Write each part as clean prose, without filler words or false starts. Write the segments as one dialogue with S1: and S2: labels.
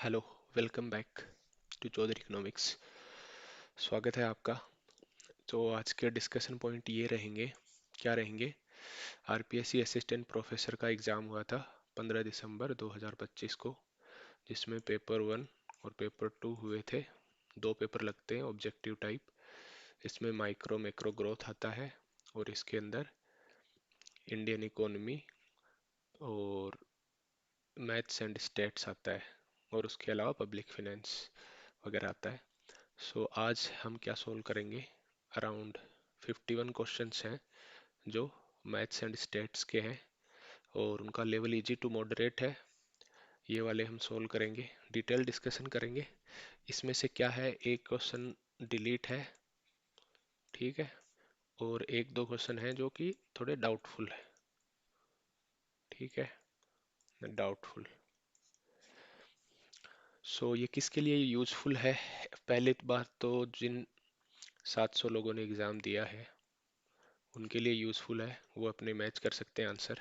S1: Hello, welcome back to Chaudhary economics. स्वागत है आपका। तो आज के डिस्कशन पॉइंट ये रहेंगे, क्या रहेंगे? आरपीएससी असिस्टेंट प्रोफेसर का एग्ज़ाम हुआ था 15 दिसंबर 2025 को, जिसमें पेपर वन और पेपर टू हुए थे। दो पेपर लगते हैं ऑब्जेक्टिव टाइप। इसमें माइक्रो मैक्रो ग्रोथ आता है और इसके अंदर इंडियन इकोनॉमी और मैथ्स एंड स्टेट्स आता है, और उसके अलावा पब्लिक फाइनेंस वगैरह आता है। सो आज हम क्या सोल्व करेंगे? अराउंड 51 क्वेश्चंस हैं जो मैथ्स एंड स्टेट्स के हैं, और उनका लेवल इजी टू मॉडरेट है। ये वाले हम सोल्व करेंगे, डिटेल डिस्कशन करेंगे। इसमें से क्या है, एक क्वेश्चन डिलीट है, ठीक है, और एक दो क्वेश्चन हैं जो कि थोड़े डाउटफुल है, ठीक है, डाउटफुल। सो ये किसके लिए यूजफुल है? पहले बात तो जिन 700 लोगों ने एग्ज़ाम दिया है उनके लिए यूज़फुल है, वो अपने मैच कर सकते हैं आंसर।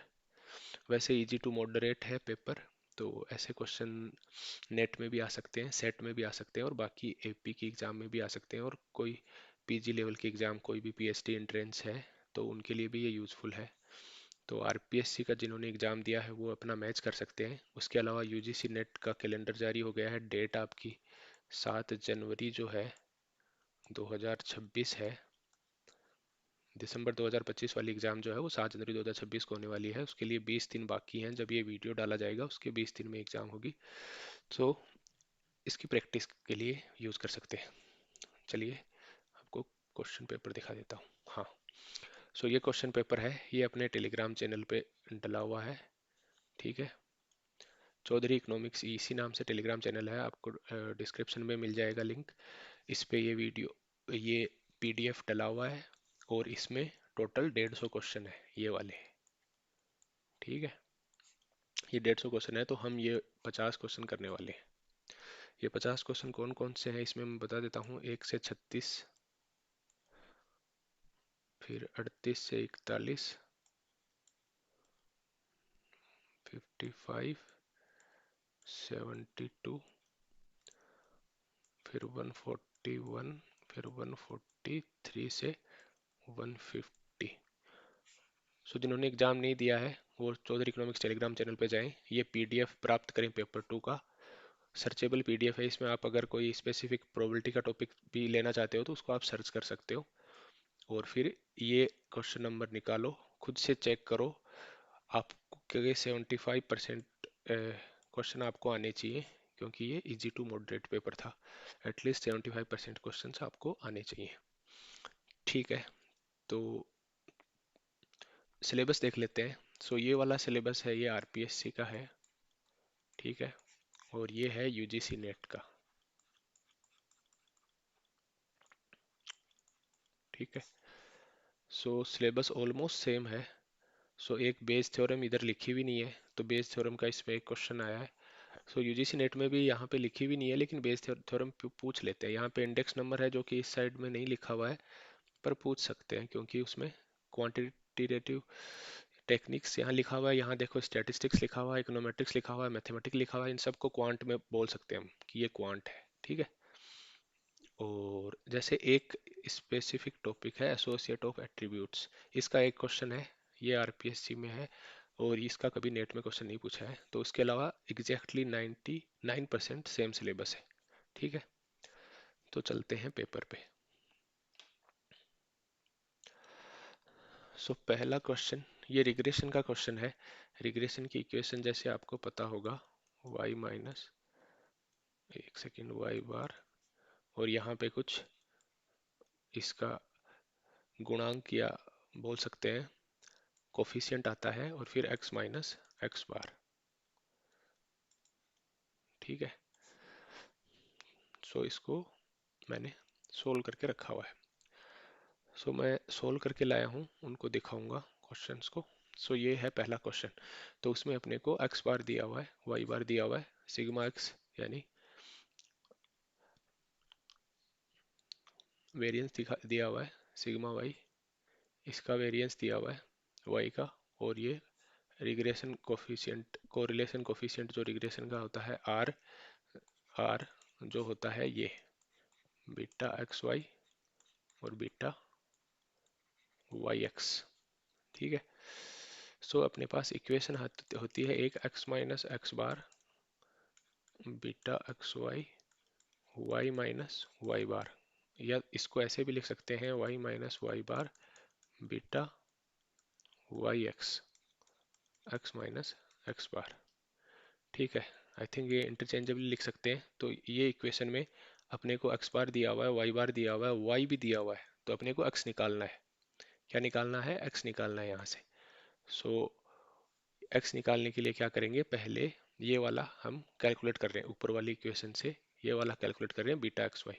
S1: वैसे इजी टू मॉडरेट है पेपर, तो ऐसे क्वेश्चन नेट में भी आ सकते हैं, सेट में भी आ सकते हैं, और बाकी एपी की एग्ज़ाम में भी आ सकते हैं, और कोई पीजी लेवल की एग्ज़ाम, कोई भी पीएचडी एंट्रेंस है तो उनके लिए भी ये यूज़फुल है। तो आरपीएससी का जिन्होंने एग्ज़ाम दिया है वो अपना मैच कर सकते हैं। उसके अलावा यूजीसी नेट का कैलेंडर जारी हो गया है। डेट आपकी 7 जनवरी जो है 2026 है। दिसंबर 2025 वाली एग्ज़ाम जो है वो 7 जनवरी 2026 को होने वाली है। उसके लिए 20 दिन बाकी हैं। जब ये वीडियो डाला जाएगा उसके 20 दिन में एग्ज़ाम होगी। तो इसकी प्रैक्टिस के लिए यूज़ कर सकते हैं। चलिए आपको क्वेश्चन पेपर दिखा देता हूँ। हाँ, सो ये क्वेश्चन पेपर है, ये अपने टेलीग्राम चैनल पे डला हुआ है, ठीक है। चौधरी इकोनॉमिक्स इसी नाम से टेलीग्राम चैनल है, आपको डिस्क्रिप्शन में मिल जाएगा लिंक। इस पे ये पीडीएफ डला हुआ है, और इसमें टोटल 150 क्वेश्चन है ये वाले, ठीक है। ये 150 क्वेश्चन है, तो हम ये 50 क्वेश्चन करने वाले हैं। ये 50 क्वेश्चन कौन कौन से हैं इसमें मैं बता देता हूँ। 1 से 36, फिर 38 से 41, 55, 72, फिर 141, फिर 143 से 150। सो जिन्होंने एग्ज़ाम नहीं दिया है वो चौधरी इकोनॉमिक्स टेलीग्राम चैनल पे जाएं, ये पीडीएफ प्राप्त करें पेपर टू का। सर्चेबल पीडीएफ है, इसमें आप अगर कोई स्पेसिफिक प्रोबेबिलिटी का टॉपिक भी लेना चाहते हो तो उसको आप सर्च कर सकते हो। और फिर ये क्वेश्चन नंबर निकालो, खुद से चेक करो। आपके 75% क्वेश्चन आपको आने चाहिए, क्योंकि ये इजी टू मॉडरेट पेपर था। एटलीस्ट 75% क्वेश्चन आपको आने चाहिए, ठीक है। तो सिलेबस देख लेते हैं। सो ये वाला सिलेबस है, ये आरपीएससी का है, ठीक है, और ये है यूजीसी नेट का, ठीक है। सो सिलेबस ऑलमोस्ट सेम है। सो एक बेस थ्योरम इधर लिखी भी नहीं है, तो बेस थ्योरम का इसमें एक क्वेश्चन आया है। सो यूजीसी नेट में भी यहाँ पे लिखी भी नहीं है, लेकिन बेस थ्योरम पूछ लेते हैं। यहाँ पे इंडेक्स नंबर है जो कि इस साइड में नहीं लिखा हुआ है, पर पूछ सकते हैं क्योंकि उसमें क्वांटिटेटिव टेक्निक्स यहाँ लिखा हुआ है। यहाँ देखो स्टैटिस्टिक्स लिखा हुआ है, इकोनोमेट्रिक्स लिखा हुआ है, मैथमेटिक्स लिखा हुआ है। इन सबको क्वांट में बोल सकते हैं हम कि ये क्वांट है, ठीक है। और जैसे एक स्पेसिफिक टॉपिक है एसोसिएट ऑफ एट्रीब्यूट्स, इसका एक क्वेश्चन है, ये आरपीएससी में है, और इसका कभी नेट में क्वेश्चन नहीं पूछा है। तो उसके अलावा एग्जैक्टली 99% सेम सिलेबस है, ठीक है। तो चलते हैं पेपर पे। सो पहला क्वेश्चन, ये रिग्रेशन का क्वेश्चन है। रिग्रेशन की इक्वेशन जैसे आपको पता होगा, y माइनस, एक सेकेंड, y बार, और यहाँ पे कुछ इसका गुणांक या बोल सकते हैं कोफिशिएंट आता है, और फिर x माइनस एक्स बार, ठीक है। सो इसको मैंने सोल्व करके रखा हुआ है। सो मैं सोल्व करके लाया हूँ, उनको दिखाऊंगा क्वेश्चंस को। सो ये है पहला क्वेश्चन। तो उसमें अपने को x बार दिया हुआ है, y बार दिया हुआ है, सिग्मा x यानी वेरिएंस दिया हुआ है, सिग्मा y इसका वेरिएंस दिया हुआ है y का, और ये रिग्रेशन कोफिशिएंट, कोरिलेशन कोफिशिएंट जो रिग्रेशन का होता है r, आर जो होता है ये बीटा एक्स वाई और बीटा वाई एक्स। ठीक है। सो अपने पास इक्वेशन होती है एक X minus X bar beta X Y Y minus Y bar, या इसको ऐसे भी लिख सकते हैं Y minus Y bar beta Y X X minus X bar. ठीक है। आई थिंक ये इंटरचेंजेबली लिख सकते हैं। तो ये इक्वेशन में अपने को एक्स बार दिया हुआ है, वाई बार दिया हुआ है, वाई भी दिया हुआ है, तो अपने को एक्स निकालना है। क्या निकालना है? एक्स निकालना है यहाँ से। सो एक्स निकालने के लिए क्या करेंगे, पहले ये वाला हम कैलकुलेट कर रहे हैं, ऊपर वाली इक्वेशन से ये वाला कैलकुलेट कर रहे हैं बीटा एक्स वाई।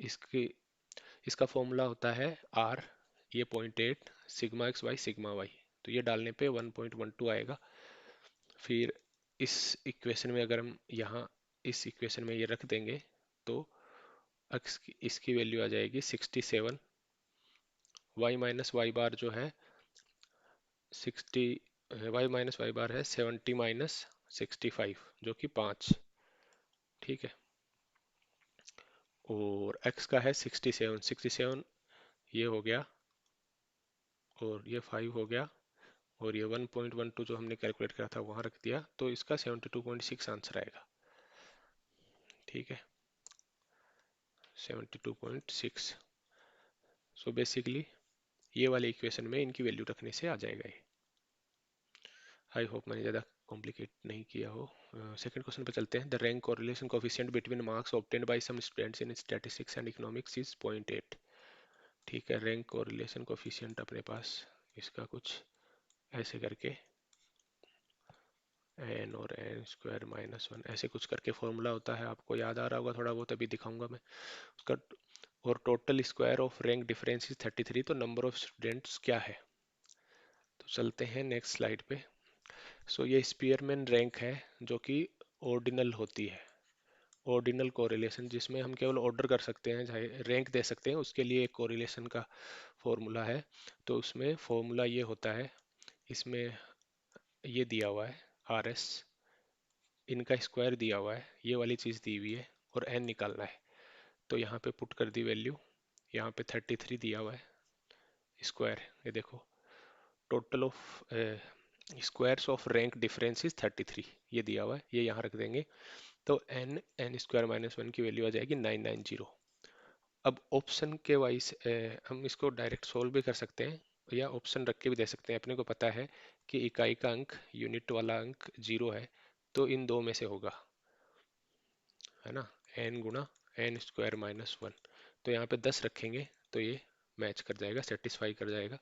S1: इसकी इसका फॉर्मूला होता है आर, ये 0.8 sigma X Y sigma Y, तो ये डालने पे 1.12 आएगा। फिर इस इक्वेशन में अगर हम यहाँ इस इक्वेशन में ये रख देंगे तो एक्स की इसकी वैल्यू आ जाएगी 67, वाई माइनस वाई बार जो है 60, वाई माइनस वाई बार है 70 माइनस 65 जो कि 5। ठीक है। और x का है 67, 67 ये हो गया और ये 5 हो गया और ये 1.12 जो हमने कैलकुलेट करा था वहाँ रख दिया, तो इसका 72.6 आंसर आएगा। ठीक है, 72.6। सो बेसिकली ये वाले इक्वेशन में इनकी वैल्यू रखने से आ जाएगा ये। आई होप मैंने ज़्यादा कॉम्प्लिकेट नहीं किया हो। सेकंड क्वेश्चन पे चलते हैं। The rank correlation coefficient between marks obtained by some students in statistics and economics is 0.8। ठीक है, रैंक कोरिलेशन कोफिशिएंट अपने पास इसका कुछ ऐसे करके एन और एन स्क्वायर माइनस वन ऐसे कुछ करके फॉर्मूला होता है, आपको याद आ रहा होगा थोड़ा बहुत, अभी दिखाऊंगा मैं उसका। और total square of rank difference is 33, तो नंबर ऑफ स्टूडेंट्स क्या है। तो चलते हैं नेक्स्ट स्लाइड पे। सो ये स्पीयरमैन रैंक है जो कि ऑर्डिनल होती है, ऑर्डिनल कोरिलेशन, जिसमें हम केवल ऑर्डर कर सकते हैं, चाहे रैंक दे सकते हैं, उसके लिए एक कोरिलेशन का फॉर्मूला है। तो उसमें फॉर्मूला ये होता है, इसमें ये दिया हुआ है आर एस, इनका स्क्वायर दिया हुआ है, ये वाली चीज़ दी हुई है और एन निकालना है। तो यहाँ पे पुट कर दी वैल्यू, यहाँ पे 33 दिया हुआ है स्क्वायर, ये देखो total of squares of rank difference is 33, ये दिया हुआ है, ये यहाँ रख देंगे। तो N N square minus one की वैल्यू आ जाएगी 990। अब ऑप्शन के वाइज हम इसको डायरेक्ट सोल्व भी कर सकते हैं या ऑप्शन रख के भी दे सकते हैं। अपने को पता है कि इकाई का अंक, यूनिट वाला अंक 0 है, तो इन दो में से होगा, है ना, एन गुणा एन स्क्वायर माइनस वन। तो यहाँ पे 10 रखेंगे तो ये मैच कर जाएगा, सेटिस्फाई कर जाएगा।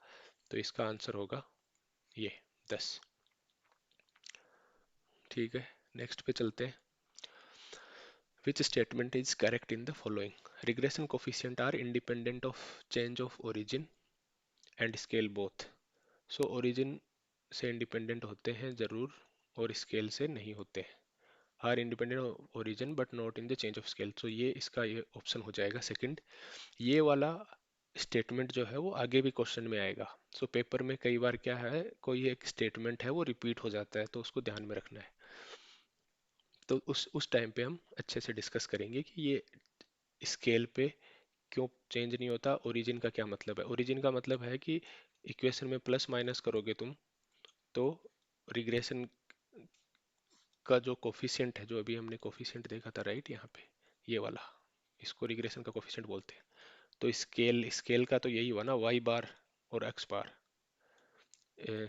S1: तो इसका आंसर होगा ये 10। ठीक है, नेक्स्ट पे चलते हैं। Which statement is correct in the following? Regression coefficient are independent of change of origin and scale both. So origin से इंडिपेंडेंट होते हैं जरूर और स्केल से नहीं होते हैं। R independent of origin but not in the change of scale. तो ये इसका ये ऑप्शन हो जाएगा सेकंड। ये वाला स्टेटमेंट जो है वो आगे भी क्वेश्चन में आएगा। सो पेपर में कई बार क्या है, कोई एक स्टेटमेंट है वो रिपीट हो जाता है, तो उसको ध्यान में रखना है। तो उस टाइम पे हम अच्छे से डिस्कस करेंगे कि ये स्केल पे क्यों चेंज नहीं होता, ओरिजिन का क्या मतलब है। ओरिजिन का मतलब है कि इक्वेशन में प्लस माइनस करोगे तुम, तो रिग्रेशन का जो कोफिशिएंट है, जो अभी हमने कोफिशिएंट देखा था राइट, यहाँ पे ये वाला, इसको रिग्रेशन का कोफिशिएंट बोलते हैं। तो स्केल स्केल का तो यही हुआ ना, वाई बार और एक्स बार,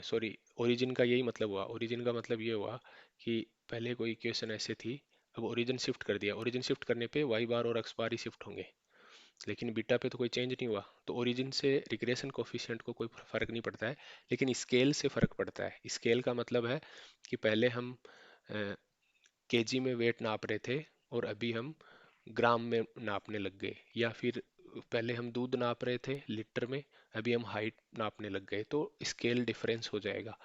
S1: सॉरी ओरिजिन का यही मतलब हुआ। ओरिजिन का मतलब ये हुआ कि पहले कोई इक्वेशन ऐसे थी, अब ओरिजिन शिफ्ट कर दिया, ओरिजिन शिफ्ट करने पे वाई बार और एक्स बार ही शिफ्ट होंगे, लेकिन बीटा पे तो कोई चेंज नहीं हुआ। तो ओरिजिन से रिग्रेशन कोफिशिएंट को कोई फर्क नहीं पड़ता है, लेकिन स्केल से फर्क पड़ता है। स्केल का मतलब है कि पहले हम केजी में वेट नाप रहे थे और अभी हम ग्राम में नापने लग गए, या फिर पहले हम दूध नाप रहे थे लीटर में, अभी हम हाइट नापने लग गए, तो स्केल डिफरेंस हो जाएगा।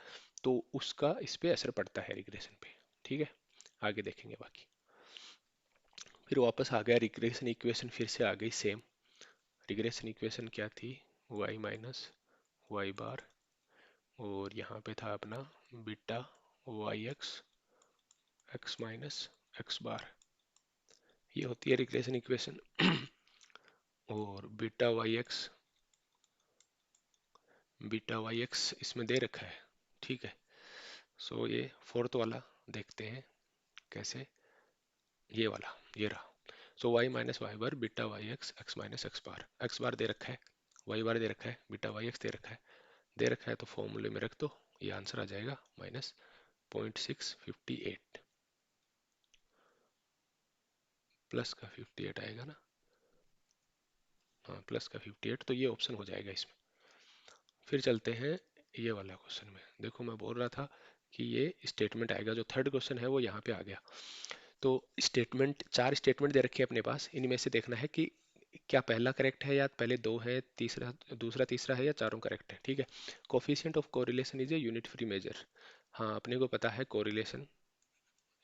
S1: तो उसका इस पे असर पड़ता है रिग्रेशन पे। ठीक है, आगे देखेंगे बाकी। फिर वापस आ गया रिग्रेशन इक्वेशन, फिर से आ गई सेम। रिग्रेशन इक्वेशन क्या थी, वाई माइनस वाई बार, और यहाँ पे था अपना beta Y X X minus X bar, ये होती है रिग्रेशन इक्वेशन। और बीटा वाई एक्स इसमें दे रखा है, ठीक है। सो ये फोर्थ वाला देखते हैं कैसे, ये वाला, ये रहा। So Y minus Y bar beta Y X X minus X bar दे रखा है, वाई बार दे रखा है, बीटा वाई एक्स दे रखा है तो फॉर्मूले में रख दो, ये आंसर आ जाएगा माइनस 0.658, प्लस का 58 आएगा ना, हाँ प्लस का 58, तो ये ऑप्शन हो जाएगा इसमें। फिर चलते हैं ये वाला क्वेश्चन में। देखो मैं बोल रहा था कि ये स्टेटमेंट आएगा, जो थर्ड क्वेश्चन है वो यहाँ पे आ गया। तो स्टेटमेंट, चार स्टेटमेंट दे रखे हैं अपने पास, इनमें से देखना है कि क्या पहला करेक्ट है या पहले दो है, तीसरा दूसरा तीसरा है या चारों करेक्ट है, ठीक है। Coefficient of correlation is a unit free measure, हाँ अपने को पता है कोरिलेशन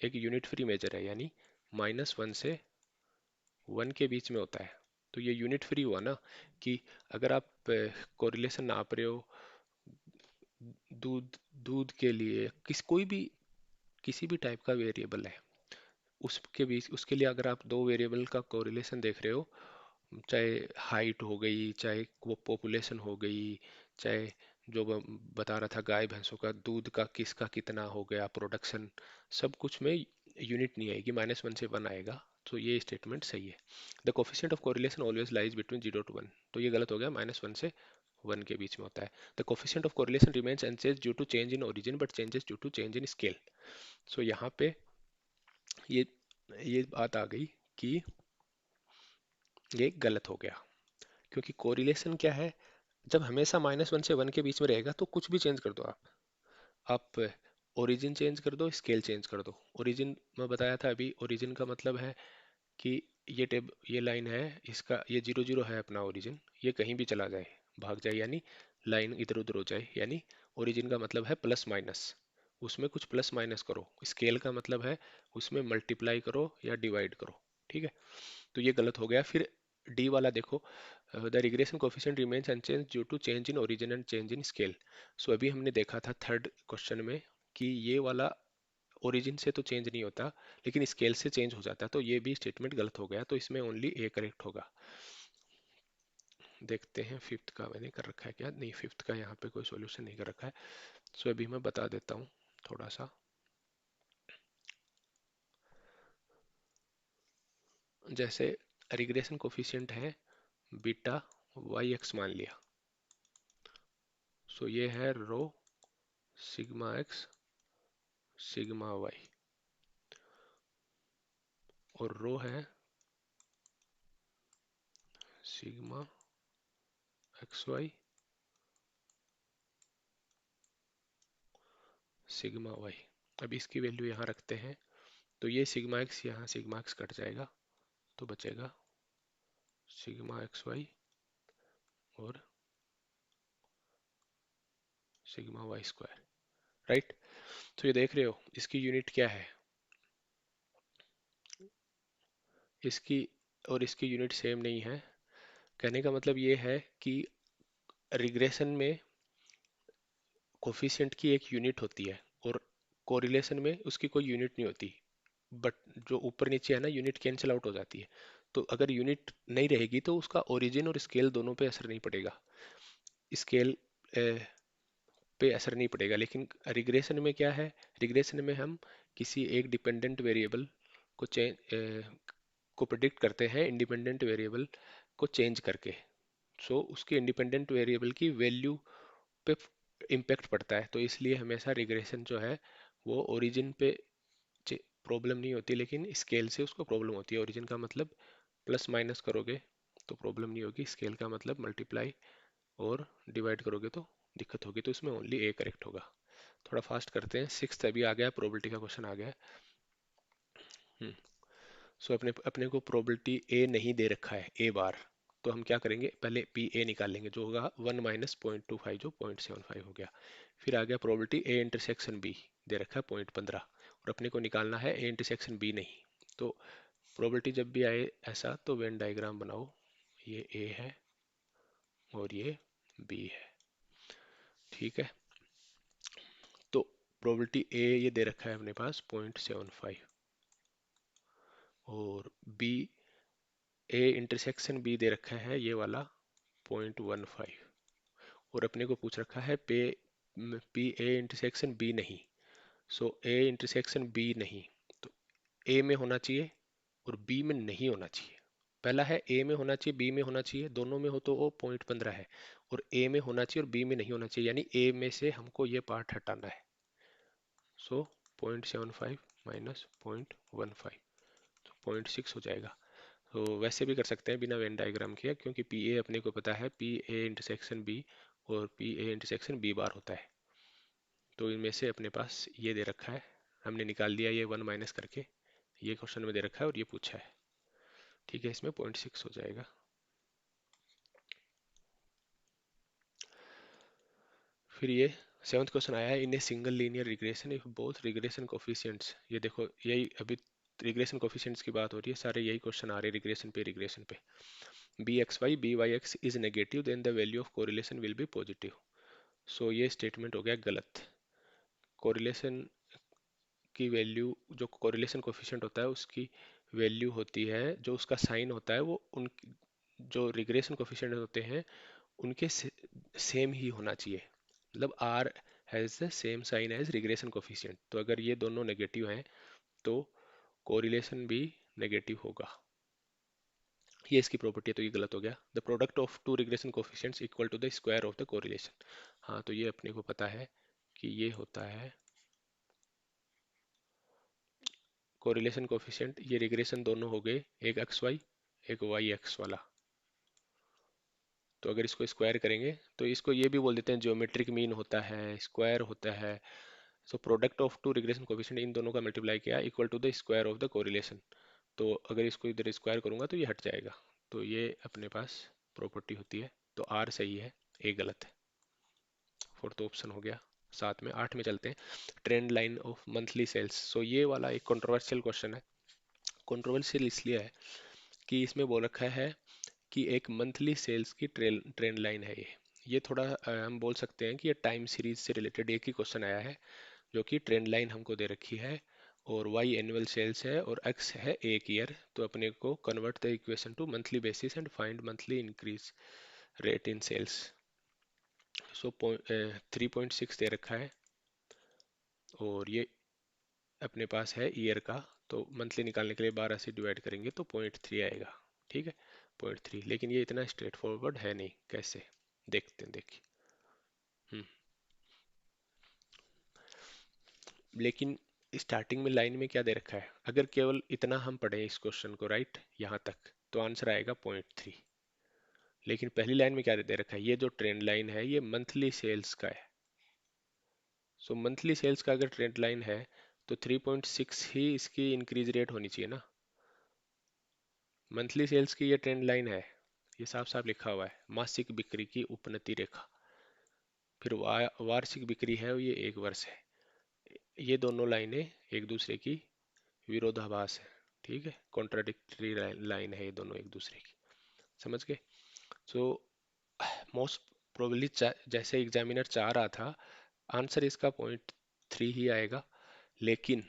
S1: एक यूनिट फ्री मेजर है, यानी -1 से 1 के बीच में होता है। तो ये यूनिट फ्री हुआ ना, कि अगर आप कोरिलेशन नाप रहे हो दूध दूध के लिए, कोई भी किसी भी टाइप का वेरिएबल है, उसके बीच, उसके लिए अगर आप दो वेरिएबल का कोरिलेशन देख रहे हो, चाहे हाइट हो गई, चाहे वो पॉपुलेशन हो गई, चाहे जो मैं बता रहा था गाय भैंसों का दूध का किसका कितना हो गया प्रोडक्शन, सब कुछ में यूनिट नहीं आएगी, -1 से 1 आएगा। तो ये स्टेटमेंट सही है। The coefficient of correlation always lies between 0 to 1, तो ये गलत हो गया, -1 से 1 के बीच में होता है। The coefficient of correlation remains unchanged due to change in origin but changes due to change in scale. So यहाँ पे ये ये बात आ गई कि ये गलत हो गया, क्योंकि कोरिलेशन क्या है, जब हमेशा -1 से 1 के बीच में रहेगा तो कुछ भी चेंज कर दो आप ओरिजिन चेंज कर दो, स्केल चेंज कर दो। ओरिजिन मैं बताया था अभी, ओरिजिन का मतलब है कि ये लाइन है, इसका ये 0 0 है अपना ओरिजिन, ये कहीं भी चला जाए, भाग जाए, यानी लाइन इधर उधर हो जाए, यानी ओरिजिन का मतलब है प्लस माइनस, उसमें कुछ प्लस माइनस करो। स्केल का मतलब है उसमें मल्टीप्लाई करो या डिवाइड करो, ठीक है। तो ये गलत हो गया। फिर डी वाला देखो, the regression coefficient remains unchanged due to change in origin and change in scale. So अभी हमने देखा था थर्ड क्वेश्चन में कि ये वाला ओरिजिन से तो चेंज नहीं होता, लेकिन स्केल से चेंज हो जाता है, तो ये भी स्टेटमेंट गलत हो गया, तो इसमें ओनली ए करेक्ट होगा। देखते हैं फिफ्थ का मैंने कर रखा है क्या, नहीं फिफ्थ का यहाँ पे कोई सॉल्यूशन नहीं कर रखा है। सो अभी मैं बता देता हूँ थोड़ा सा। जैसे रिग्रेशन कोफिशिएंट है बीटा वाई एक्स मान लिया, सो ये है rho sigma X sigma Y, और रो है sigma X Y sigma Y. अब इसकी वैल्यू यहाँ रखते हैं, तो ये सिग्मा एक्स यहाँ सिग्मा एक्स कट जाएगा, तो बचेगा सिग्मा एक्स वाई और सिग्मा वाई स्क्वायर, राइट। तो ये देख रहे हो इसकी यूनिट क्या है, इसकी और इसकी यूनिट सेम नहीं है। कहने का मतलब ये है कि रिग्रेशन में कोफिशिएंट की एक यूनिट होती है और कोरिलेशन में उसकी कोई यूनिट नहीं होती, बट जो ऊपर नीचे है ना, यूनिट कैंसिल आउट हो जाती है। तो अगर यूनिट नहीं रहेगी तो उसका ओरिजिन और स्केल दोनों पे असर नहीं पड़ेगा, स्केल पे असर नहीं पड़ेगा। लेकिन रिग्रेशन में क्या है, रिग्रेशन में हम किसी एक डिपेंडेंट वेरिएबल को को प्रिडिक्ट करते हैं इंडिपेंडेंट वेरिएबल को चेंज करके। सो उसके इंडिपेंडेंट वेरिएबल की वैल्यू पे इम्पेक्ट पड़ता है, तो इसलिए हमेशा रिग्रेशन जो है वो ओरिजिन पे प्रॉब्लम नहीं होती, लेकिन स्केल से उसको प्रॉब्लम होती है। ओरिजिन का मतलब प्लस माइनस करोगे तो प्रॉब्लम नहीं होगी, स्केल का मतलब मल्टीप्लाई और डिवाइड करोगे तो दिक्कत होगी, तो इसमें ओनली ए करेक्ट होगा। थोड़ा फास्ट करते हैं, सिक्स्थ अभी आ गया, प्रोबेबिलिटी का क्वेश्चन आ गया है। सो अपने अपने को प्रोबेबिलिटी ए नहीं दे रखा है, ए बार, तो हम क्या करेंगे, पहले पी ए निकाल लेंगे, जो होगा 1 - 0.25, जो 0.75 हो गया। फिर आ गया प्रोबेबिलिटी ए इंटरसेक्शन बी, दे रखा है 0.15, और अपने को निकालना है ए इंटरसेक्शन बी नहीं। तो प्रोबेबिलिटी जब भी आए ऐसा, तो वेन डायग्राम बनाओ, ये ए है और ये बी है, ठीक है। तो प्रोबेबिलिटी ए ये दे रखा है अपने पास 0.75, और बी, ए इंटरसेक्शन बी दे रखा है ये वाला 0.15, और अपने को पूछ रखा है पे पी ए इंटरसेक्शन बी नहीं। सो ए इंटरसेक्शन बी नहीं, तो ए में होना चाहिए और बी में नहीं होना चाहिए। पहला है ए में होना चाहिए बी में होना चाहिए, दोनों में हो तो वो 0.15 है, और ए में होना चाहिए और बी में नहीं होना चाहिए, यानी ए में से हमको ये पार्ट हटाना है। सो 0.75 माइनस 0.15, तो 0.6 हो जाएगा। तो वैसे भी कर सकते हैं बिना वेन डायग्राम किया, क्योंकि पी ए अपने को पता है पी ए इंटरसेक्शन बी और P A intersection B bar होता है। तो इनमें से अपने पास ये दे रखा है, हमने निकाल दिया ये 1 माइनस करके, ये क्वेश्चन में दे रखा है और ये पूछा है। ठीक है, इसमें 0.6 हो जाएगा। फिर ये सेवंथ क्वेश्चन आया है, in a single linear regression if both regression coefficients. ये देखो यही अभी रिग्रेशन कोफिशिएंट्स की बात हो रही है, सारे यही क्वेश्चन आ रहे हैं रिग्रेशन पे। B X Y B Y X is negative then the value of correlation will be positive. So ये स्टेटमेंट हो गया गलत। कोरिलेशन की वैल्यू, जो कोरिलेशन कोफिशिएंट होता है उसकी वैल्यू होती है, जो उसका साइन होता है वो उन, जो रिग्रेशन कोफिशिएंट होते हैं उनके सेम ही होना चाहिए। मतलब R has the same sign as regression coefficient, तो अगर ये दोनों नेगेटिव हैं तो कोरिलेशन भी नेगेटिव होगा। ये इसकी प्रॉपर्टी है, तो ये गलत हो गया। The product of two regression coefficients equal to the square of the correlation. हाँ, तो ये अपने को पता है कि ये होता है कोरिलेशन कोफिशिएंट, ये रिग्रेशन दोनों हो गए, एक एक्स वाई एक वाई एक्स वाला। तो अगर इसको स्क्वायर करेंगे तो इसको ये भी बोल देते हैं ज्योमेट्रिक मीन होता है, स्क्वायर होता है। So product of two regression coefficient in दोनों का मल्टीप्लाई किया equal to the square of the correlation. तो अगर इसको इधर स्क्वायर करूंगा तो ये हट जाएगा, तो ये अपने पास प्रॉपर्टी होती है। तो आर सही है, ए गलत है। फोर्थ ऑप्शन हो गया। साथ में 8 में चलते हैं, trend line of monthly sales. So ये वाला एक कंट्रोवर्शियल क्वेश्चन है। कंट्रोवर्शियल इसलिए है कि इसमें बोल रखा है कि एक मंथली सेल्स की ट्रेंड लाइन है ये थोड़ा हम बोल सकते हैं कि ये टाइम सीरीज से रिलेटेड एक ही क्वेश्चन आया है, जो कि ट्रेंड लाइन हमको दे रखी है, और वाई एनुअल सेल्स है और एक्स है एक ईयर। तो अपने को convert the equation to monthly basis and find monthly increase rate in sales. So 3.6 दे रखा है, और ये अपने पास है ईयर का, तो मंथली निकालने के लिए 12 से डिवाइड करेंगे तो 0.3 आएगा। ठीक है, 0.3। लेकिन ये इतना स्ट्रेट फॉरवर्ड है नहीं, कैसे देखते हैं, देखिए। हम्म, लेकिन स्टार्टिंग में लाइन में क्या दे रखा है, अगर केवल इतना हम पढ़ें इस क्वेश्चन को राइट यहाँ तक, तो आंसर आएगा 0.3। लेकिन पहली लाइन में क्या दे रखा है, ये जो ट्रेंड लाइन है ये मंथली सेल्स का है। सो मंथली सेल्स का अगर ट्रेंड लाइन है तो 3.6 ही इसकी इंक्रीज रेट होनी चाहिए ना। मंथली सेल्स की ये ट्रेंड लाइन है, ये साफ साफ लिखा हुआ है, मासिक बिक्री की उपनति रेखा। फिर वार्षिक बिक्री है, ये एक वर्ष है। ये दोनों लाइनें एक दूसरे की विरोधाभास है। ठीक है, कॉन्ट्राडिक्टरी लाइन है ये दोनों एक दूसरे की, समझ गए। सो मोस्ट प्रोबेबली जैसे एग्जामिनर चाह रहा था, आंसर इसका 0.3 ही आएगा। लेकिन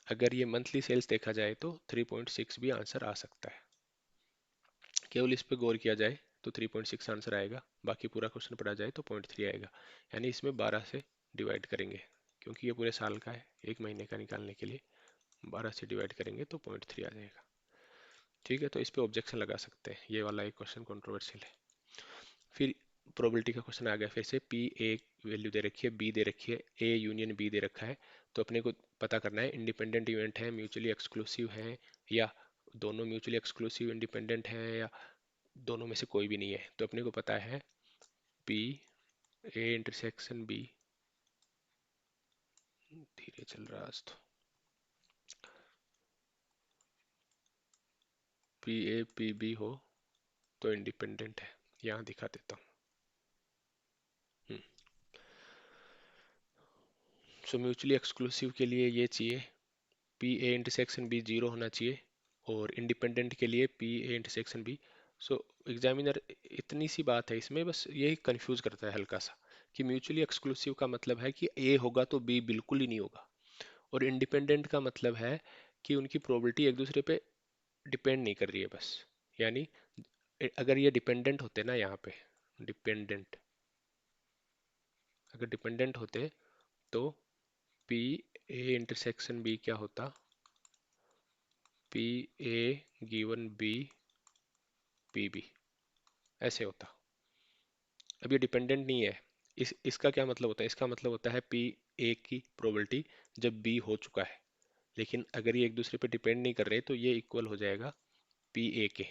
S1: अगर ये मंथली सेल्स देखा जाए तो 3.6 भी आंसर आ सकता है। केवल इस पे गौर किया जाए तो 3.6 आंसर आएगा, बाकी पूरा क्वेश्चन पढ़ा जाए तो 0.3 आएगा। यानी इसमें 12 से डिवाइड करेंगे, क्योंकि ये पूरे साल का है, एक महीने का निकालने के लिए 12 से डिवाइड करेंगे तो 0.3 आ जाएगा। ठीक है, तो इस पे ऑब्जेक्शन लगा सकते हैं, ये वाला एक क्वेश्चन कंट्रोवर्शियल है। फिर प्रोबेबिलिटी का क्वेश्चन आ गया, फिर से पी ए वैल्यू दे रखी है, बी दे रखी है, ए यूनियन बी दे रखा है। तो अपने को पता करना है इंडिपेंडेंट इवेंट है, म्यूचुअली एक्सक्लूसिव है, या दोनों म्यूचुअली एक्सक्लूसिव इंडिपेंडेंट हैं, या दोनों में से कोई भी नहीं है। तो अपने को पता है पी ए इंटरसेक्शन बी, धीरे चल रहा है आज तो, पी ए पी बी हो तो इंडिपेंडेंट है, यहाँ दिखा देता हूँ। सो म्यूचुअली एक्सक्लूसिव के लिए ये चाहिए P A intersection B zero होना चाहिए, और इंडिपेंडेंट के लिए P A intersection B. So examiner इतनी सी बात है इसमें, बस यही कंफ्यूज करता है हल्का सा, कि म्यूचुअली एक्सक्लूसिव का मतलब है कि ए होगा तो बी बिल्कुल ही नहीं होगा, और इंडिपेंडेंट का मतलब है कि उनकी प्रोबेबिलिटी एक दूसरे पे डिपेंड नहीं कर रही है बस। यानी अगर ये डिपेंडेंट होते ना, यहाँ पे डिपेंडेंट, अगर डिपेंडेंट होते तो पी ए इंटरसेक्शन बी क्या होता, P A given B P B, ऐसे होता। अब ये डिपेंडेंट नहीं है। इसका क्या मतलब होता है, इसका मतलब होता है पी ए की प्रोबेबिलिटी जब बी हो चुका है, लेकिन अगर ये एक दूसरे पे डिपेंड नहीं कर रहे तो ये इक्वल हो जाएगा पी ए के।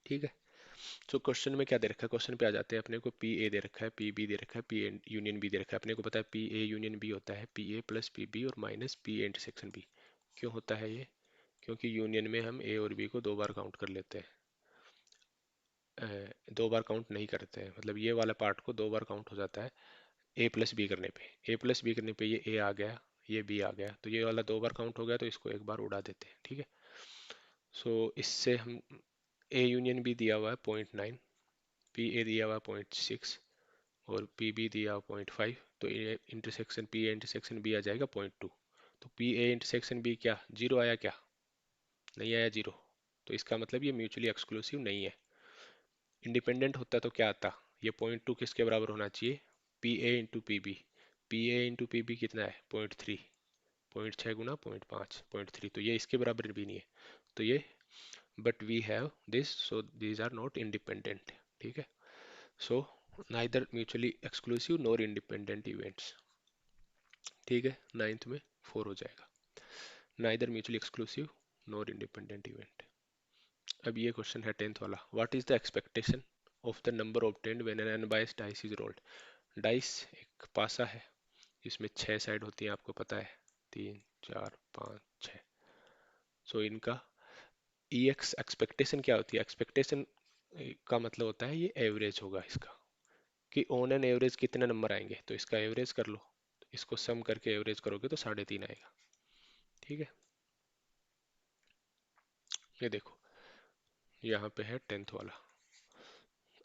S1: ठीक है। तो क्वेश्चन में क्या दे रखा है, क्वेश्चन पे आ जाते हैं। अपने को पी ए दे रखा है, पी बी दे रखा है, पी ए यूनियन बी दे रखा है। अपने को पता है पी ए यूनियन बी होता है P A plus P B और minus P A intersection B. क्यों होता है ये, क्योंकि यूनियन में हम ए और बी को दो बार काउंट कर लेते हैं। दो बार काउंट नहीं करते हैं, मतलब ये वाला पार्ट को दो बार काउंट हो जाता है ए प्लस बी करने पे। ए प्लस बी करने पे ये ए आ गया, ये बी आ गया, तो ये वाला दो बार काउंट हो गया, तो इसको एक बार उड़ा देते हैं। ठीक है। सो इससे हम ए यूनियन बी दिया हुआ है 0.9, पी ए दिया हुआ है 0.6 और पी बी दिया हुआ 0.5, तो ये intersection P A intersection B आ जाएगा 0.2। तो पी ए इंटरसेक्शन बी क्या जीरो आया, क्या नहीं आया जीरो, तो इसका मतलब ये म्यूचुअली एक्सक्लूसिव नहीं है। इंडिपेंडेंट होता तो क्या आता, ये 0.2 किसके बराबर होना चाहिए, P A into P B. P A into P B कितना है 0.3, 0.6 गुना 0.5, 0.3, तो ये इसके बराबर भी नहीं है। तो ये but we have this, so these are not independent. ठीक है। So neither mutually exclusive nor independent events. ठीक है, नाइन्थ में 4 हो जाएगा, neither mutually exclusive nor independent event. अब ये क्वेश्चन है 10th वाला, what is the expectation of the number obtained when an unbiased dice is rolled. Dice एक पासा है, इसमें 6 साइड होती हैं, आपको पता है, 3 4 5 6। सो इनका ई एक्स एक्सपेक्टेशन क्या होती है, एक्सपेक्टेशन का मतलब होता है ये एवरेज होगा इसका, कि ऑन एन एवरेज कितने नंबर आएंगे, तो इसका एवरेज कर लो, तो इसको सम करके एवरेज करोगे तो 3.5 आएगा। ठीक है। ये देखो, यहाँ पे है 10th वाला,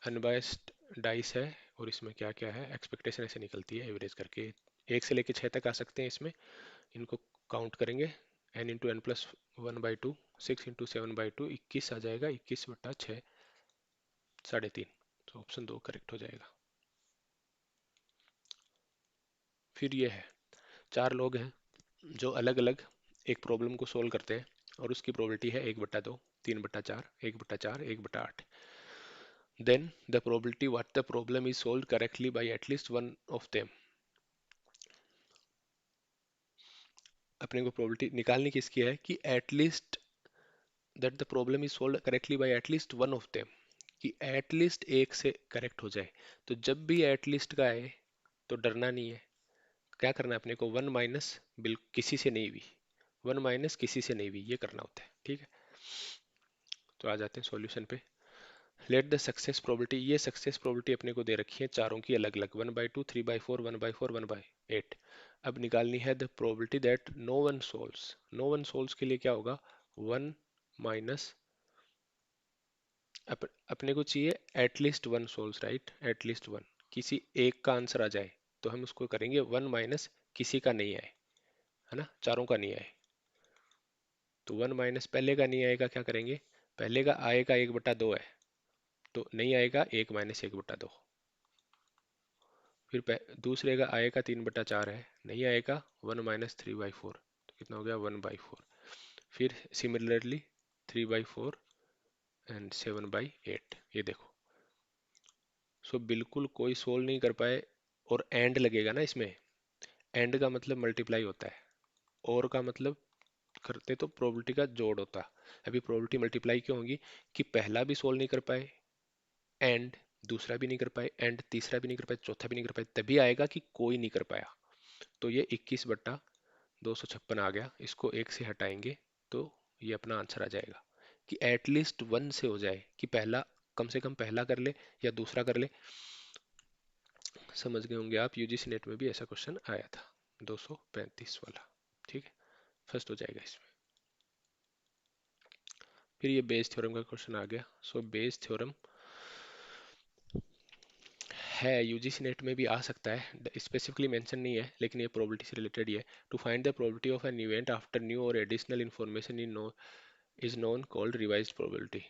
S1: अनबायस्ड डाइस है और इसमें क्या क्या है, एक्सपेक्टेशन ऐसे निकलती है एवरेज करके। 1 से लेके 6 तक आ सकते हैं इसमें, इनको काउंट करेंगे, n into N plus 1/2, 6 into 7/2, 21 आ जाएगा, 21/6, 3.5। तो ऑप्शन 2 करेक्ट हो जाएगा। फिर ये है, 4 लोग हैं जो अलग अलग एक प्रॉब्लम को सोल्व करते हैं, और उसकी प्रोबेबिलिटी है 1/2, 3/4, 1/4, 1/8। Then the probability what the problem is solve correctly by at least one of them. अपने को प्रोबेबिलिटी निकालनी किसकी है, कि at least that the problem is solve correctly by at least one of them, कि एटलीस्ट एक से करेक्ट हो जाए। तो जब भी एटलीस्ट का आए तो डरना नहीं है, क्या करना है अपने को, वन माइनस बिल्कुल किसी से नहीं हुई, वन माइनस किसी से नहीं हुई, ये करना होता है। ठीक है। तो आ जाते हैं सॉल्यूशन पे। लेट द सक्सेस प्रोबेबिलिटी, ये सक्सेस प्रोबेबिलिटी अपने को दे रखी है चारों की अलग अलग, 1/2, 3/4, 1/4, 1/8। अब निकालनी है the probability that no one solves. No one solves के लिए क्या होगा, वन माइनस, अपने को चाहिए at least one solves, right, at least one, किसी एक का आंसर आ जाए तो हम उसको करेंगे वन माइनस किसी का नहीं आए, है ना, चारों का नहीं आए। तो वन माइनस पहले का नहीं आएगा, क्या करेंगे, पहले का आएगा 1/2 है, तो नहीं आएगा 1 - 1/2। फिर दूसरे का आएगा 3/4 है, नहीं आएगा 1 - 3/4, तो कितना हो गया 1/4। फिर सिमिलरली 3/4 एंड 7/8, ये देखो। सो बिल्कुल कोई सोल्व नहीं कर पाए, और एंड लगेगा ना इसमें, एंड का मतलब मल्टीप्लाई होता है, और का मतलब करते तो प्रोबेबिलिटी का जोड़ होता। अभी प्रोबेबिलिटी मल्टीप्लाई क्यों होगी, कि पहला भी सोल्व नहीं कर पाए एंड, दूसरा भी नहीं कर पाए एंड, तीसरा भी नहीं कर पाए, चौथा भी नहीं कर पाए, तभी आएगा कि कोई नहीं कर पाया। तो ये 21/256 आ गया, इसको एक से हटाएंगे तो ये अपना आंसर आ जाएगा, कि एटलीस्ट वन से हो जाए, कि पहला, कम से कम पहला कर ले या दूसरा कर ले। समझ गए होंगे आप, यूजीसी नेट में भी ऐसा क्वेश्चन आया था, 235 वाला। ठीक है, फर्स्ट हो जाएगा इसमें। फिर ये बेस थ्योरम का क्वेश्चन आ गया। सो बेस थ्योरम है, यूजीसी नेट में भी आ सकता है, स्पेसिफिकली मेंशन नहीं है, लेकिन ये प्रोबेबिलिटी से रिलेटेड ही है। To find the probability of an event after new or additional information is known called revised probability.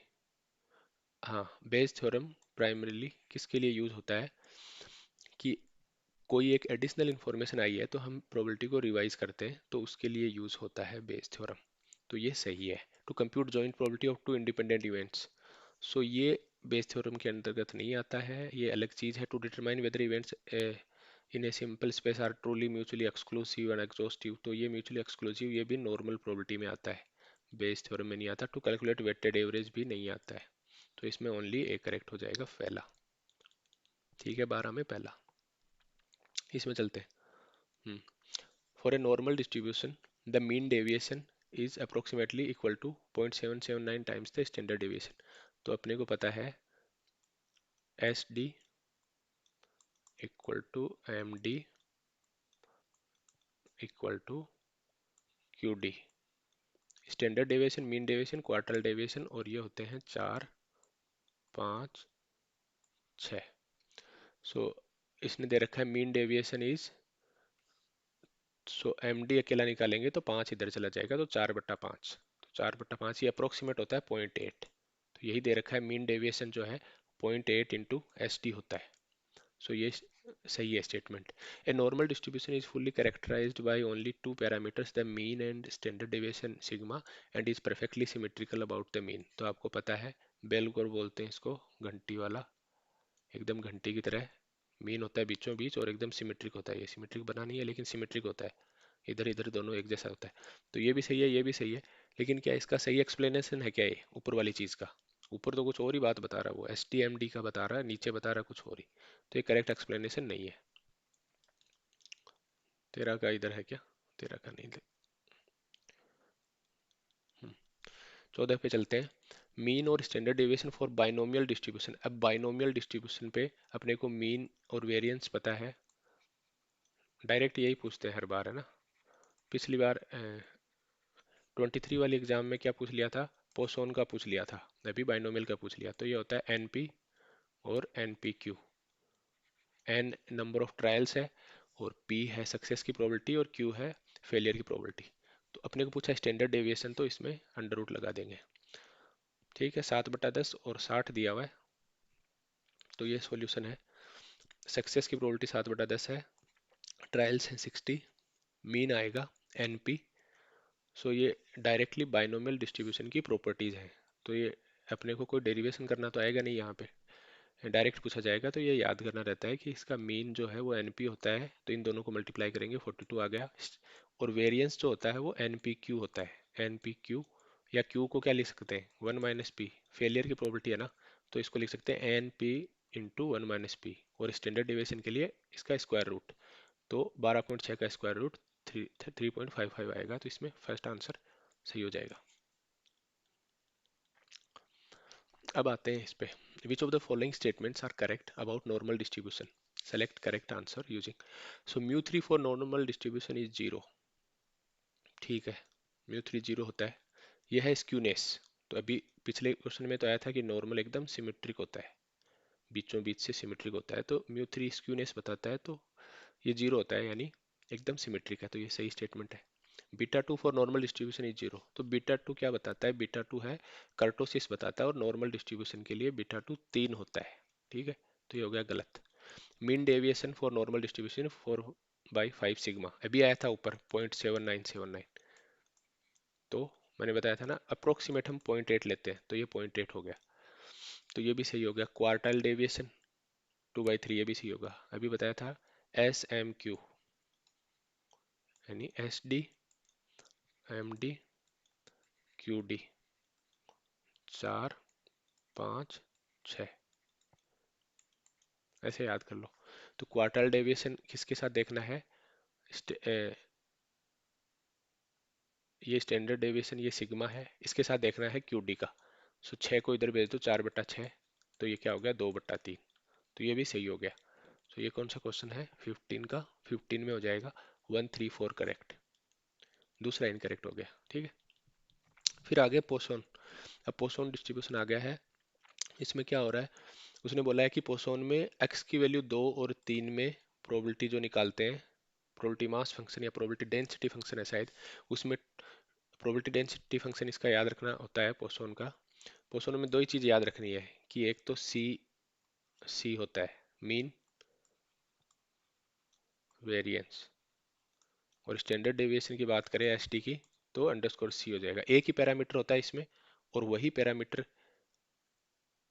S1: हाँ, बेस थ्योरम प्राइमरीली किसके लिए यूज होता है कि कोई एक एडिशनल इन्फॉर्मेशन आई है तो हम प्रोबेबिलिटी को रिवाइज करते हैं, तो उसके लिए यूज होता है बेस थ्योरम। तो ये सही है। To compute joint probability of two independent events, so ये बेस थ्योरम के अंतर्गत नहीं आता है, ये अलग चीज है। To determine whether events in a simple space are truly mutually exclusive and exhaustive, तो ये म्यूचुअली एक्सक्लूसिव ये भी नॉर्मल प्रोबेबिलिटी में आता है, बेस थ्योरम में नहीं आता। टू कैलकुलेट वेटेड एवरेज भी नहीं आता है, तो इसमें ओनली ए करेक्ट हो जाएगा, पहला। ठीक है, 12 में पहला। इसमें चलते हैं। For a normal distribution the mean deviation is approximately equal to 0.779 times the standard deviation. तो अपने को पता है S D equal to M D equal to Q D. Standard deviation, mean deviation, quartile deviation, और ये होते हैं 4, 5, 6। सो इसने दे रखा है mean deviation is, so M D अकेला निकालेंगे तो 5 इधर चला जाएगा, तो 4/5। तो 4/5 ये अप्रोक्सीमेट होता है 0.8। तो यही दे रखा है मीन डेविएशन जो है 0.8 इंटू एस डी होता है। सो ये सही है statement. A normal distribution is fully characterized by only two parameters, the mean and standard deviation sigma, and is perfectly symmetrical about the mean. तो आपको पता है बेल कर्व बोलते हैं इसको, घंटी वाला, एकदम घंटी की तरह मीन होता है बीचों बीच, और एकदम सिमेट्रिक होता है। ये सिमेट्रिक बना नहीं है लेकिन सिमेट्रिक होता है, इधर इधर दोनों एक जैसा होता है। तो ये भी सही है, ये भी सही है, लेकिन क्या इसका सही एक्सप्लेनेशन है क्या ये ऊपर वाली चीज़ का? ऊपर तो कुछ और ही बात बता रहा है, वो एस टी एम डी का बता रहा है, नीचे बता रहा है कुछ और ही। तो ये करेक्ट एक्सप्लेनेशन नहीं है। तेरा का इधर है क्या? तेरा का नहीं दे। 14 पे चलते हैं। मीन और standard deviation for binomial distribution. अब बाइनोमियल डिस्ट्रीब्यूशन पे अपने को मीन और वेरिएंस पता है, डायरेक्ट यही पूछते हैं हर बार, है ना। पिछली बार 23 वाले एग्जाम में क्या पूछ लिया था? पोसोन का पूछ लिया था, अभी बाइनोमियल का पूछ लिया। तो ये होता है एन पी और N P Q. N number of trials है, और पी है सक्सेस की प्रोबेबिलिटी, और क्यू है फेलियर की प्रोबेबिलिटी। तो अपने को पूछा स्टैंडर्ड डेविएशन, तो इसमें अंडर रूट लगा देंगे। ठीक है, 7/10 और 60 दिया हुआ है, तो ये सॉल्यूशन है। सक्सेस की प्रोबेबिलिटी 7/10 है, ट्रायल्स हैं 60, मीन आएगा एन पी। सो ये डायरेक्टली बाइनोमियल डिस्ट्रीब्यूशन की प्रॉपर्टीज हैं। तो ये अपने को कोई डेरिवेशन करना तो आएगा नहीं, यहाँ पे डायरेक्ट पूछा जाएगा। तो ये याद करना रहता है कि इसका मीन जो है वो एनपी होता है, तो इन दोनों को मल्टीप्लाई करेंगे, 42 आ गया। और वेरिएंस जो होता है वो एनपी क्यू होता है, एनपी क्यू। या क्यू को क्या लिख सकते हैं, 1 - पी, फेलियर की प्रोबेबिलिटी है ना, तो इसको लिख सकते हैं एन पी इंटू 1 - पी। और स्टैंडर्ड डिविएशन के लिए इसका स्क्वायर रूट, तो 12.6 का स्क्वायर रूट 3.55 आएगा। तो इसमें फर्स्ट आंसर सही हो जाएगा। अब आते हैं इस पे। Which of the following statements are correct about normal distribution? Select correct answer using. So mu 3 for normal distribution is 0। ठीक है, म्यू 3 0 होता है। यह है स्क्यूनेस। तो अभी पिछले क्वेश्चन में तो आया था कि नॉर्मल एकदम सिमेट्रिक होता है, बीचों बीच से सिमेट्रिक होता है, तो म्यू 3 स्क्यूनेस बताता है, तो ये 0 होता है, यानी एकदम सिमेट्रिक है, तो ये सही स्टेटमेंट है। Beta 2 for normal distribution is 0। तो बीटा 2 क्या बताता है? बीटा 2 है कर्टोसिस बताता है, और नॉर्मल डिस्ट्रीब्यूशन के लिए बीटा 2 3 होता है। ठीक है, तो ये हो गया गलत। Mean deviation for normal distribution 4/5 sigma, अभी आया था ऊपर 0.7979। तो मैंने बताया था ना, अप्रोक्सीमेट हम 0.8 लेते हैं, तो ये 0.8 हो गया। तो ये भी सही हो गया। क्वार्टाइल डेविएशन 2/3, ये भी सही होगा। अभी बताया था एस एम क्यू, यानी S D M D Q D, 4, 5, 6, ऐसे याद कर लो। तो क्वार्टाइल डेविएशन किसके साथ देखना है? ये स्टैंडर्ड डेविएशन, ये सिग्मा है, इसके साथ देखना है क्यू डी का। सो 6 को इधर भेज दो, 4/6, तो ये क्या हो गया, 2/3। तो ये भी सही हो गया। तो ये कौन सा क्वेश्चन है? 15 का, 15 में हो जाएगा 134 करेक्ट, दूसरा इनकरेक्ट हो गया। ठीक है, फिर आगे पोसोन। अब पोसोन डिस्ट्रीब्यूशन आ गया है। इसमें क्या हो रहा है, उसने बोला है कि पोसॉन में एक्स की वैल्यू 2 और 3 में प्रोबेबिलिटी जो निकालते हैं, प्रोबेबिलिटी मास फंक्शन या प्रोबेबिलिटी डेंसिटी फंक्शन है शायद, उसमें प्रोबेबिलिटी डेंसिटी फंक्शन इसका याद रखना होता है पोसॉन का। पोसॉन में दो ही चीज़ याद रखनी है कि एक तो सी सी होता है मीन वेरिएंस, और स्टैंडर्ड डेविएशन की बात करें एस टी की तो अंडरस्कोर सी हो जाएगा। एक ही पैरामीटर होता है इसमें, और वही पैरामीटर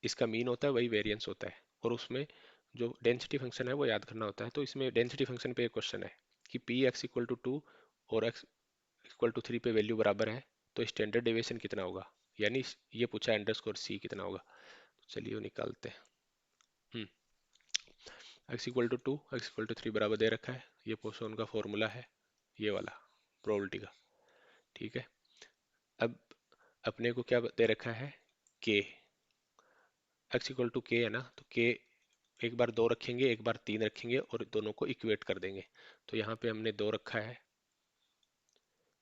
S1: इसका मीन होता है, वही वेरिएंस होता है, और उसमें जो डेंसिटी फंक्शन है वो याद करना होता है। तो इसमें डेंसिटी फंक्शन पे एक क्वेश्चन है कि पी एक्स इक्वल टू 2 और एक्स इक्वल टू 3 पे वैल्यू बराबर है तो स्टैंडर्ड डेविएशन कितना होगा, यानी ये पूछा है अंडरस्कोर सी कितना होगा। तो चलिए वो निकालते हैं। X equal to 2, X equal to 3 बराबर दे रखा है, ये पोसॉन का फॉर्मूला है, ये वाला प्रोबेबिलिटी का। ठीक है, अब अपने को क्या दे रखा है, के, एक्स इक्वल टू के है ना, तो के एक बार 2 रखेंगे, एक बार 3 रखेंगे और दोनों को इक्वेट कर देंगे। तो यहाँ पे हमने 2 रखा है,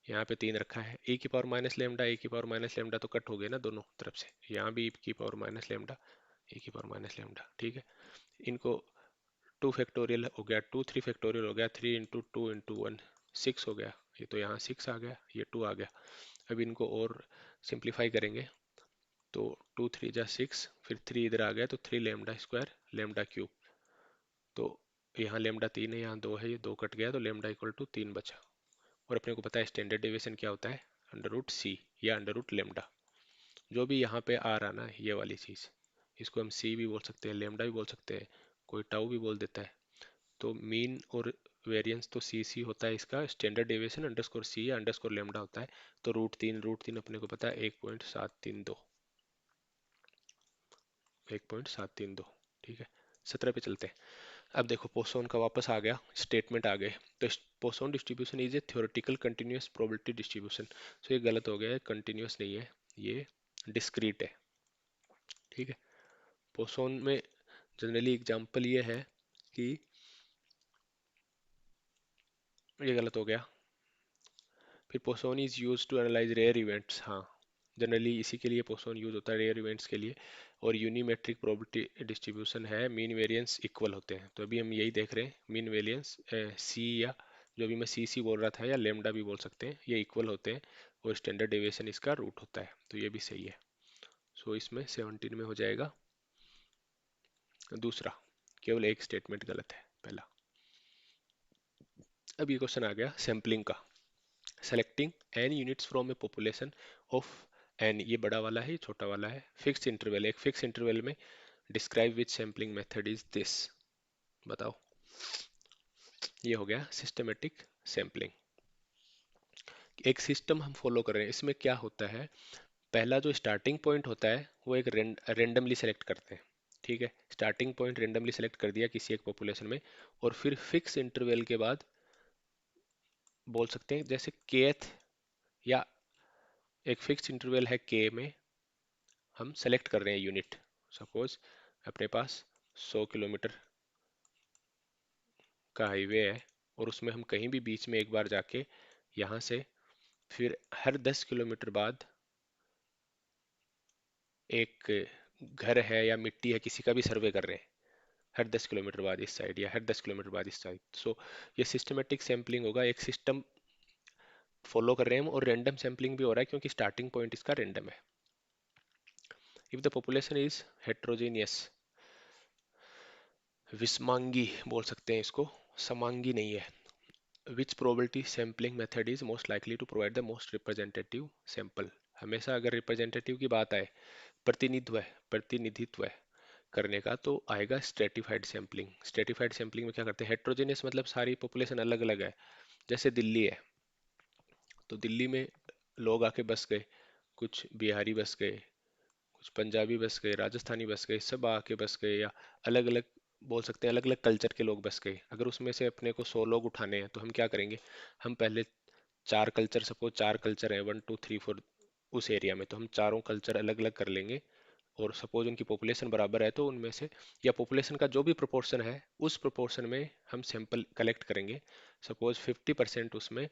S1: यहाँ पे 3 रखा है। e की पावर माइनस लेमडा, e की पावर माइनस लेमडा तो कट हो गए ना दोनों तरफ से, यहाँ भी e की पावर माइनस लेमडा, e की पावर माइनस लेमडा। ठीक है, इनको 2 फैक्टोरियल हो गया, 2 3 फैक्टोरियल हो गया, 3 इंटू 2 इंटू 1 6 हो गया, ये तो यहाँ 6 आ गया, ये 2 आ गया। अब इनको और सिंप्लीफाई करेंगे तो 2 3 जा 6, फिर 3 इधर आ गया तो 3 लेमडा स्क्वायर लेमडा क्यूब। तो यहाँ लेमडा 3 है, यहाँ 2 है, ये 2 कट गया तो लेमडा इक्वल टू 3 बचा। और अपने को पता है स्टैंडर्ड डेविएशन क्या होता है, अंडर रूट सी या अंडर रूट लेमडा। जो भी यहाँ पे आ रहा ना ये वाली चीज़, इसको हम सी भी बोल सकते हैं, लेमडा भी बोल सकते हैं, कोई टाउ भी बोल देता है। तो मीन और वेरिएंस तो सी सी होता है इसका, स्टैंडर्ड डेविएशन अंडरस्कोर सी या अंडरस्कोर लेमडा होता है। तो रूट तीन अपने को पता है 1.732, 1.732। ठीक है, 17 पे चलते हैं। अब देखो पोसॉन का वापस आ गया, स्टेटमेंट आ गए। तो Poisson distribution is a theoretical continuous probability distribution. तो ये गलत हो गया है, कंटिन्यूअस नहीं है, ये डिस्क्रीट है। ठीक है, पोसॉन में जनरली एग्जांपल ये है कि, ये गलत हो गया, फिर Poisson is use to analyse rare events. हाँ, जनरली इसी के लिए पोसॉन यूज होता है, रेयर इवेंट्स के लिए। और यूनिमेट्रिक प्रोबेबिलिटी डिस्ट्रीब्यूशन है, मीन वेरिएंस इक्वल होते हैं। तो अभी हम यही देख रहे हैं, मीन वेरिएंस सी, या जो भी मैं सी सी बोल रहा था, या लेमडा भी बोल सकते हैं, ये इक्वल होते हैं और स्टैंडर्ड डेविएशन इसका रूट होता है। तो ये भी सही है। सो इसमें 17 में हो जाएगा दूसरा, केवल एक स्टेटमेंट गलत है, पहला। अब ये क्वेश्चन आ गया सैम्पलिंग का। Selecting N units from a population of N, ये बड़ा वाला है, ये छोटा वाला है, फिक्स इंटरवल, एक फिक्स इंटरवल में describe which sampling method is this. बताओ, ये हो गया सिस्टमेटिक सैम्पलिंग। एक सिस्टम हम फॉलो कर रहे हैं, इसमें क्या होता है, पहला जो स्टार्टिंग पॉइंट होता है वो एक रेंडमली सेलेक्ट करते हैं। ठीक है, स्टार्टिंग पॉइंट रेंडमली सेलेक्ट कर दिया किसी एक पॉपुलेशन में, और फिर फिक्स इंटरवल के बाद बोल सकते हैं, जैसे केथ, या एक फिक्स इंटरवल है के में हम सेलेक्ट कर रहे हैं यूनिट। सपोज अपने पास 100 किलोमीटर का हाईवे है, और उसमें हम कहीं भी बीच में एक बार जाके यहाँ से फिर हर 10 किलोमीटर बाद एक घर है या मिट्टी है किसी का भी सर्वे कर रहे हैं, हर 10 किलोमीटर बाद इस साइड या हर 10 किलोमीटर बाद इस साइड। सो ये सिस्टमेटिक सैम्पलिंग होगा, एक सिस्टम फॉलो कर रहे हैं हम, और रैंडम सैम्पलिंग भी हो रहा है क्योंकि स्टार्टिंग पॉइंट इसका रैंडम है। If the population is heterogeneous, विस्मांगी बोल सकते हैं इसको, समांगी नहीं है। Which probability sampling method is most likely to provide the most representative sample. हमेशा अगर रिप्रेजेंटेटिव की बात आए, प्रतिनिधित्व है करने का, तो आएगा स्ट्रेटिफाइड सैम्पलिंग। स्ट्रेटिफाइड सैम्पलिंग में क्या करते हैं, हेट्रोजेनियस मतलब सारी पॉपुलेशन अलग अलग है। जैसे दिल्ली है, तो दिल्ली में लोग आके बस गए, कुछ बिहारी बस गए, कुछ पंजाबी बस गए, राजस्थानी बस गए, सब आके बस गए, या अलग अलग बोल सकते हैं, अलग अलग कल्चर के लोग बस गए। अगर उसमें से अपने को 100 लोग उठाने हैं तो हम क्या करेंगे, हम पहले चार कल्चर, सपोज 4 कल्चर है, 1 2 3 4 उस एरिया में, तो हम चारों कल्चर अलग अलग कर लेंगे। और सपोज उनकी पॉपुलेशन बराबर है तो उनमें से, या पॉपुलेशन का जो भी प्रोपोर्शन है उस प्रोपोर्शन में हम सैंपल कलेक्ट करेंगे। सपोज 50% उसमें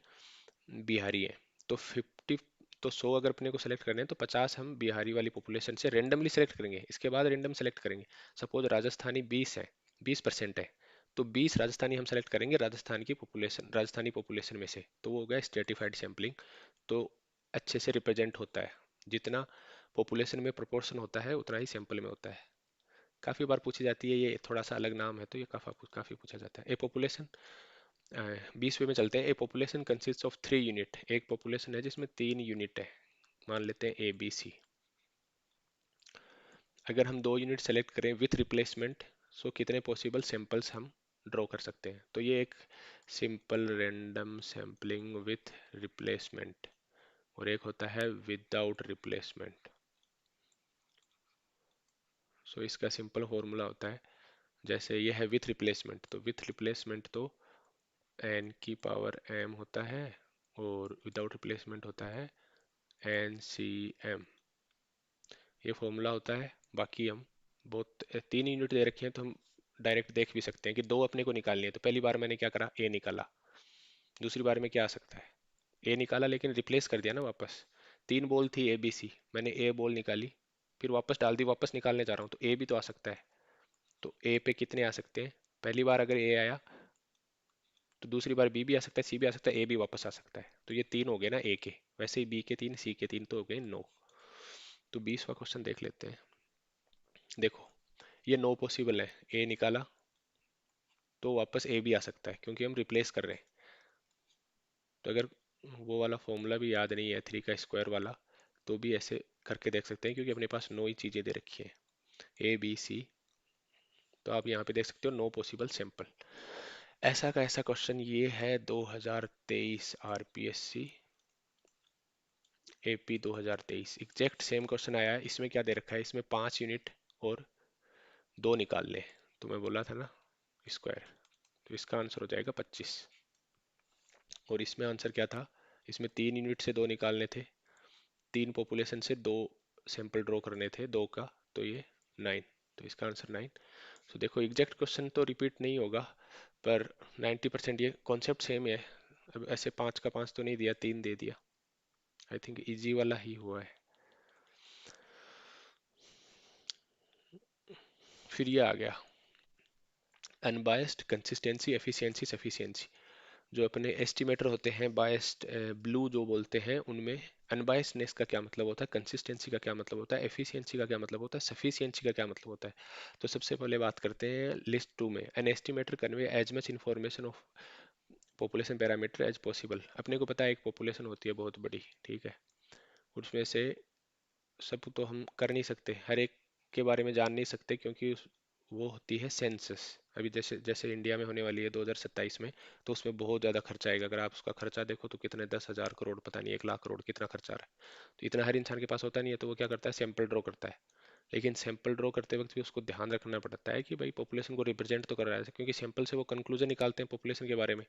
S1: बिहारी है, तो 50, तो 100 अगर अपने को सेलेक्ट करने हैं तो 50 हम बिहारी वाली पॉपुलेशन से रेंडमली सेलेक्ट करेंगे, इसके बाद रेंडम सेलेक्ट करेंगे। सपोज राजस्थानी 20 है, 20% है, तो 20 राजस्थानी हम सेलेक्ट करेंगे राजस्थान की पॉपुलेशन, राजस्थानी पॉपुलेशन में से, तो वो हो गया स्ट्रेटिफाइड सैम्पलिंग। तो अच्छे से रिप्रेजेंट होता है, जितना पॉपुलेशन में प्रोपोर्शन होता है उतना ही सैंपल में होता है। काफ़ी बार पूछी जाती है, ये थोड़ा सा अलग नाम है तो ये काफ़ी काफ़ी पूछा जाता है। ए पॉपुलेशन, 20वें में चलते हैं। ए पॉपुलेशन कंसिस्ट ऑफ 3 यूनिट, एक पॉपुलेशन है जिसमें 3 यूनिट है, मान लेते हैं ए बी सी। अगर हम 2 यूनिट सेलेक्ट करें विथ रिप्लेसमेंट, सो कितने पॉसिबल सैंपल्स हम ड्रॉ कर सकते हैं, तो ये एक simple random sampling with replacement, और एक होता है विदाउट रिप्लेसमेंट। सो इसका सिंपल फॉर्मूला होता है, जैसे ये है विथ रिप्लेसमेंट, तो विथ रिप्लेसमेंट तो n की पावर m होता है, और विदाउट रिप्लेसमेंट होता है NCM, ये फॉर्मूला होता है। बाकी हम बहुत 3 यूनिट दे रखी हैं तो हम डायरेक्ट देख भी सकते हैं कि 2 अपने को निकालनी है, तो पहली बार मैंने क्या करा, ए निकाला। दूसरी बार में क्या आ सकता है, ए निकाला लेकिन रिप्लेस कर दिया ना वापस। 3 बॉल थी ए बी सी, मैंने ए बॉल निकाली, फिर वापस डाल दी, वापस निकालने जा रहा हूँ, तो ए भी तो आ सकता है। तो ए पे कितने आ सकते हैं, पहली बार अगर ए आया तो दूसरी बार बी भी आ सकता है, सी भी आ सकता है, ए भी वापस आ सकता है, तो ये 3 हो गए ना ए के। वैसे ही बी के 3, सी के 3 तो हो गए 9। तो 20वां क्वेश्चन देख लेते हैं। देखो ये 9 पॉसिबल है, ए निकाला तो वापस ए भी आ सकता है क्योंकि हम रिप्लेस कर रहे हैं। तो अगर वो वाला फॉर्मूला भी याद नहीं है 3 का स्क्वायर वाला, तो भी ऐसे करके देख सकते हैं क्योंकि अपने पास 9 ही चीज़ें दे रखी हैं, ए बी सी। तो आप यहाँ पे देख सकते हो 9 पॉसिबल सैंपल। ऐसा का ऐसा क्वेश्चन ये है 2023 RPSC AP 2023, exact same question आया है। इसमें क्या दे रखा है, इसमें 5 यूनिट और 2 निकाल ले, तो मैं बोला था ना स्क्वायर, तो इसका आंसर हो जाएगा 25। और इसमें आंसर क्या था, इसमें 3 यूनिट से 2 निकालने थे, 3 पॉपुलेशन से 2 सैंपल ड्रॉ करने थे, 2 का, तो ये 9, तो इसका आंसर 9। तो देखो एग्जैक्ट क्वेश्चन तो रिपीट नहीं होगा, पर 90% ये कॉन्सेप्ट सेम है। अब ऐसे 5 का 5 तो नहीं दिया, 3 दे दिया, आई थिंक इजी वाला ही हुआ है। फिर ये आ गया अनबायस्ड, कंसिस्टेंसी, एफिशिएंसी, सफिशिएंसी। जो अपने एस्टिमेटर होते हैं बायस्ड, ब्लू जो बोलते हैं उनमें, अनबायसनेस का क्या मतलब होता है, कंसिस्टेंसी का क्या मतलब होता है, एफिशिएंसी का क्या मतलब होता है, सफिशिएंसी का क्या मतलब होता है। तो सबसे पहले बात करते हैं लिस्ट 2 में, an estimator convey as much information of population parameter as possible. अपने को पता है एक पॉपुलेशन होती है बहुत बड़ी, ठीक है, उसमें से सब तो हम कर नहीं सकते, हर एक के बारे में जान नहीं सकते, क्योंकि वो होती है सेंसस। अभी जैसे जैसे इंडिया में होने वाली है 2027 में, तो उसमें बहुत ज़्यादा खर्चा आएगा। अगर आप उसका खर्चा देखो तो कितने 10,000 करोड़, पता नहीं 1 लाख करोड़ कितना खर्चा आ रहा है। तो इतना हर इंसान के पास होता नहीं है, तो वो क्या करता है, सैंपल ड्रॉ करता है। लेकिन सैंपल ड्रॉ करते वक्त भी उसको ध्यान रखना पड़ता है कि भाई पॉपुलेशन को रिप्रेजेंट तो कर रहा है, क्योंकि सैंपल से वो कंक्लूजन निकालते हैं पॉपुलेशन के बारे में।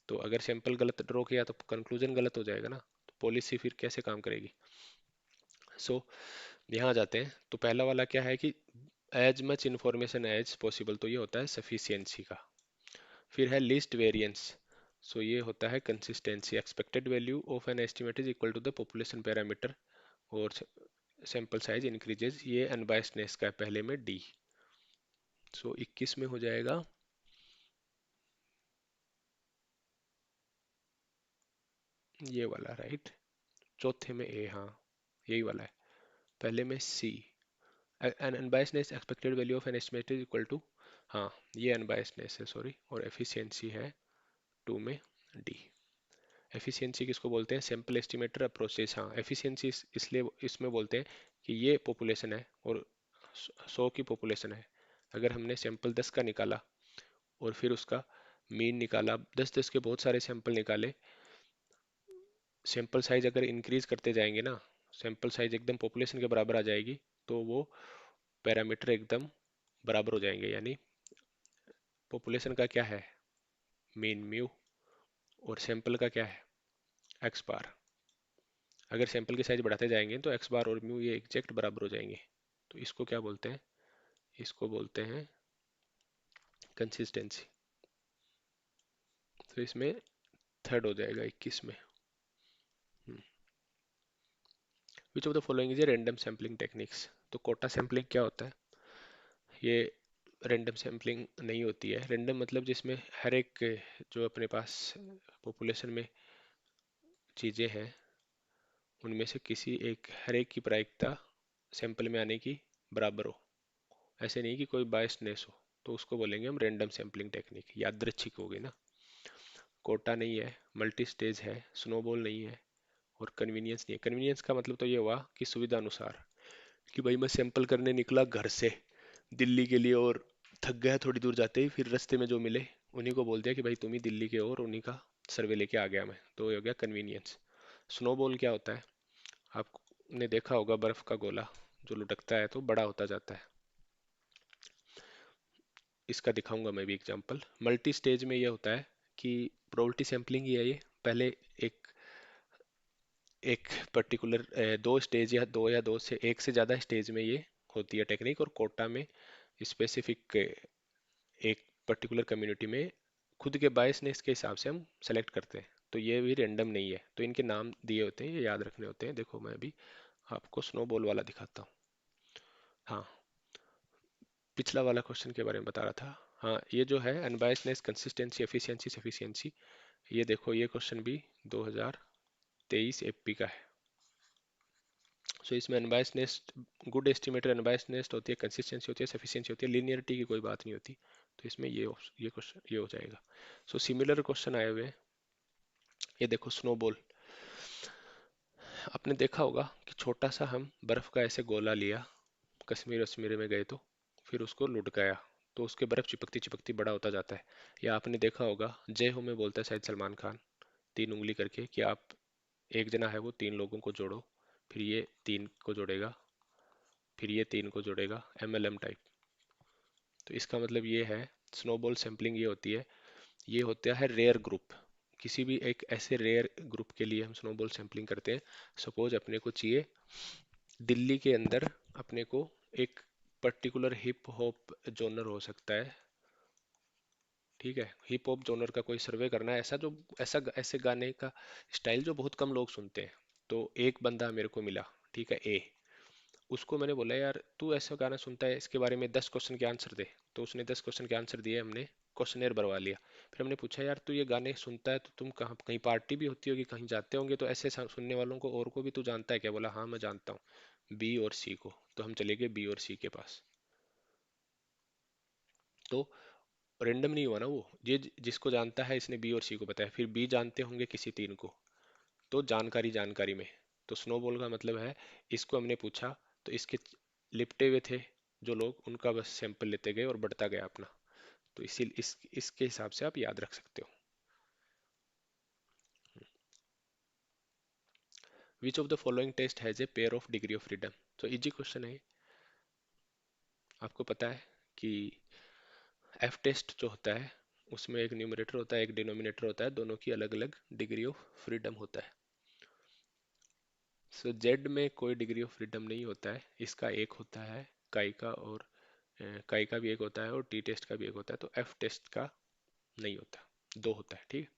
S1: तो अगर सैंपल गलत ड्रॉ किया तो कंक्लूजन गलत हो जाएगा ना, तो पॉलिसी फिर कैसे काम करेगी। सो यहाँ आ जाते हैं, तो पहला वाला क्या है कि as much information as possible, तो ये होता है सफिशियंसी का। फिर है लीस्ट वेरिएंस, सो ये होता है consistency, expected value of an estimate is equal to the population parameter, और सैंपल साइज इंक्रीजेज, ये अनबायस्डनेस का है पहले में डी। सो 21 में हो जाएगा ये वाला, राइट। चौथे में ए, हाँ यही वाला है। पहले में C, an unbiasedness expected value of an estimate is equal to, हाँ ये अनबायस्डनेस है, सॉरी, और एफिशिएंसी है 2 में डी। एफिशिएंसी किसको बोलते हैं, सैंपल एस्टिमेटर अप्रोचेस। हाँ एफिशिएंसी इसलिए इसमें बोलते हैं कि ये पॉपुलेशन है और 100 की पॉपुलेशन है, अगर हमने सैंपल 10 का निकाला और फिर उसका मीन निकाला, 10-10 के बहुत सारे सैंपल निकाले, सैंपल साइज अगर इंक्रीज करते जाएंगे ना, सैंपल साइज एकदम पॉपुलेशन के बराबर आ जाएगी, तो वो पैरामीटर एकदम बराबर हो जाएंगे, यानी पॉपुलेशन का क्या है, मीन म्यू, और सैंपल का क्या है, एक्स बार। अगर सैंपल की साइज बढ़ाते जाएंगे तो एक्स बार और म्यू ये एग्जैक्ट बराबर हो जाएंगे। तो इसको क्या बोलते हैं, इसको बोलते हैं कंसिस्टेंसी। तो इसमें थर्ड हो जाएगा 21 में। विच of the following is a random sampling techniques. तो कोटा सैम्पलिंग क्या होता है? ये रैंडम सैम्पलिंग नहीं होती है। रैंडम मतलब जिसमें हर एक जो अपने पास पॉपुलेशन में चीज़ें हैं उनमें से किसी एक हर एक की प्रायिकता सैंपल में आने की बराबर हो। ऐसे नहीं कि कोई बायसनेस हो, तो उसको बोलेंगे हम रैंडम सैम्पलिंग टेक्निक। यादृच्छिक होगी ना। कोटा नहीं है, मल्टी स्टेज है, स्नोबॉल नहीं है, और कन्वीनियंस नहीं है। कन्वीनियंस का मतलब तो ये हुआ कि सुविधा अनुसार, कि भाई मैं सैंपल करने निकला घर से दिल्ली के लिए और थक गया थोड़ी दूर जाते ही, फिर रास्ते में जो मिले उन्हीं को बोल दिया कि भाई तुम ही दिल्ली के हो, और उन्हीं का सर्वे लेके आ गया मैं, तो ये हो गया कन्वीनियंस। स्नोबॉल क्या होता है? आपने देखा होगा बर्फ का गोला जो लुढ़कता है तो बड़ा होता जाता है। इसका दिखाऊंगा मैं भी एग्जांपल। मल्टी स्टेज में ये होता है कि प्रोबेबिलिटी सैंपलिंग ही है ये। पहले एक एक पर्टिकुलर दो स्टेज या दो से एक से ज़्यादा स्टेज में ये होती है टेक्निक। और कोटा में स्पेसिफिक एक पर्टिकुलर कम्युनिटी में खुद के बायसनेस के हिसाब से हम सेलेक्ट करते हैं। तो ये भी रैंडम नहीं है। तो इनके नाम दिए होते हैं, ये याद रखने होते हैं। देखो मैं अभी आपको स्नोबॉल वाला दिखाता हूँ। हाँ, पिछला वाला क्वेश्चन के बारे में बता रहा था। हाँ, ये जो है अनबायसनेस, कंसिस्टेंसी, एफिशिएंसी, सफिशिएंसी, ये देखो ये क्वेश्चन भी 2023 एपी का है। सो इसमें अनबायसनेस, गुड एस्टिमेटर अनबायसनेस होती है, कंसिस्टेंसी होती है, सफिशिएंसी होती है, लीनियरिटी की कोई बात नहीं होती। तो इसमें ये क्वेश्चन ये हो जाएगा। सो सिमिलर क्वेश्चन आए हुए हैं। ये देखो स्नोबॉल। आपने देखा होगा कि छोटा सा हम बर्फ का ऐसे गोला लिया, कश्मीर वश्मीर में गए तो, फिर उसको लुढ़काया, तो उसके बर्फ चिपकती चिपकती बड़ा होता जाता है। या आपने देखा होगा जय हो में बोलता है शायद सलमान खान, तीन उंगली करके, कि आप एक जना है वो तीन लोगों को जोड़ो, फिर ये तीन को जोड़ेगा, फिर ये तीन को जोड़ेगा, MLM टाइप। तो इसका मतलब ये है, स्नोबॉल सैम्पलिंग ये होती है, ये होता है रेयर ग्रुप। किसी भी एक ऐसे रेयर ग्रुप के लिए हम स्नोबॉल सैम्पलिंग करते हैं। सपोज अपने को चाहिए दिल्ली के अंदर, अपने को एक पर्टिकुलर हिप हॉप जोनर हो सकता है, ठीक है, हिप हॉप जोनर का कोई सर्वे करना है, ऐसा जो ऐसे गाने का स्टाइल जो बहुत कम लोग सुनते हैं। तो एक बंदा मेरे को मिला, ठीक है, ए। उसको मैंने बोला यार तू ऐसा गाना सुनता है, इसके बारे में 10 क्वेश्चन के आंसर दे। तो उसने 10 क्वेश्चन के आंसर दिए, हमने क्वेश्चनेयर भरवा लिया। फिर हमने पूछा यार तू ये गाने सुनता है तो तुम कहाँ, कहीं पार्टी भी होती होगी, कहीं जाते होंगे, तो ऐसे सुनने वालों को और को भी तू जानता है क्या? बोला हाँ मैं जानता हूँ, बी और सी को। तो हम चले गए बी और सी के पास। तो रेंडम नहीं हुआ ना वो, ये जिसको जानता है इसने बी और सी को बताया, फिर बी जानते होंगे किसी तीन को, तो जानकारी जानकारी में। तो स्नोबॉल का मतलब है, इसको हमने पूछा तो इसके लिपटे हुए थे जो लोग, उनका बस सैंपल लेते गए और बढ़ता गया अपना। तो इसी इसके हिसाब से आप याद रख सकते हो। Which of the following test has a pair of degree of freedom. तो इजी क्वेश्चन है। आपको पता है कि एफ टेस्ट जो होता है उसमें एक न्यूमरेटर होता है, एक डिनोमिनेटर होता है, दोनों की अलग अलग डिग्री ऑफ फ्रीडम होता है। सो जेड में कोई डिग्री ऑफ फ्रीडम नहीं होता है, इसका एक होता है काई का, और काई का भी एक होता है, और टी टेस्ट का भी एक होता है। तो एफ टेस्ट का नहीं होता, दो होता है, ठीक है।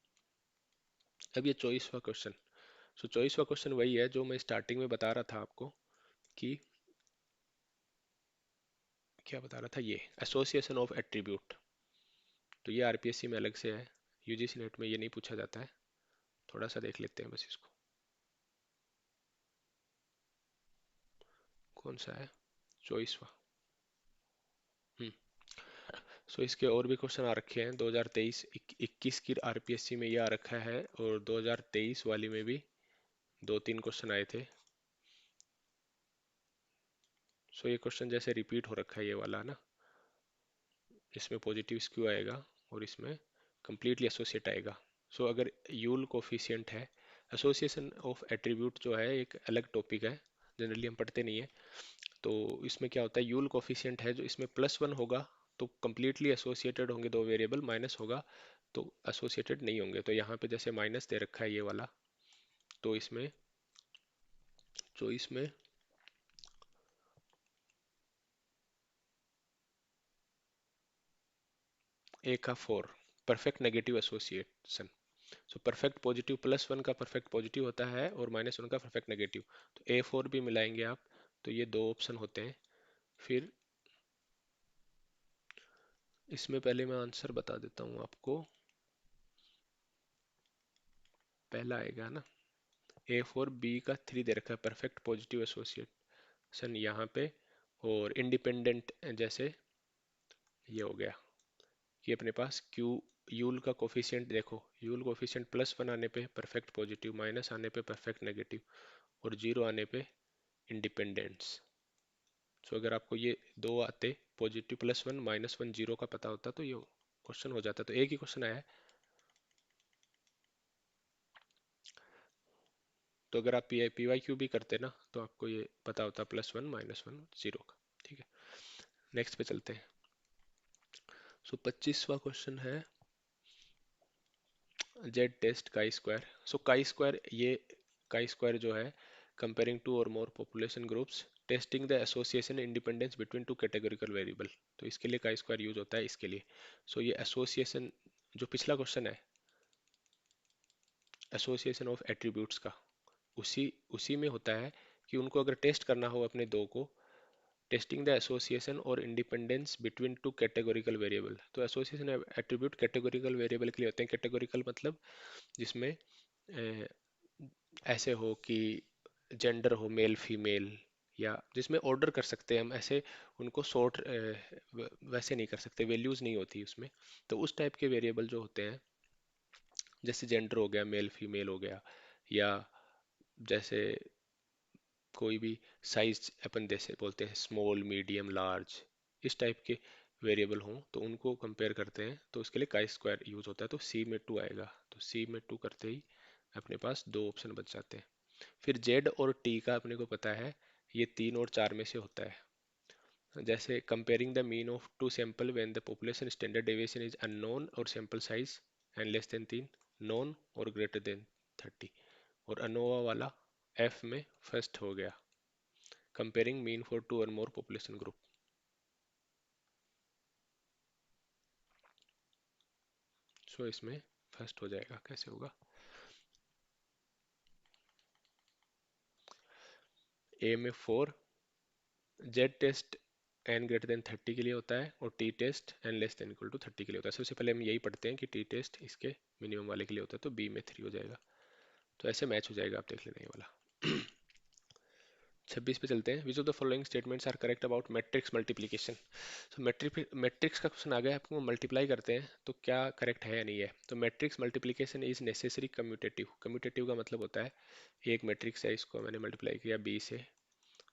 S1: अब ये 24वां क्वेश्चन। सो 24वां क्वेश्चन वही है जो मैं स्टार्टिंग में बता रहा था आपको, कि क्या बता रहा था, ये एसोसिएशन ऑफ एट्रीब्यूट। तो ये आरपीएससी में अलग से है, यूजीसी नेट में ये नहीं पूछा जाता है। थोड़ा सा देख लेते हैं बस इसको, कौन सा है 24वां। हम्म। सो इसके और भी क्वेश्चन आ रखे हैं 2023 21 की आरपीएससी में, ये आ रखा है, और 2023 वाली में भी दो तीन क्वेश्चन आए थे। सो ये क्वेश्चन जैसे रिपीट हो रखा है ये वाला ना, इसमें पॉजिटिव स्क्यू आएगा और इसमें कंप्लीटली एसोसिएट आएगा। सो अगर यूल कोफिशिएंट है, एसोसिएशन ऑफ एट्रीब्यूट जो है एक अलग टॉपिक है, जनरली हम पढ़ते नहीं है। तो इसमें क्या होता है, यूल कोफिशिएंट है जो इसमें +1 होगा तो कंप्लीटली एसोसिएटेड होंगे दो वेरिएबल, माइनस होगा तो एसोसिएटेड नहीं होंगे। तो यहाँ पे जैसे माइनस दे रखा है ये वाला, तो इसमें जो इसमें ए का 4, perfect negative association. So perfect positive +1 का परफेक्ट पॉजिटिव होता है और -1 का परफेक्ट नेगेटिव। तो A4 भी मिलाएंगे आप, तो ये दो ऑप्शन होते हैं। फिर इसमें पहले मैं आंसर बता देता हूँ आपको। पहला आएगा ना, A4 B का 3 दे रखा है परफेक्ट पॉजिटिव एसोसिएशन यहाँ पे, और इंडिपेंडेंट जैसे ये हो गया कि अपने पास क्यू यूल का कोफिशिएंट देखो, यूल कोफिशिएंट +1 आने पे परफेक्ट पॉजिटिव, माइनस आने पे परफेक्ट नेगेटिव, और 0 आने पे इंडिपेंडेंस। सो अगर आपको ये दो आते, पॉजिटिव +1 -1 0 का पता होता, तो ये क्वेश्चन हो जाता। तो एक ही क्वेश्चन आया है। तो अगर आप PYQ भी करते ना, तो आपको ये पता होता +1 -1 0 का। ठीक है, नेक्स्ट पे चलते हैं। सो 25वां क्वेश्चन है जेड टेस्ट काई स्क्वायर। सो काई स्क्वायर, ये काई स्क्वायर जो है, कंपेयरिंग टू और more population groups, testing the association independence between two categorical variable. तो इसके लिए काई स्क्वायर यूज होता है इसके लिए। सो ये एसोसिएशन, जो पिछला क्वेश्चन है एसोसिएशन ऑफ एट्रीब्यूट्स का, उसी उसी में होता है कि उनको अगर टेस्ट करना हो अपने दो को, टेस्टिंग द एसोसिएशन और independence between two categorical variable. तो एसोसिएशन एट्रीब्यूट कैटेगोरिकल वेरिएबल के लिए होते हैं। कैटेगोरिकल मतलब जिसमें ऐसे हो कि जेंडर हो मेल फीमेल, या जिसमें ऑर्डर कर सकते हैं हम ऐसे, उनको सॉर्ट वैसे नहीं कर सकते, वैल्यूज नहीं होती उसमें। तो उस टाइप के वेरिएबल जो होते हैं, जैसे जेंडर हो गया, मेल फीमेल हो गया, या जैसे कोई भी साइज अपन जैसे बोलते हैं स्मॉल मीडियम लार्ज, इस टाइप के वेरिएबल हों तो उनको कंपेयर करते हैं। तो उसके लिए काई स्क्वायर यूज होता है। तो सी में 2 आएगा, तो सी में 2 करते ही अपने पास दो ऑप्शन बच जाते हैं। फिर जेड और टी का अपने को पता है, ये 3 और 4 में से होता है। जैसे comparing the mean of two sample when the population standard deviation is unknown और sample size and less than 3, known और ग्रेटर देन 30। और अनोवा वाला एफ में फर्स्ट हो गया, कंपेयरिंग मीन फॉर टू और मोर पॉपुलेशन ग्रुप। सो इसमें first हो जाएगा, कैसे होगा? ए में 4, Z test N greater than 30 के लिए होता है, और T test N less than equal to 30 के लिए होता है। सबसे पहले हम यही पढ़ते हैं कि टी टेस्ट इसके मिनिमम वाले के लिए होता है, तो बी में 3 हो जाएगा। तो ऐसे मैच हो जाएगा, आप देख लेना ये वाला। 26 पे चलते हैं। Which of the following statements are correct about matrix multiplication. तो मैट्रिक्स का क्वेश्चन आ गया, आपको मल्टीप्लाई करते हैं तो क्या करेक्ट है या नहीं है। तो matrix multiplication is necessary commutative. Commutative का मतलब होता है एक मैट्रिक्स है, इसको मैंने मल्टीप्लाई किया बी से,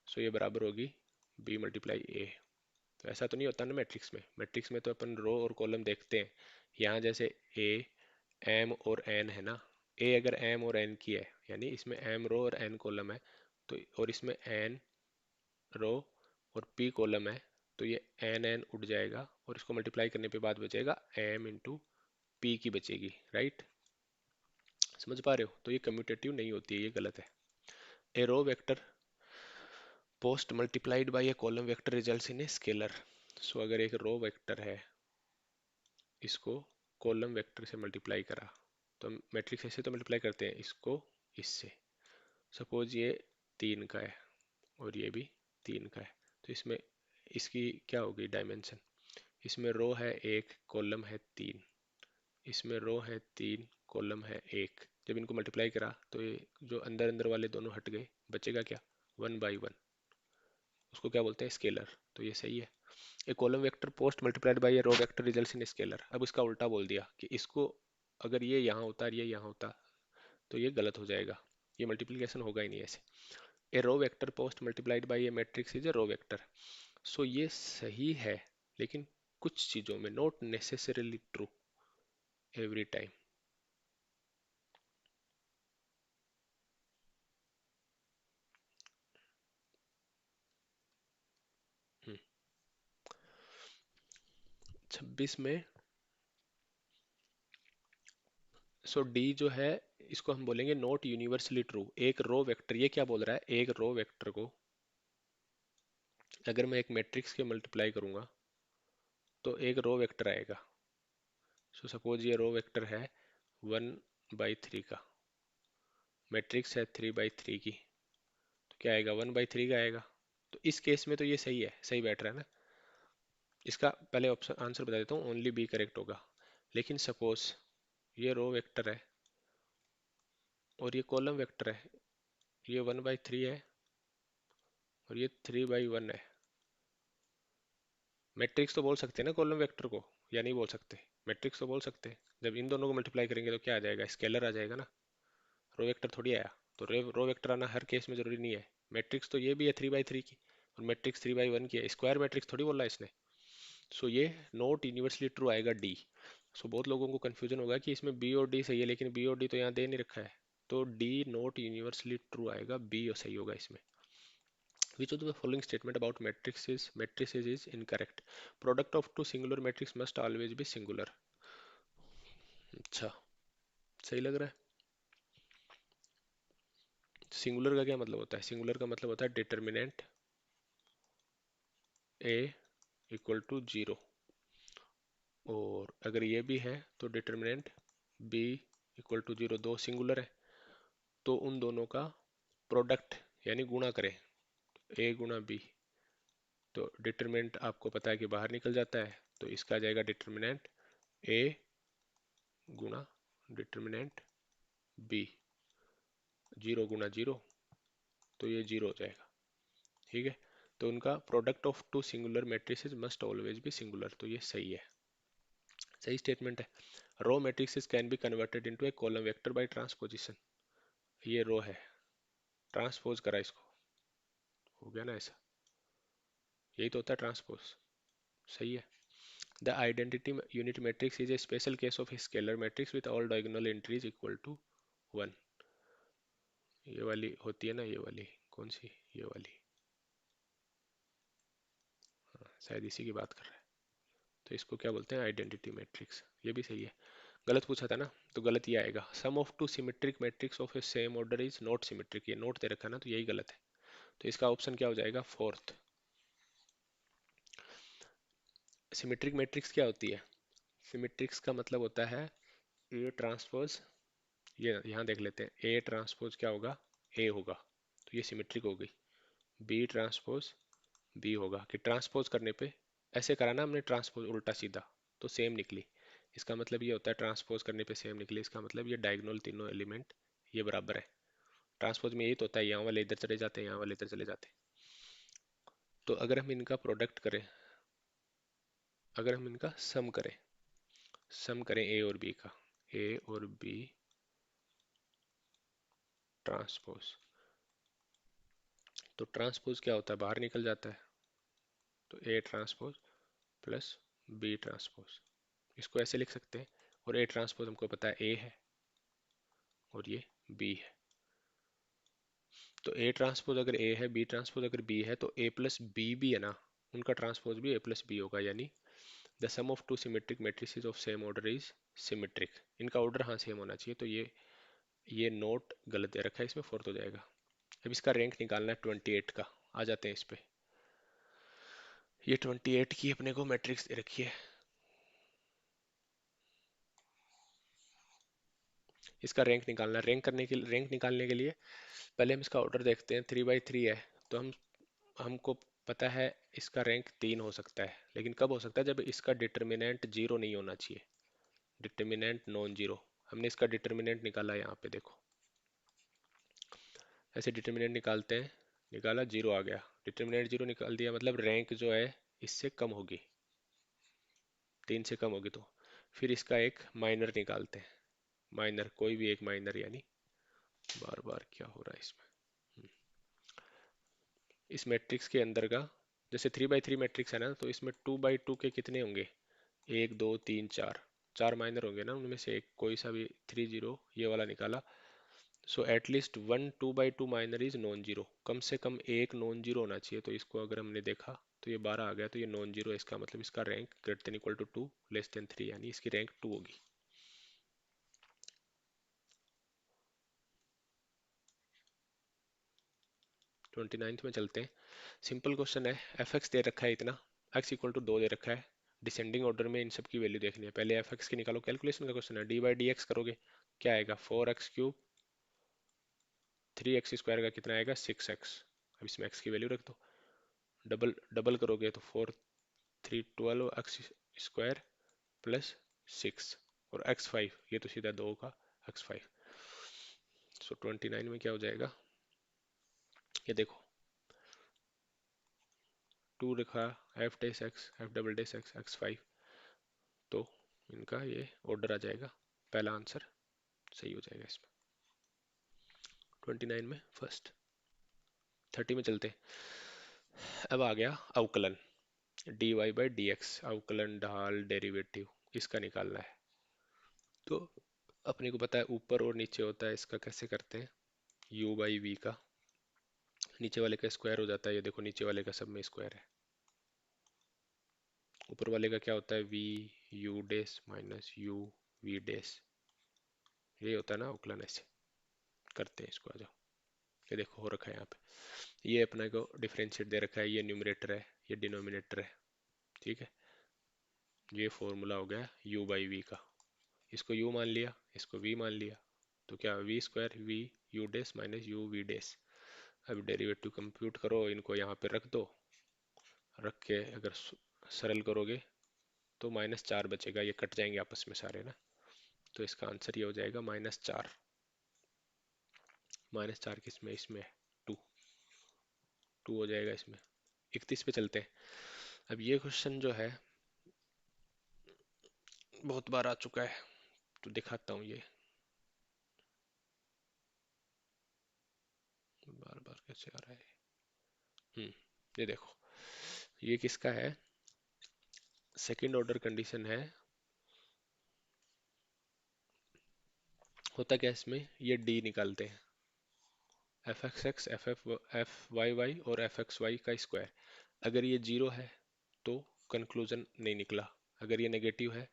S1: सो ये बराबर होगी बी मल्टीप्लाई ए। तो ऐसा तो नहीं होता ना मैट्रिक्स में। मैट्रिक्स में तो अपन रो और कॉलम देखते हैं। यहाँ जैसे ए एम और एन है ना, ए अगर एम और एन की है, यानी इसमें एम रो और एन कॉलम है, तो और इसमें एन रो और पी कॉलम है, तो ये एन एन उठ जाएगा और इसको मल्टीप्लाई करने पे बाद बचेगा एम इंटू पी की बचेगी, राइट? समझ पा रहे हो? तो ये कम्यूटेटिव नहीं होती है, ये गलत है। A row vector post multiplied by a column vector results in a scalar. So अगर एक रो वेक्टर है, इसको कॉलम वेक्टर से मल्टीप्लाई करा, तो हम मैट्रिक्स ऐसे तो मल्टीप्लाई करते हैं इसको इससे। सपोज ये 3 का है और ये भी 3 का है, तो इसमें इसकी क्या होगी डायमेंशन? इसमें रो है 1, कॉलम है 3, इसमें रो है 3, कॉलम है 1। जब इनको मल्टीप्लाई करा तो ये जो अंदर अंदर वाले दोनों हट गए, बचेगा क्या? 1/1। उसको क्या बोलते हैं? स्केलर। तो ये सही है। A column vector post multiplied by a row vector results in scalar. अब इसका उल्टा बोल दिया कि इसको अगर ये यहाँ होता और ये यहाँ होता, तो ये गलत हो जाएगा, ये मल्टीप्लिकेशन होगा ही नहीं ऐसे। A row vector post multiplied by a matrix is a row vector. So ये सही है, लेकिन कुछ चीजों में, not necessarily true every time. 26 में सो डी जो है, इसको हम बोलेंगे नॉट यूनिवर्सली ट्रू। एक रो वेक्टर, ये क्या बोल रहा है, एक रो वेक्टर को अगर मैं एक मैट्रिक्स के मल्टीप्लाई करूंगा तो एक रो वेक्टर आएगा। सो सपोज ये रो वेक्टर है 1 बाई थ्री का, मैट्रिक्स है 3/3 की, तो क्या आएगा 1/3 का आएगा। तो इस केस में तो ये सही है, सही बैठ रहा है ना। इसका पहले ऑप्शन आंसर बता देता हूँ, ओनली बी करेक्ट होगा। लेकिन सपोज ये रो वेक्टर है और ये कॉलम वेक्टर है, ये 1/3 है और ये 3/1 है। मैट्रिक्स तो बोल सकते हैं ना कॉलम वेक्टर को, या नहीं बोल सकते? मैट्रिक्स तो बोल सकते हैं। जब इन दोनों को मल्टीप्लाई करेंगे तो क्या आ जाएगा, स्केलर आ जाएगा ना, रो वेक्टर थोड़ी आया। तो रो वेक्टर आना हर केस में जरूरी नहीं है। मैट्रिक्स तो ये भी है 3/3 की, और मैट्रिक्स 3/1 की है, स्क्वायर मैट्रिक्स थोड़ी बोला इसने। सो ये नॉट यूनिवर्सली ट्रू आएगा डी। सो बहुत लोगों को कंफ्यूजन होगा कि इसमें बी और डी सही है, लेकिन बी और डी तो यहाँ दे नहीं रखा है, तो डी नॉट यूनिवर्सली ट्रू आएगा, बी और सही होगा इसमें। Which of the following statement about matrices is incorrect? Product of two singular matrix must always be singular. अच्छा, सही लग रहा है। सिंगुलर का क्या मतलब होता है? सिंगुलर का मतलब होता है determinant A equal to zero, और अगर ये भी है तो determinant B equal to zero. दो सिंगुलर है तो उन दोनों का प्रोडक्ट यानी गुणा करें, ए गुणा बी, तो डिटर्मिनेंट आपको पता है कि बाहर निकल जाता है, तो इसका आ जाएगा डिटर्मिनेंट ए गुणा डिटर्मिनेंट बी, जीरो गुणा जीरो, तो ये जीरो हो जाएगा। ठीक है, तो उनका product of two singular matrices must always be singular, तो ये सही है, सही स्टेटमेंट है। Row matrices can be converted into a column vector by transposition. ये रो है, ट्रांसपोज करा इसको, हो गया ना ऐसा, यही तो होता है ट्रांसपोज, सही है। The identity unit matrix is a special case of scalar matrix with all diagonal entries equal to 1। ये वाली होती है ना, ये वाली कौन सी, ये वाली, हाँ, शायद इसी की बात कर रहा है। तो इसको क्या बोलते हैं, आइडेंटिटी मैट्रिक्स। ये भी सही है। गलत पूछा था ना, तो गलत ये आएगा, sum of two symmetric matrix of a same order is not symmetric. ये नोट दे रखा है ना, तो यही गलत है। तो इसका ऑप्शन क्या हो जाएगा, फोर्थ। सिमेट्रिक मैट्रिक्स क्या होती है? सिमेट्रिक्स का मतलब होता है ए ट्रांसपोज, ये यहाँ देख लेते हैं, ए ट्रांसपोज क्या होगा, ए होगा, तो ये सिमेट्रिक हो गई। बी ट्रांसपोज बी होगा, कि ट्रांसपोज करने पे ऐसे करा ना हमने, ट्रांसपोज उल्टा सीधा, तो सेम निकली। इसका मतलब ये होता है ट्रांसपोज करने पे सेम निकली, इसका मतलब ये डायगोनल तीनों एलिमेंट ये बराबर है। ट्रांसपोज में यही तो होता है, यहाँ वाले इधर चले जाते हैं, यहाँ वाले इधर चले जाते हैं। तो अगर हम इनका प्रोडक्ट करें, अगर हम इनका सम करें, सम करें ए और बी का, ए और बी ट्रांसपोज, तो ट्रांसपोज क्या होता है, बाहर निकल जाता है, तो A transpose plus B transpose, इसको ऐसे लिख सकते हैं। और ए ट्रांसपोज हमको पता है ए है और ये बी है, तो ए ट्रांसपोज अगर ए है, बी ट्रांसपोज अगर बी है, तो ए प्लस बी भी है ना, उनका ट्रांसपोज भी ए प्लस बी होगा, यानी the sum of two symmetric matrices of same order is symmetric. इनका ऑर्डर हाँ सेम होना चाहिए, तो ये नोट गलत दे रखा है, इसमें फोर्थ हो जाएगा। अब इसका रैंक निकालना है 28 का, आ जाते हैं इस पे। ये 28 की अपने को मैट्रिक्स दे रखी है, इसका रैंक निकालना है। रैंक निकालने के लिए पहले हम इसका ऑर्डर देखते हैं, 3/3 है, तो हमको पता है इसका रैंक 3 हो सकता है, लेकिन कब हो सकता है, जब इसका डिटर्मिनेंट जीरो नहीं होना चाहिए, डिटर्मिनेंट नॉन जीरो। हमने इसका डिटर्मिनेंट निकाला है, यहाँ पे देखो, ऐसे डिटर्मिनेंट निकालते हैं, निकाला जीरो आ गया, डिटर्मिनेंट जीरो निकाल दिया, मतलब रैंक जो है इससे कम होगी, 3 से कम होगी। तो फिर इसका एक माइनर निकालते हैं, माइनर कोई भी एक माइनर, यानी बार बार क्या हो रहा है इसमें, इस मैट्रिक्स के अंदर का, जैसे 3/3 मैट्रिक्स है ना, तो इसमें 2/2 के कितने होंगे, 1 2 3 4, चार माइनर होंगे ना, उनमें से एक कोई सा भी 3 0, ये वाला निकाला। So at least 1 2/2 minor is non zero, कम से कम एक नॉन जीरो होना चाहिए। तो इसको अगर हमने देखा तो ये 12 आ गया, तो ये नॉन जीरो है, इसका मतलब इसका rank greater than equal to 2 less than 3, यानी इसकी रैंक 2 होगी। 29th में चलते हैं। सिंपल क्वेश्चन है, एफ एक्स दे रखा है इतना, एक्स इक्वल टू 2 दे रखा है, डिसेंडिंग ऑर्डर में इन सब की वैल्यू देखनी है। पहले एफ एक्स की निकालो, कैलकुलेशन का क्वेश्चन है, डी बाई डी एक्स करोगे क्या आएगा 4x³ 3x² का कितना आएगा 6x। अब इसमें x की वैल्यू रख दो, डबल डबल करोगे तो 4 3 12x² प्लस 6 और x5, ये तो सीधा 2 का x5। सो 29 में क्या हो जाएगा, ये देखो 2 लिखा, f dash x f double dash x x5, तो इनका ये ऑर्डर आ जाएगा, पहला आंसर सही हो जाएगा इसमें 29 में फर्स्ट। 30 में चलते हैं। अब आ गया अवकलन, dy/dx, अवकलन ढाल डेरिवेटिव, इसका निकालना है। तो अपने को पता है ऊपर और नीचे होता है, इसका कैसे करते हैं, u/v का नीचे वाले का स्क्वायर हो जाता है, ये देखो नीचे वाले का सब में स्क्वायर है, ऊपर वाले का क्या होता है v u dash minus u v dash, ये होता है ना अवकलन। ऐसे करते हैं इसको, आ जाओ, ये देखो हो रखा है यहाँ पे, ये अपने को डिफरेंशिएट दे रखा है, ये न्यूमरेटर है ये डिनोमिनेटर है, ठीक है। ये फॉर्मूला हो गया u/v का, इसको u मान लिया, इसको v मान लिया, तो क्या v² v u dash minus u v dash. अब डेरिवेटिव कंप्यूट करो, इनको यहाँ पे रख दो, रख के अगर सरल करोगे तो -4 बचेगा, ये कट जाएंगे आपस में सारे ना, तो इसका आंसर ये हो जाएगा -4। -4 किस में, इसमें है 2, 2 हो जाएगा इसमें। 31 पे चलते हैं। अब ये क्वेश्चन जो है बहुत बार आ चुका है, तो दिखाता हूँ ये बार बार कैसे आ रहा है। ये देखो, ये किसका है, सेकंड ऑर्डर कंडीशन है। होता क्या है इसमें, ये डी निकालते हैं, F X X F Y Y और एफ एक्स वाई का स्क्वायर। अगर ये जीरो है तो कंक्लूजन नहीं निकला, अगर ये नेगेटिव है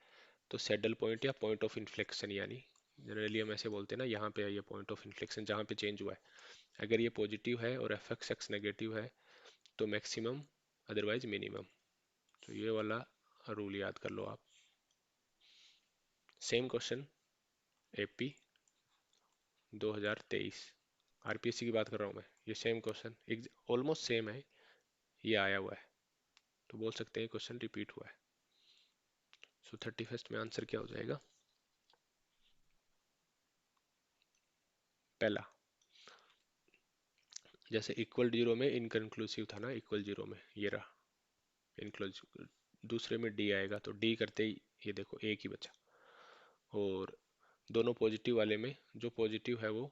S1: तो सैडल पॉइंट या पॉइंट ऑफ इन्फ्लेक्शन, यानी जनरली हम ऐसे बोलते हैं ना, यहाँ पे है ये पॉइंट ऑफ इन्फ्लेक्शन जहाँ पे चेंज हुआ है। अगर ये पॉजिटिव है और एफ एक्स एक्स नेगेटिव है तो मैक्सिमम, अदरवाइज मिनिमम। तो ये वाला रूल याद कर लो आप। सेम क्वेश्चन एपी 2023, आरपीएससी की बात कर रहा हूँ मैं, ये सेम क्वेश्चन ऑलमोस्ट सेम है, ये आया हुआ है, तो बोल सकते हैं क्वेश्चन रिपीट हुआ है। सो 31 में आंसर क्या हो जाएगा, पहला, जैसे इक्वल जीरो में इनकंक्लूसिव था ना, इक्वल जीरो में ये रहा इनक्लूसिव, दूसरे में डी आएगा तो डी करते ही ये देखो एक ही बचा, और दोनों पॉजिटिव वाले में जो पॉजिटिव है वो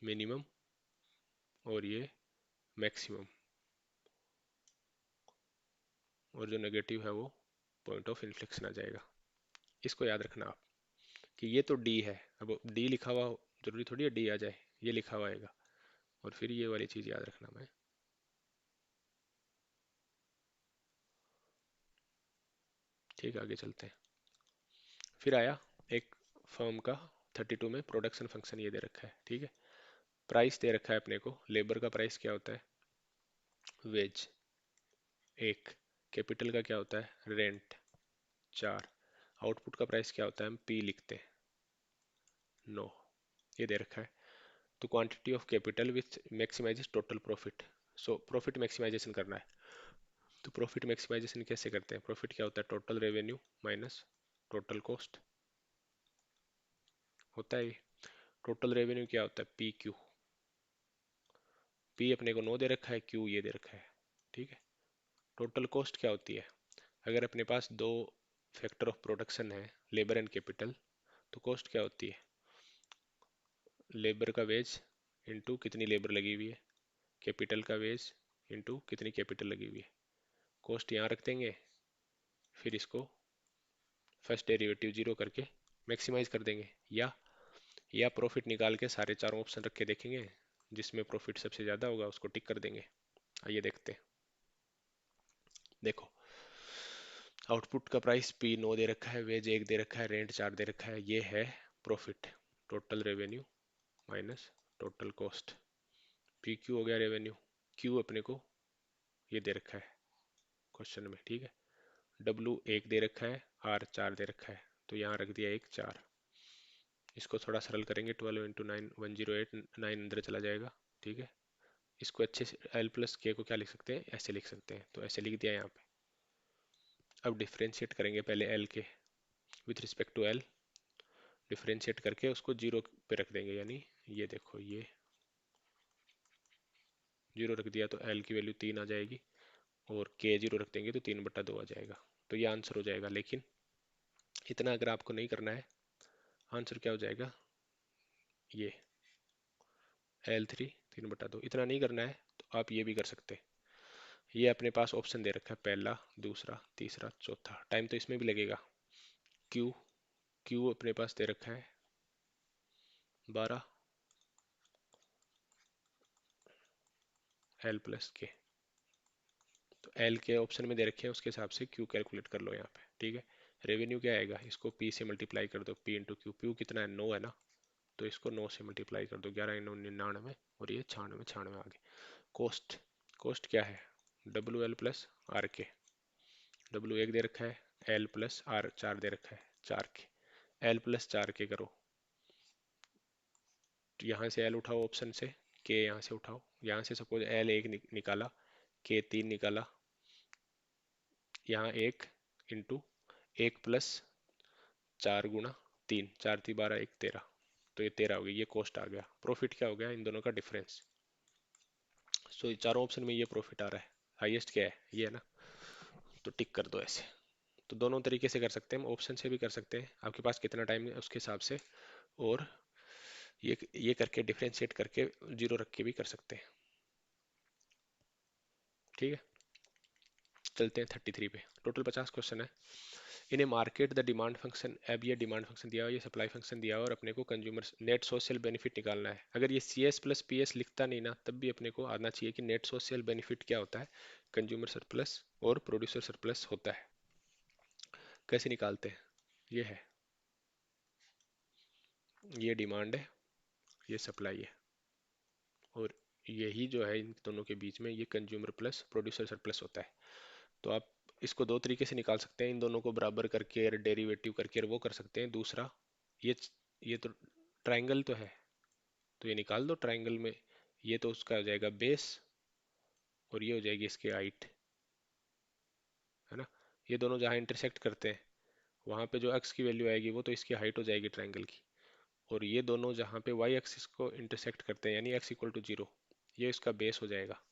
S1: मिनिमम और ये मैक्सिमम, और जो नेगेटिव है वो पॉइंट ऑफ इन्फ्लेक्शन आ जाएगा। इसको याद रखना आप कि ये तो डी है, अब डी लिखा हुआ जरूरी थोड़ी है डी आ जाए, ये लिखा हुआ आएगा, और फिर ये वाली चीज याद रखना। मैं ठीक, आगे चलते हैं। फिर आया एक फर्म का 32 में प्रोडक्शन फंक्शन ये दे रखा है, ठीक है। प्राइस दे रखा है अपने को, लेबर का प्राइस क्या होता है वेज, एक, कैपिटल का क्या होता है रेंट, 4, आउटपुट का प्राइस क्या होता है हम पी लिखते हैं 9, ये दे रखा है। तो quantity of capital which maximises total profit, so profit maximisation करना है। तो प्रॉफिट मैक्सिमाइजेशन कैसे करते हैं, प्रॉफिट क्या होता है total revenue minus total cost, होता है। टोटल रेवेन्यू क्या होता है पी क्यू, पी अपने को 9 दे रखा है, क्यू ये दे रखा है, ठीक है। टोटल कॉस्ट क्या होती है, अगर अपने पास दो फैक्टर ऑफ प्रोडक्शन है, लेबर एंड कैपिटल, तो कॉस्ट क्या होती है लेबर का वेज इंटू कितनी लेबर लगी हुई है, कैपिटल का वेज इंटू कितनी कैपिटल लगी हुई है। कॉस्ट यहाँ रख देंगे, फिर इसको फर्स्ट डेरिवेटिव जीरो करके मैक्सिमाइज कर देंगे, या प्रॉफिट निकाल के सारे चारों ऑप्शन रख के देखेंगे, जिसमें प्रॉफिट सबसे ज़्यादा होगा उसको टिक कर देंगे। आइए देखते हैं, देखो आउटपुट का प्राइस पी 9 दे रखा है, वेज 1 दे रखा है, रेंट 4 दे रखा है, ये है profit, total revenue minus total cost, P Q हो गया रेवेन्यू, क्यू अपने को ये दे रखा है क्वेश्चन में, ठीक है। डब्लू 1 दे रखा है, आर 4 दे रखा है, तो यहाँ रख दिया 1 4, इसको थोड़ा सरल करेंगे, 12 × 9 108, 9 अंदर चला जाएगा। ठीक है, इसको अच्छे से एल प्लस के को क्या लिख सकते हैं, ऐसे लिख सकते हैं, तो ऐसे लिख दिया यहाँ पे। अब डिफ्रेंशिएट करेंगे पहले एल के with respect to L, differentiate करके उसको जीरो पे रख देंगे, यानी ये देखो ये जीरो रख दिया तो एल की वैल्यू 3 आ जाएगी, और के जीरो रख देंगे तो 3/2 आ जाएगा। तो ये आंसर हो जाएगा। लेकिन इतना अगर आपको नहीं करना है, आंसर क्या हो जाएगा, ये L3 3/2। इतना नहीं करना है तो आप ये भी कर सकते हैं। ये अपने पास ऑप्शन दे रखा है, पहला, दूसरा, तीसरा, चौथा। टाइम तो इसमें भी लगेगा। Q Q अपने पास दे रखा है 12 L प्लस के, तो L के ऑप्शन में दे रखे हैं, उसके हिसाब से Q कैलकुलेट कर लो यहाँ पे। ठीक है, रेवेन्यू क्या आएगा, इसको P से मल्टीप्लाई कर दो, P इंटू क्यू। Q कितना है, 9 है ना, तो इसको 9 से मल्टीप्लाई कर दो, 11×9 = 99, और ये 96 96 आ गए। कॉस्ट, कॉस्ट क्या है, WL प्लस आर के। W एक दे रखा है, L प्लस आर 4 दे रखा है, 4 के। L प्लस 4 के करो, तो यहाँ से L उठाओ ऑप्शन से, के यहाँ से उठाओ, यहाँ से सपोज L एक निकाला, के 3 निकाला, यहाँ एक इंटू 1 प्लस 4 × 3, 4×3 = 12, 1 13, तो ये 13 हो गई। ये कॉस्ट आ गया। प्रॉफिट क्या हो गया, इन दोनों का डिफरेंस। सो चारों ऑप्शन में ये प्रॉफिट आ रहा है। हाईएस्ट क्या है, ये है ना, तो टिक कर दो ऐसे। तो दोनों तरीके से कर सकते हैं हम, ऑप्शन से भी कर सकते हैं, आपके पास कितना टाइम है उसके हिसाब से, और ये करके डिफरेंशिएट करके जीरो रख के भी कर सकते हैं। ठीक है, चलते हैं 33 पे। टोटल 50 क्वेश्चन है। इन्हें मार्केट द डिमांड फंक्शन, अब ये डिमांड फंक्शन दिया हुआ, ये सप्लाई फंक्शन दिया हुआ, और अपने को कंज्यूमर नेट सोशल बेनिफिट निकालना है। अगर ये C S plus P S लिखता नहीं ना, तब भी अपने को आना चाहिए कि नेट सोशल बेनिफिट क्या होता है, कंज्यूमर सरप्लस और प्रोड्यूसर सरप्लस होता है। कैसे निकालते हैं, ये है, ये डिमांड है, ये सप्लाई है, और यही जो है इन दोनों के बीच में, ये कंज्यूमर प्लस प्रोड्यूसर सरप्लस होता है। तो आप इसको दो तरीके से निकाल सकते हैं, इन दोनों को बराबर करके और डेरिवेटिव करके, और वो कर सकते हैं। दूसरा, ये ये तो ट्राइंगल तो है, तो ये निकाल दो ट्राइंगल में, ये तो उसका हो जाएगा बेस, और ये हो जाएगी इसकी हाइट, है ना। ये दोनों जहाँ इंटरसेक्ट करते हैं, वहाँ पे जो एक्स की वैल्यू आएगी वो तो इसकी हाइट हो जाएगी ट्राइंगल की, और ये दोनों जहाँ पे वाई एक्सिस को इंटरसेक्ट करते हैं, यानी एक्स इक्वल टू 0, ये इसका बेस हो जाएगा।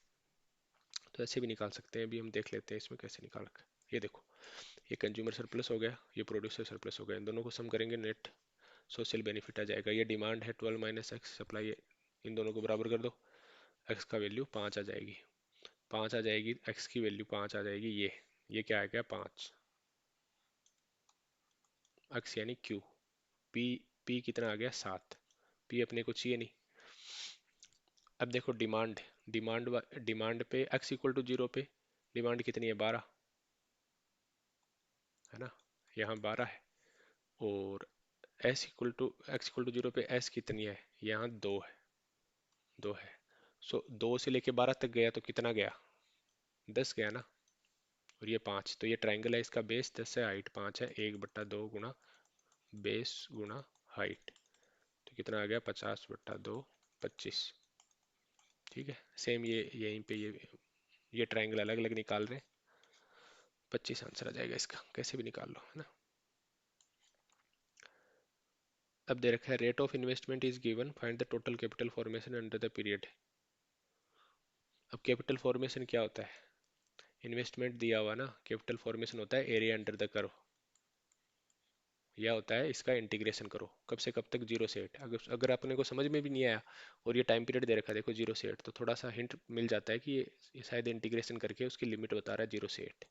S1: तो ऐसे भी निकाल सकते हैं। अभी हम देख लेते हैं इसमें कैसे निकाल रखा है। ये देखो, ये कंज्यूमर सरप्लस हो गया, ये प्रोड्यूसर सरप्लस हो गया, इन दोनों को सम करेंगे, नेट सोशल बेनिफिट आ जाएगा। ये डिमांड है 12 माइनस एक्स, सप्लाई है, इन दोनों को बराबर कर दो, एक्स का वैल्यू 5 आ जाएगी, 5 आ जाएगी, एक्स की वैल्यू 5 आ जाएगी। ये क्या आ गया, 5 एक्स यानी क्यू। पी, पी कितना आ गया, 7, पी अपने को चाहिए नहीं। अब देखो डिमांड, डिमांड पे एक्स इक्वल टू 0 पे डिमांड कितनी है, 12, है ना, यहाँ 12 है, और S equal to X equal to 0 पे एस कितनी है, यहाँ 2 है, 2 है। सो 2 से लेके 12 तक गया तो कितना गया, 10 गया ना, और ये 5, तो ये ट्राइंगल है, इसका बेस 10 है, हाइट 5 है, 1/2 गुना बेस गुना हाइट, तो कितना आ गया, 50/2 25। ठीक है, सेम ये यहीं पे ये ट्राइंगल अलग अलग निकाल रहे हैं, 25 आंसर आ जाएगा इसका, कैसे भी निकाल लो, है ना। अब दे रखा है rate of investment is given, find the total capital formation under the period. अब कैपिटल फॉर्मेशन क्या होता है, इन्वेस्टमेंट दिया हुआ ना, कैपिटल फॉर्मेशन होता है एरिया अंडर द कर्व, यह होता है इसका इंटीग्रेशन करो, कब से कब तक, 0 से 8। अगर अपने को समझ में भी नहीं आया और ये टाइम पीरियड दे रखा है देखो 0 से 8, तो थोड़ा सा हिंट मिल जाता है कि ये शायद इंटीग्रेशन करके उसकी लिमिट बता रहा है 0 से 8,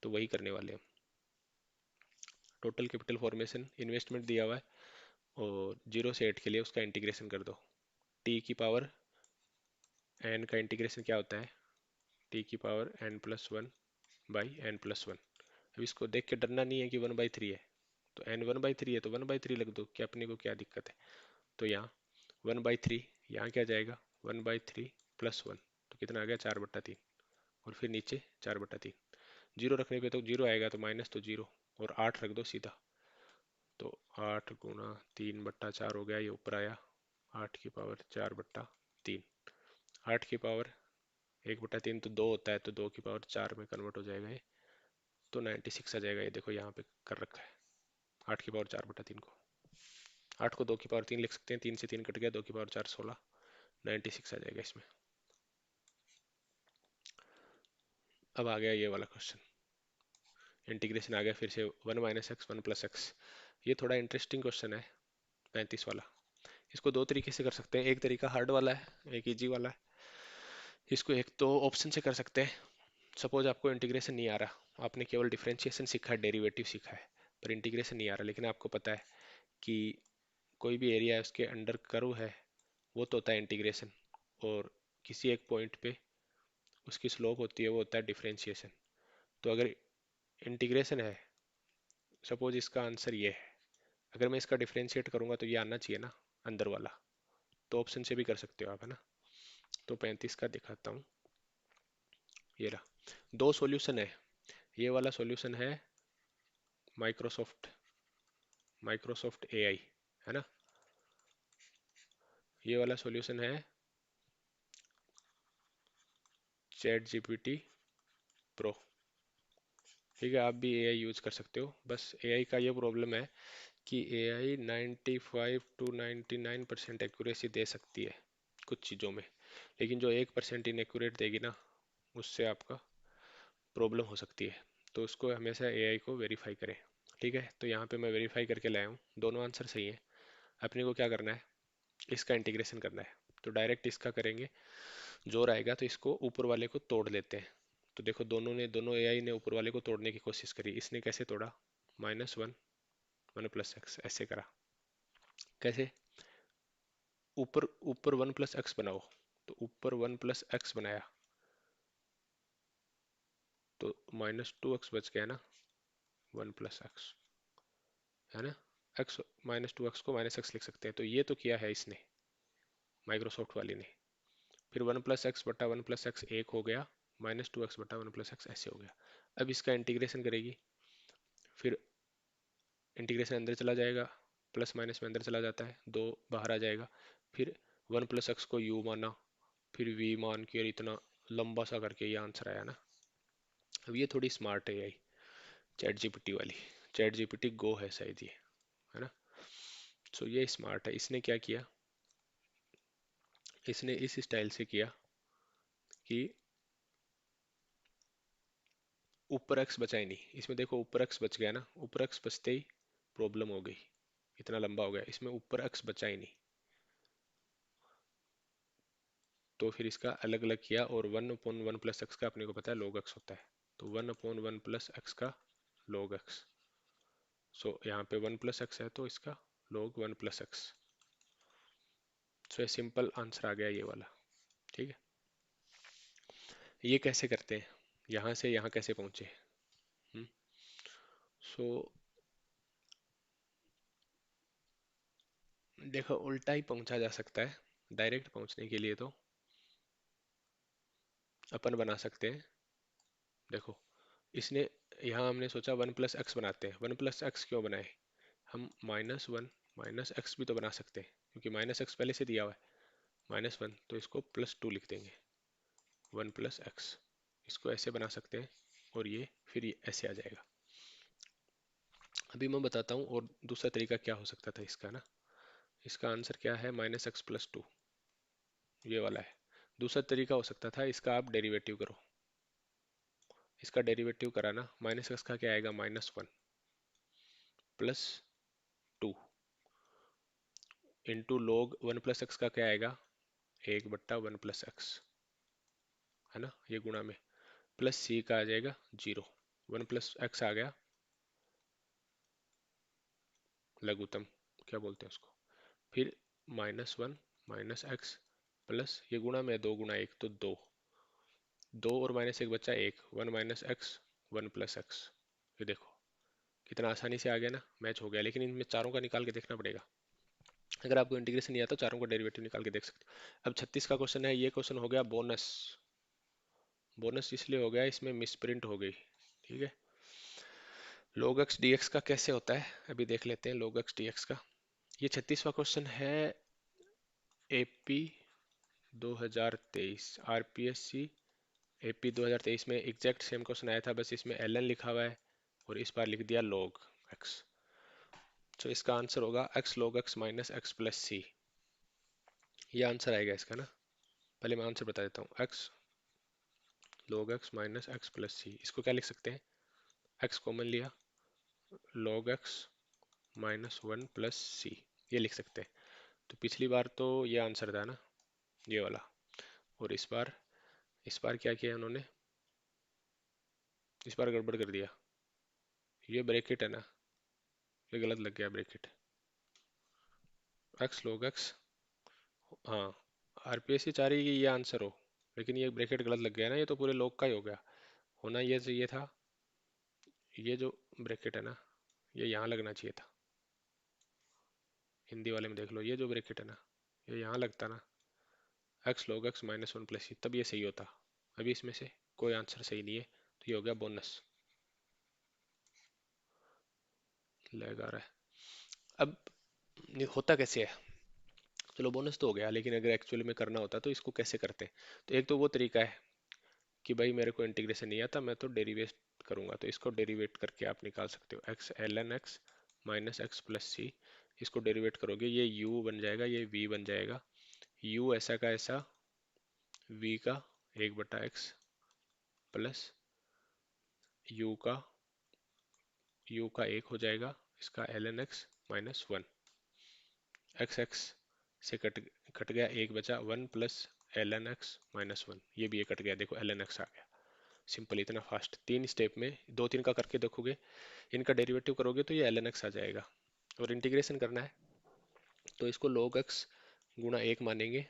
S1: तो वही करने वाले हम। टोटल कैपिटल फॉर्मेशन, इन्वेस्टमेंट दिया हुआ है, और 0 से 8 के लिए उसका इंटीग्रेशन कर दो। टी की पावर एन का इंटीग्रेशन क्या होता है, टी की पावर n+1/n+1। अब इसको देख के डरना नहीं है कि 1/3 है, तो n 1/3 है तो 1/3 लग दो, कि अपने को क्या दिक्कत है। तो यहाँ 1/3, यहाँ क्या जाएगा, 1/3 + 1, तो कितना आ गया, 4/3, और फिर नीचे 4/3। जीरो रखने पे तो जीरो आएगा, तो माइनस तो जीरो, और 8 रख दो सीधा, तो 8 × 3/4 हो गया, ये ऊपर आया 8⁴ 4/3। 8⁴ 1/3 तो 2 होता है, तो 2⁴ 4 में कन्वर्ट हो जाएगा ये, तो 96 आ जाएगा। ये देखो यहाँ पे कर रखा है 8⁴ 4/3 को। 8 को 2⁴ 3 लिख सकते हैं, 3 से 3 कट गया, 2⁴4 16, 96 आ जाएगा इसमें। अब आ गया ये वाला क्वेश्चन, इंटीग्रेशन आ गया फिर से 1 - x 1 + x। ये थोड़ा इंटरेस्टिंग क्वेश्चन है 35 वाला। इसको दो तरीके से कर सकते हैं, एक तरीका हार्ड वाला है, एक इजी वाला है। इसको एक तो ऑप्शन से कर सकते हैं। सपोज आपको इंटीग्रेशन नहीं आ रहा, आपने केवल डिफरेंशिएशन सीखा है, डेरिवेटिव सीखा है, पर इंटीग्रेशन नहीं आ रहा, लेकिन आपको पता है कि कोई भी एरिया है उसके अंडर कर्व है, वो तो होता है इंटीग्रेशन, और किसी एक पॉइंट पे उसकी स्लोप होती है, वो होता है डिफरेंशिएशन। तो अगर इंटीग्रेशन है, सपोज इसका आंसर ये है, अगर मैं इसका डिफरेंशिएट करूंगा तो ये आना चाहिए ना अंदर वाला, तो ऑप्शन से भी कर सकते हो आप, है ना। तो 35 का दिखाता हूँ, ये रहा। दो सॉल्यूशन है, ये वाला सॉल्यूशन है माइक्रोसॉफ्ट माइक्रोसॉफ्ट एआई, है ना। ये वाला सॉल्यूशन है चैट जीपीटी प्रो। ठीक है, आप भी एआई यूज कर सकते हो, बस एआई का ये प्रॉब्लम है कि एआई 95 to 99% एक्यूरेसी दे सकती है कुछ चीज़ों में, लेकिन जो 1% इनएक्यूरेट देगी ना, उससे आपका प्रॉब्लम हो सकती है। तो उसको हमेशा एआई को वेरीफाई करें। ठीक है, तो यहाँ पे मैं वेरीफाई करके लाया हूँ, दोनों आंसर सही है। अपने को क्या करना है, इसका इंटीग्रेशन करना है। तो डायरेक्ट इसका करेंगे, जोर आएगा तो इसको ऊपर वाले को तोड़ लेते हैं। तो देखो दोनों एआई ने ऊपर वाले को तोड़ने की कोशिश करी। इसने कैसे तोड़ा, -1 1 + x ऐसे करा। कैसे, ऊपर ऊपर 1 + x बनाओ, तो ऊपर 1 + x बनाया, तो -2x बच गया ना, 1 + x, है ना। x -2x को -x लिख सकते हैं। तो ये तो किया है इसने, माइक्रोसॉफ्ट वाली ने। फिर 1 + x/1 + x 1 हो गया, -2x/1 + x ऐसे हो गया। अब इसका इंटीग्रेशन करेगी, फिर इंटीग्रेशन अंदर चला जाएगा, प्लस माइनस में अंदर चला जाता है, 2 बाहर आ जाएगा। फिर 1 + x को u माना, फिर v मान के, और इतना लंबा सा करके ये आंसर आया ना। अब ये थोड़ी स्मार्ट है आई, चैट जीपीटी वाली, चैट जीपीटी गो है शायद ये, है ना। सो ये स्मार्ट है। इसने क्या किया, इसने इस स्टाइल से किया कि ऊपर एक्स बचा ही नहीं इसमें। देखो ऊपर एक्स बच गया ना, ऊपर एक्स बचते ही प्रॉब्लम हो गई, इतना लंबा हो गया, इसमें ऊपर एक्स बचा ही नहीं। तो फिर इसका अलग अलग किया, और 1/1 + x का अपने को पता है log x होता है, तो 1/1 + x का log x। सो यहाँ पे 1 + x है, तो इसका log 1 + x। सो ये सिंपल आंसर आ गया ये वाला। ठीक है, ये कैसे करते हैं, यहाँ से यहाँ कैसे पहुँचे। सो देखो, उल्टा ही पहुँचा जा सकता है। डायरेक्ट पहुँचने के लिए तो अपन बना सकते हैं, देखो इसने, यहाँ हमने सोचा 1 + x बनाते हैं। 1 + x क्यों बनाए, हम -1 - x भी तो बना सकते हैं, क्योंकि -x पहले से दिया हुआ है, -1, तो इसको +2 लिख देंगे, 1 + x। इसको ऐसे बना सकते हैं, और ये फिर ये ऐसे आ जाएगा। अभी मैं बताता हूँ, और दूसरा तरीका क्या हो सकता था इसका ना। इसका आंसर क्या है, -x + 2, ये वाला है। दूसरा तरीका हो सकता था, इसका आप डेरिवेटिव करो। इसका डेरिवेटिव करा ना, -x का क्या आएगा, -1 + 2 इंटू log 1 + x का क्या आएगा, 1/1 + x, है ना, ये गुणा में, प्लस c का आ जाएगा 0। 1 + x आ गया लघुत्तम, क्या बोलते हैं उसको। फिर -1 - x प्लस, ये गुणा में 2 × 1 तो 2, 2 और -1 बच्चा 1, 1 - x 1 + x। ये देखो कितना आसानी से आ गया ना, मैच हो गया। लेकिन इनमें चारों का निकाल के देखना पड़ेगा। अगर आपको इंटीग्रेशन नहीं आता तो चारों का डेरिवेटिव निकाल के देख सकते हो। अब 36 का क्वेश्चन है, ये क्वेश्चन हो गया बोनस। बोनस इसलिए हो गया, इसमें मिसप्रिंट हो गई। ठीक है, log x dx का कैसे होता है अभी देख लेते हैं log x dx का। ये 36वां क्वेश्चन है एपी 2023 आरपीएससी एपी 2023 में एग्जैक्ट सेम क्वेश्चन आया था, बस इसमें ln लिखा हुआ है और इस बार लिख दिया log x। तो इसका आंसर होगा x log x minus X plus C. ये आंसर आएगा इसका ना। पहले मैं आंसर बता देता हूँ, x log x minus X plus C. इसको क्या लिख सकते हैं, x कॉमन लिया, log x minus one plus C, ये लिख सकते हैं। तो पिछली बार तो ये आंसर था ना, ये वाला। और इस बार क्या किया उन्होंने, इस बार गड़बड़ कर दिया। ये ब्रैकेट है ना, ये गलत लग गया ब्रैकेट। x log x, हाँ आरपीएससी चाह रही है कि ये आंसर हो, लेकिन ये ब्रैकेट गलत लग गया ना, ये तो पूरे log का ही हो गया। होना ये चाहिए था, ये जो ब्रैकेट है ना, ये यहाँ लगना चाहिए था। हिंदी वाले में देख लो, ये जो ब्रैकेट है ना, ये यहाँ लगता ना, x log x minus one plus C, तब ये सही होता। अभी इसमें से कोई आंसर सही नहीं है, तो ये हो गया बोनस। लग आ रहा है। अब ये होता कैसे है, चलो बोनस तो हो गया, लेकिन अगर एक्चुअली में करना होता तो इसको कैसे करते हैं। तो एक तो वो तरीका है कि भाई मेरे को इंटीग्रेशन नहीं आता, मैं तो डेरिवेट करूंगा। तो इसको डेरिवेट करके आप निकाल सकते हो, X L N X minus X plus C. इसको डेरिवेट करोगे, ये u बन जाएगा, ये v बन जाएगा। u ऐसा का ऐसा v का 1/x प्लस u का 1 हो जाएगा, इसका L N X minus one. X X से कट कट गया, एक बचा, one plus L N X minus one. ये भी ये कट गया, देखो एल एन एक्स आ गया। सिंपल, इतना फास्ट। तीन स्टेप में दो तीन का करके देखोगे, इनका डेरिवेटिव करोगे तो ये एल एन एक्स आ जाएगा। और इंटीग्रेशन करना है तो इसको log x गुणा एक मानेंगे।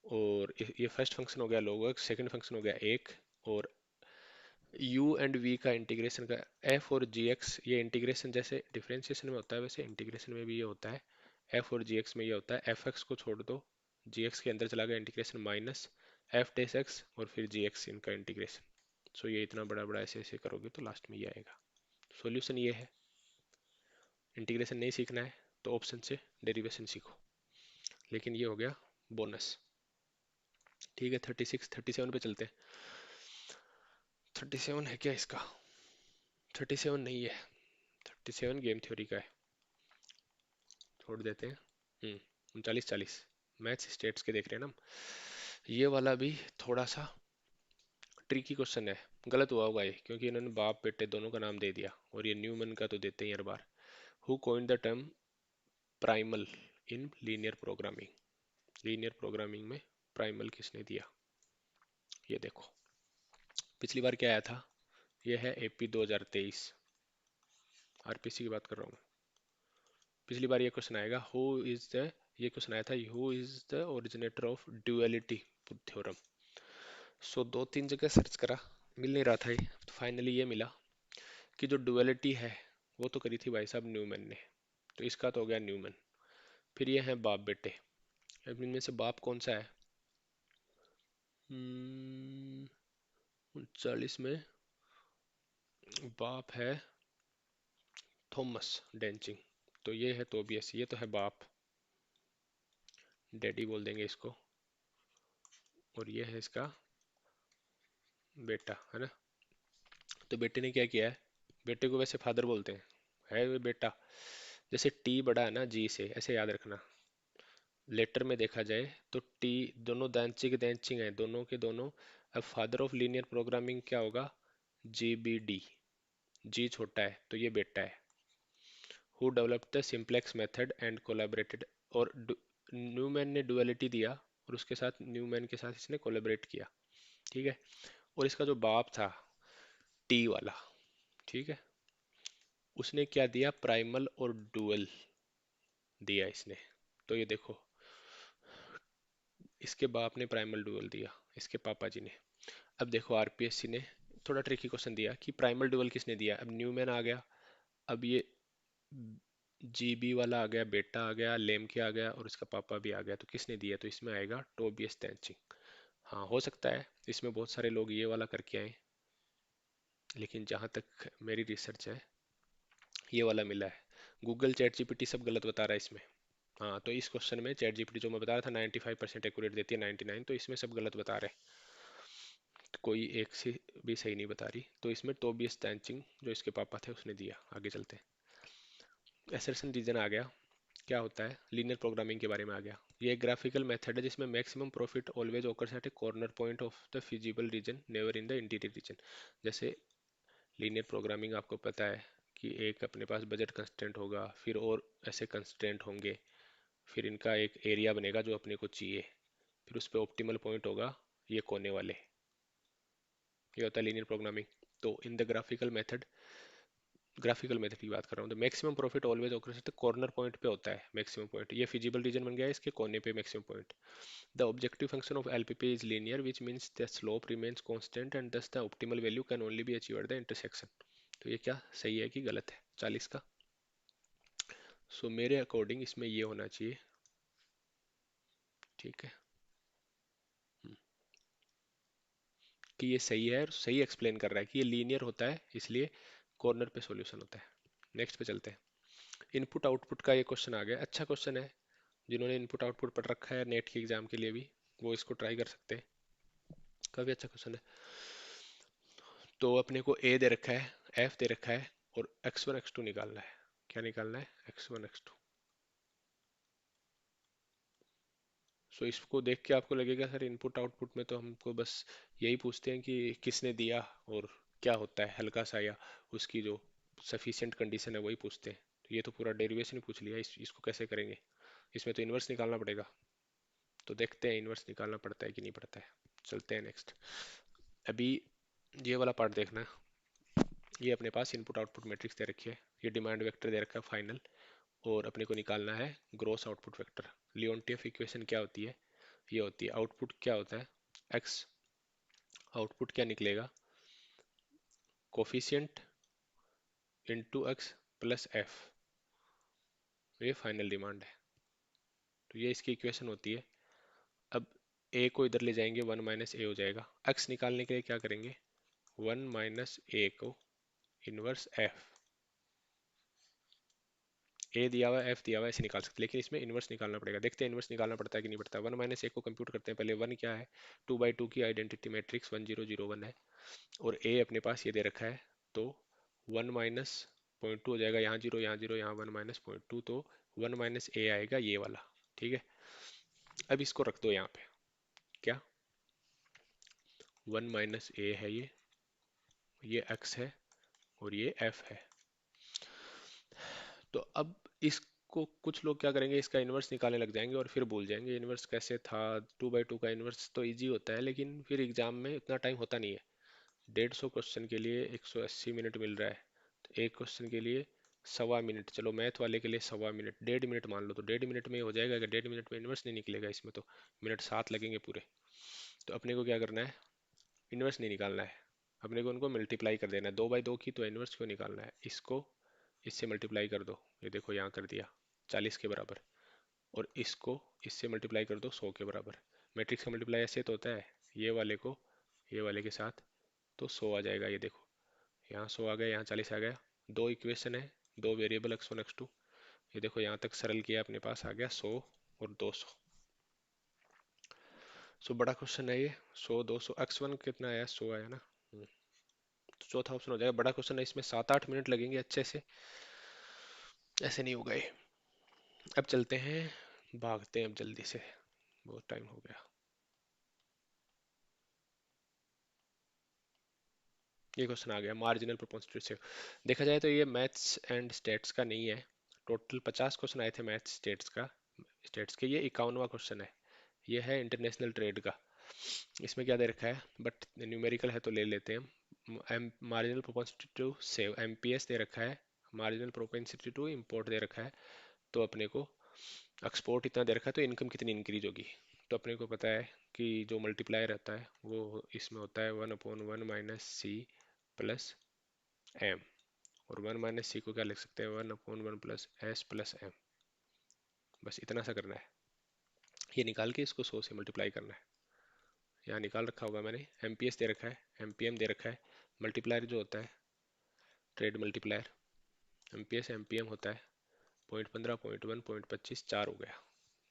S1: और ये फर्स्ट फंक्शन हो गया log x, सेकंड फंक्शन हो गया एक। और u एंड v का इंटीग्रेशन का f और gx, ये इंटीग्रेशन जैसे डिफरेंशिएशन में होता है वैसे इंटीग्रेशन में भी ये होता है। f और gx में ये होता है, fx को छोड़ दो, gx के अंदर चला गया इंटीग्रेशन, माइनस f डेस x और फिर gx इनका इंटीग्रेशन। सो ये इतना बड़ा बड़ा ऐसे ऐसे करोगे तो लास्ट में ये आएगा। सॉल्यूशन ये है। इंटीग्रेशन नहीं सीखना है तो ऑप्शन से डेरिवेशन सीखो। लेकिन ये हो गया बोनस। ठीक है, 36 37 पे चलते हैं। 37 है क्या इसका, 37 नहीं है, 37 गेम थ्योरी का है, छोड़ देते हैं। 39 40 मैथ्स स्टेट्स के देख रहे हैं ना हम। ये वाला भी थोड़ा सा ट्रिकी क्वेश्चन है। गलत हुआ होगा ये, क्योंकि इन्होंने बाप बेटे दोनों का नाम दे दिया, और ये न्यूमन का तो देते ही हर बार। Who coined the term primal in linear programming. Linear programming में प्राइमल किसने दिया, ये देखो। पिछली बार क्या आया था, ये है एपी 2023, आरपीसी की बात कर रहा हूँ। पिछली बार ये क्वेश्चन आएगा, हु इज द, ये क्वेश्चन आया था, who is the originator of duality theorem. So दो तीन जगह सर्च करा, मिल नहीं रहा था ये, तो फाइनली ये मिला कि जो डुअलिटी है वो तो करी थी भाई साहब न्यूमैन ने। तो इसका तो हो गया न्यूमैन। फिर ये है बाप बेटे। अब इनमें से बाप कौन सा है, 39 में बाप है थॉमस डेंचिंग। तो ये है तोबियस, ये तो है बाप, डैडी बोल देंगे इसको। और ये है इसका बेटा, है ना। तो बेटे ने क्या किया है, बेटे को वैसे फादर बोलते हैं, है वो बेटा। जैसे टी बड़ा है ना जी से, ऐसे याद रखना। लेटर में देखा जाए तो टी, दोनों दैंचिग दैंचिंग है, दोनों के दोनों। अब फादर ऑफ लीनियर प्रोग्रामिंग क्या होगा, जी बी डी। जी छोटा है तो ये बेटा है। Who developed the simplex method and collaborated. और न्यूमैन ने डुअलिटी दिया, और उसके साथ न्यूमैन के साथ इसने कोलैबोरेट किया। ठीक है। और इसका जो बाप था टी वाला, ठीक है, उसने क्या दिया, प्राइमल और डुअल दिया इसने। तो ये देखो, इसके बाप ने प्राइमल डुअल दिया, इसके पापा जी ने। अब देखो आरपीएससी ने थोड़ा ट्रिकी क्वेश्चन दिया कि प्राइमल डुअल किसने दिया। अब न्यूमैन आ गया, अब ये जीबी वाला आ गया, बेटा आ गया, लेमके आ गया, और इसका पापा भी आ गया। तो किसने दिया, तो इसमें आएगा टोबियस टेंचिंग। हाँ हो सकता है इसमें बहुत सारे लोग ये वाला करके आए, लेकिन जहाँ तक मेरी रिसर्च है ये वाला मिला है। गूगल, चैट जीपीटी सब गलत बता रहा है इसमें। हाँ, तो इस क्वेश्चन में चैट जीपीटी जो मैं बता रहा था 95% एक्यूरेट देती है, 99, तो इसमें सब गलत बता रहे हैं। तो कोई एक से भी सही नहीं बता रही। तो इसमें टोबियस टैंचिंग जो इसके पापा थे उसने दिया। आगे चलते हैं। एसर्शन रीजन आ गया, क्या होता है, लीनियर प्रोग्रामिंग के बारे में आ गया। ये एक ग्राफिकल मेथड है जिसमें maximum profit always occurs at a corner point of the feasible region, never in the interior region. जैसे लीनियर प्रोग्रामिंग आपको पता है कि एक अपने पास बजट कंस्ट्रेंट होगा, फिर और ऐसे कंस्ट्रेंट होंगे, फिर इनका एक एरिया बनेगा जो अपने को चाहिए, फिर उस पर ऑप्टिमल पॉइंट होगा ये कोने वाले। ये होता है लीनियर प्रोग्रामिंग। तो इन द ग्राफिकल मेथड की बात कर रहा हूँ, तो maximum profit always occurs at corner point पे होता है मैक्सिमम पॉइंट। ये फिजिबल रीजन बन गया है, इसके कोने पे maximum point. The objective function of LPP is linear which means the slope remains constant and thus the optimal value can only be achieved at the intersection. तो ये क्या सही है कि गलत है 40 का? सो मेरे अकॉर्डिंग इसमें ये होना चाहिए। ठीक है। हम्म, कि ये सही है और सही एक्सप्लेन कर रहा है कि ये लीनियर होता है इसलिए कॉर्नर पे सॉल्यूशन होता है। नेक्स्ट पे चलते हैं। इनपुट आउटपुट का ये क्वेश्चन आ गया, अच्छा क्वेश्चन है। जिन्होंने इनपुट आउटपुट पढ़ रखा है नेट के एग्जाम के लिए भी, वो इसको ट्राई कर सकते हैं। काफी अच्छा क्वेश्चन है। तो अपने को ए दे रखा है, एफ दे रखा है, और x1 x2 निकालना है। क्या निकालना है? x1 x2। सो इसको देख के आपको लगेगा सर इनपुट आउटपुट में तो हमको बस यही पूछते हैं कि किसने दिया और क्या होता है, हल्का सा, या उसकी जो सफिशिएंट कंडीशन है वही पूछते हैं। तो ये तो पूरा डेरिवेशन ही पूछ लिया, इसको कैसे करेंगे? इसमें तो इन्वर्स निकालना पड़ेगा। तो देखते हैं इन्वर्स निकालना पड़ता है कि नहीं पड़ता है। चलते हैं नेक्स्ट। अभी ये वाला पार्ट देखना है। ये अपने पास इनपुट आउटपुट मैट्रिक्स दे रखी है, ये डिमांड वेक्टर दे रखा है फाइनल, और अपने को निकालना है ग्रोस आउटपुट वेक्टर। लियोनटिफ इक्वेशन क्या होती है? ये होती है आउटपुट क्या होता है, एक्स, आउटपुट क्या निकलेगा, coefficient into x plus F. ये फाइनल डिमांड है। तो ये इसकी इक्वेशन होती है। अब ए को इधर ले जाएंगे, वन माइनस ए हो जाएगा। एक्स निकालने के लिए क्या करेंगे, वन माइनस ए को इनवर्स एफ, ए दिया हुआ है एफ दिया हुआ है, ऐसे निकाल सकते हैं, लेकिन इसमें इन्वर्स निकालना पड़ेगा। देखते हैं इन्वर्स निकालना पड़ता है कि नहीं पड़ता। वन माइनस ए को कंप्यूट करते हैं पहले। वन क्या है, 2/2 की आइडेंटिटी मैट्रिक्स 1001 है, और ए अपने पास ये दे रखा है। तो वन माइनस पॉइंट टू हो जाएगा, यहाँ जीरो यहाँ जीरो यहाँ वन माइनस पॉइंट टू, तो वन माइनस ए आएगा ये वाला। ठीक है। अब इसको रख दो यहाँ पे, क्या, वन माइनस ए है ये एक्स है, और ये एफ है। तो अब इसको कुछ लोग क्या करेंगे, इसका इन्वर्स निकालने लग जाएंगे और फिर भूल जाएंगे इन्वर्स कैसे था। 2/2 का इन्वर्स तो इजी होता है, लेकिन फिर एग्जाम में इतना टाइम होता नहीं है। 150 क्वेश्चन के लिए 180 मिनट मिल रहा है, तो एक क्वेश्चन के लिए सवा मिनट, चलो मैथ वाले के लिए सवा मिनट, 1.5 मिनट मान लो, तो 1.5 मिनट में हो जाएगा कि 1.5 मिनट में इन्वर्स नहीं निकलेगा? इसमें तो मिनट 7 लगेंगे पूरे। तो अपने को क्या करना है, इन्वर्स नहीं निकालना है, अपने को उनको मल्टीप्लाई कर देना है। 2/2 की तो इन्वर्स क्यों निकालना है, इसको इससे मल्टीप्लाई कर दो, ये देखो यहाँ कर दिया 40 के बराबर, और इसको इससे मल्टीप्लाई कर दो 100 के बराबर। मैट्रिक्स का मल्टीप्लाई ऐसे तो होता है, ये वाले को ये वाले के साथ, तो 100 आ जाएगा। ये देखो यहाँ 100 आ गया, यहाँ 40 आ गया। दो इक्वेशन है, दो वेरिएबल x1 x2। ये देखो यहाँ तक सरल किया, अपने पास आ गया 100 और 200। सो बड़ा क्वेश्चन है ये। 100 200, x1 कितना आया, 100 आया ना। तो चौथा ऑप्शन हो जाएगा। बड़ा क्वेश्चन है, इसमें 7-8 मिनट लगेंगे अच्छे से, ऐसे नहीं होगा ये। अब चलते हैं, भागते हैं अब जल्दी से, बहुत टाइम हो गया। ये क्वेश्चन आ गया मार्जिनल प्रोपोर्शनल रेशियो। देखा जाए तो ये मैथ्स एंड स्टेट्स का नहीं है। टोटल 50 क्वेश्चन आए थे मैथ्स स्टेट्स के, ये 51वां क्वेश्चन है। ये है इंटरनेशनल ट्रेड का। इसमें क्या दे रखा है, बट न्यूमेरिकल है तो ले लेते हैं। Marginal propensity to save, MPS दे रखा है। मार्जिनल प्रोपेंसिटी टू इंपोर्ट दे रखा है। तो अपने को एक्सपोर्ट इतना दे रखा है, तो इनकम कितनी इंक्रीज होगी। तो अपने को पता है कि जो मल्टीप्लायर रहता है वो इसमें होता है 1/1 माइनस सी प्लस एम, और 1 माइनस सी को क्या लिख सकते हैं, 1/1 प्लस एस प्लस एम। बस इतना सा करना है, ये निकाल के इसको 100 से मल्टीप्लाई करना है। यहाँ निकाल रखा होगा मैंने, एमपीएस दे रखा है, एमपीएम दे रखा है, मल्टीप्लायर जो होता है ट्रेड मल्टीप्लायर, एमपीएस एमपीएम होता है 0.15 0.1 0.25 4 हो गया।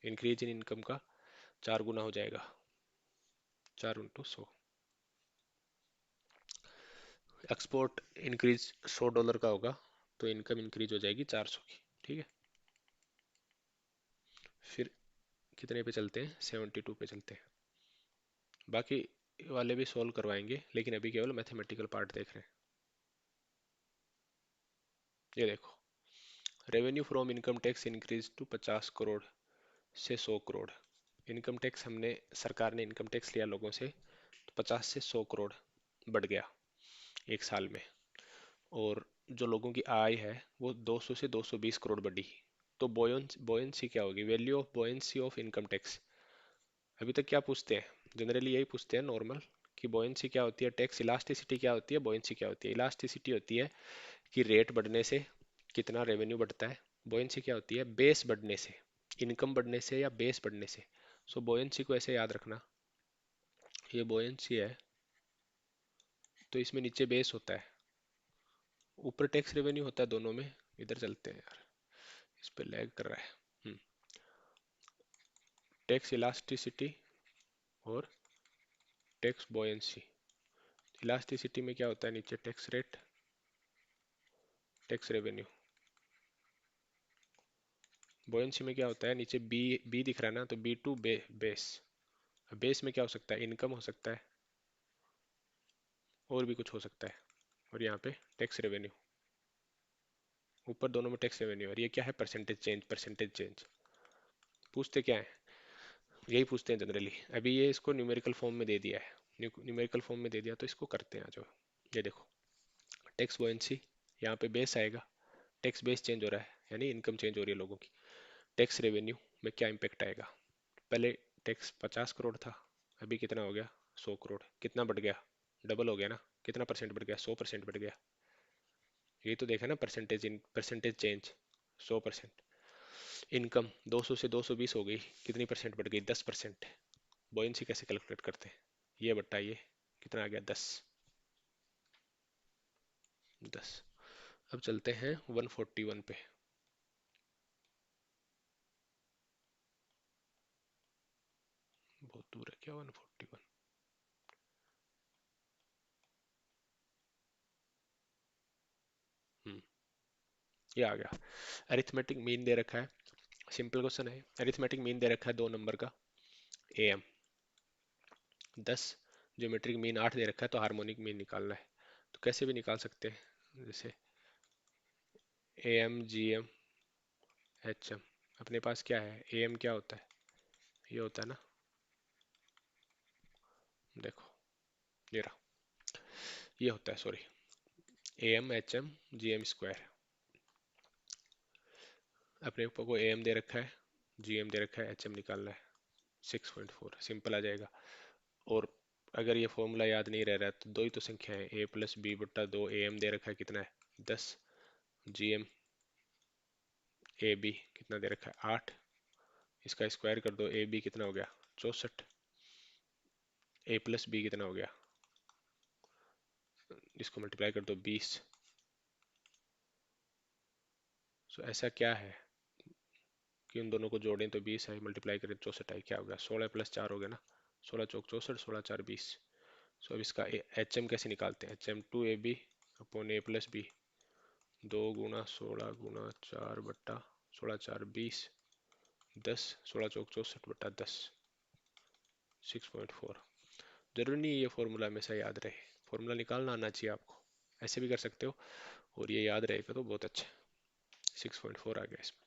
S1: इंक्रीज इन इनकम का 4 गुना हो जाएगा, 4 × 100। एक्सपोर्ट इंक्रीज $100 का होगा तो इनकम इंक्रीज हो जाएगी 400 की। ठीक है, फिर कितने पे चलते हैं, 72 पे चलते हैं। बाकी वाले भी सॉल्व करवाएंगे लेकिन अभी केवल मैथमेटिकल पार्ट देख रहे हैं। ये देखो, revenue from income tax increase to 50 crore से 100 करोड़। इनकम टैक्स हमने, सरकार ने इनकम टैक्स लिया लोगों से, तो 50 से 100 करोड़ बढ़ गया एक साल में। और जो लोगों की आय है वो 200 से 220 करोड़ बढ़ी। तो बोयंसी क्या होगी, value of बोयंसी of income tax. अभी तक क्या पूछते हैं, जनरली यही पूछते हैं नॉर्मल, कि बोयंसी क्या होती है, टैक्स इलास्टिसिटी क्या होती है, बोयंसी क्या होती है। इलास्टिसिटी होती है कि रेट बढ़ने से कितना रेवेन्यू बढ़ता है। बोयंसी क्या होती है, बेस बढ़ने से, इनकम बढ़ने से या बेस बढ़ने से। सो बोयंसी को ऐसे याद रखना, ये बोयंसी है तो इसमें नीचे बेस होता है, ऊपर टैक्स रेवेन्यू होता है, दोनों में। इधर चलते हैं यार, इस पे लैग कर रहा है। टैक्स इलास्टिसिटी और टैक्स बोयंसी। इलास्टिसिटी में क्या होता है, नीचे टैक्स रेट, टैक्स रेवेन्यू। बोयंसी में क्या होता है, नीचे बी बी दिख रहा है ना, तो बी टू बेस। बेस में क्या हो सकता है, इनकम हो सकता है, और भी कुछ हो सकता है। और यहाँ पे टैक्स रेवेन्यू, ऊपर दोनों में टैक्स रेवेन्यू। और ये क्या है, परसेंटेज चेंज। परसेंटेज चेंज पूछते क्या है, यही पूछते हैं जनरली। अभी ये इसको न्यूमेरिकल फॉर्म में दे दिया है, न्यूमेरिकल फॉर्म में दे दिया, तो इसको करते हैं। जो ये देखो, टैक्स बोयंसी, यहाँ पे बेस आएगा, टैक्स बेस चेंज हो रहा है यानी इनकम चेंज हो रही है लोगों की। टैक्स रेवेन्यू में क्या इम्पेक्ट आएगा, पहले टैक्स 50 करोड़ था, अभी कितना हो गया, 100 करोड़। कितना बढ़ गया, डबल हो गया ना। कितना परसेंट बढ़ गया, 100% बढ़ गया। ये तो देखा ना, percentage in percentage change 100%। Income 200 से 220 हो गई, कितनी परसेंट बढ़ गई, 10%। बोयंसी कैसे कैलकुलेट करते हैं, ये बट्टा ये, कितना आ गया, 10। 10। अब चलते हैं 141 पे। बहुत दूर है क्या 141। हम्म, ये आ गया। अरिथमेटिक मीन दे रखा है, सिंपल क्वेश्चन है। अरिथमेटिक मीन दे रखा है 2 नंबर का, एम 10, ज्योमेट्रिक मीन 8 दे रखा है, तो हार्मोनिक मीन निकालना है। तो कैसे भी निकाल सकते हैं, जैसे A M G M H M. अपने पास क्या है, ए एम क्या होता है, ये होता है ना, देखो ये रहा, ये होता है, sorry, A M H M G M square. अपने को ए एम दे रखा है, जी एम दे रखा है, एच एम निकालना है, 6.4, सिंपल आ जाएगा। और अगर ये फॉर्मूला याद नहीं रह रहा है तो दो ही तो संख्या है, ए प्लस बी बट्टा 2, ए एम दे रखा है कितना है, 10, जी एम ए बी कितना दे रखा है, 8। इसका स्क्वायर कर दो, ए बी कितना हो गया, 64। ए प्लस बी कितना हो गया, इसको मल्टीप्लाई कर दो, 20। सो ऐसा क्या है कि उन दोनों को जोड़ें तो 20 है, मल्टीप्लाई करें 64 है, क्या हो गया, 16 + 4 हो गया ना, 16 चौक 64, 16 × 4 = 20। सो अब इसका एच एम कैसे निकालते हैं, एच एम 2ab अपॉन ए प्लस बी, 2 × 16 × 4 बट्टा 16 × 4 = 20, 10, 16 चौक 64 बट्टा 10, 6.4। जरूरी नहीं ये फॉर्मूला हमेशा याद रहे, फॉर्मूला निकालना आना चाहिए आपको, ऐसे भी कर सकते हो, और ये याद रहेगा तो बहुत अच्छा। 6.4 आ गया इसमें।